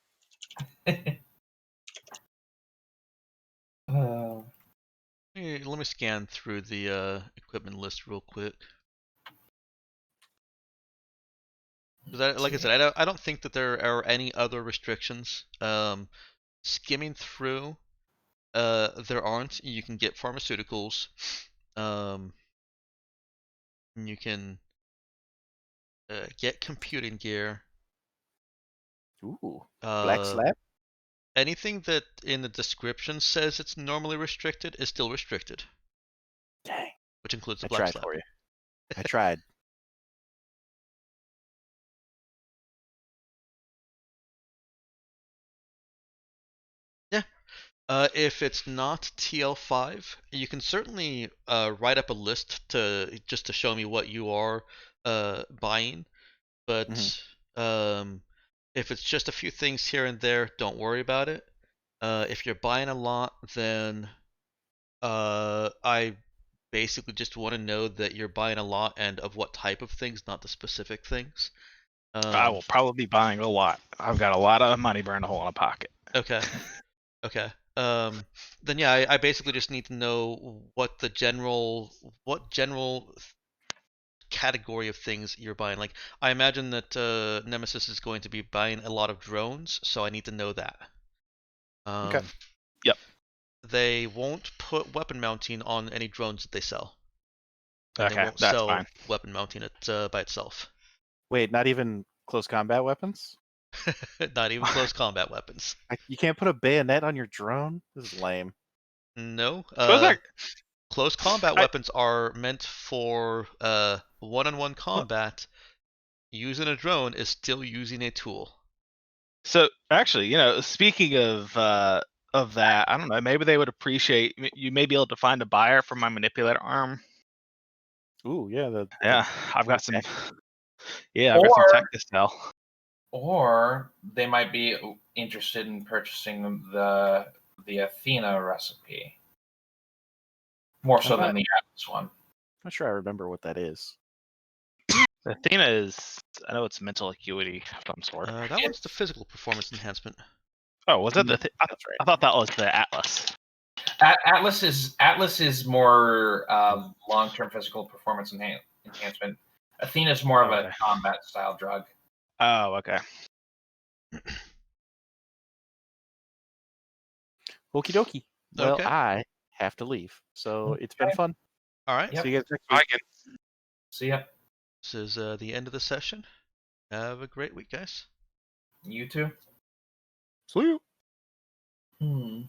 Speaker 2: let me scan through the equipment list real quick. 'Cause like I said, I don't think that there are any other restrictions. Skimming through, there aren't. You can get pharmaceuticals. You can get computing gear.
Speaker 1: Ooh. Black slap?
Speaker 2: Anything that in the description says it's normally restricted is still restricted,
Speaker 1: Dang.
Speaker 2: which includes the
Speaker 1: I
Speaker 2: black
Speaker 1: tried
Speaker 2: slap.
Speaker 1: for you. I tried.
Speaker 2: Yeah. If it's not TL5, you can certainly write up a list just to show me what you are buying. But if it's just a few things here and there, don't worry about it. If you're buying a lot, then I basically just want to know that you're buying a lot and of what type of things, not the specific things.
Speaker 3: I will probably be buying a lot. I've got a lot of money burned a hole in a pocket.
Speaker 2: Okay. Okay. Then yeah, I basically just need to know what general category of things you're buying. Like, I imagine that Nemesis is going to be buying a lot of drones, so I need to know that.
Speaker 1: Okay.
Speaker 3: Yep.
Speaker 2: They won't put weapon mounting on any drones that they sell. And they
Speaker 3: Okay,
Speaker 2: won't
Speaker 3: that's
Speaker 2: sell
Speaker 3: fine.
Speaker 2: weapon mounting it by itself.
Speaker 1: Wait, not even close combat weapons?
Speaker 2: Not even close combat weapons.
Speaker 1: You can't put a bayonet on your drone? This is lame.
Speaker 2: No.
Speaker 3: So it's like,
Speaker 2: Close combat
Speaker 3: I-
Speaker 2: weapons are meant for one-on-one combat. Using a drone is still using a tool.
Speaker 3: so actually, speaking of that, I don't know. Maybe they would appreciate you may be able to find a buyer for my manipulator arm.
Speaker 1: Ooh, yeah.
Speaker 3: Yeah, I've got some.
Speaker 1: tech.
Speaker 3: Yeah, I've got some tech
Speaker 4: Or
Speaker 3: to sell.
Speaker 4: or they might be interested in purchasing the Athena recipe more so than the Atlas one.
Speaker 1: I'm not sure I remember what that is.
Speaker 3: Athena is, I know it's mental acuity of some sort.
Speaker 2: That one's the physical performance enhancement.
Speaker 3: Oh, was it the?
Speaker 1: That's right.
Speaker 3: I thought that was the Atlas.
Speaker 4: Atlas is more long-term physical performance enhancement. Athena is more of a
Speaker 3: Okay.
Speaker 4: combat style drug.
Speaker 3: Oh, okay.
Speaker 1: Okie dokie. Well,
Speaker 2: Okay.
Speaker 1: I have to leave. So it's been fun.
Speaker 2: All right.
Speaker 4: Yep.
Speaker 1: See you guys next
Speaker 5: Bye
Speaker 1: week.
Speaker 5: again.
Speaker 4: See ya.
Speaker 2: This is the end of the session. Have a great week, guys.
Speaker 4: You too.
Speaker 1: See you.
Speaker 4: Hmm.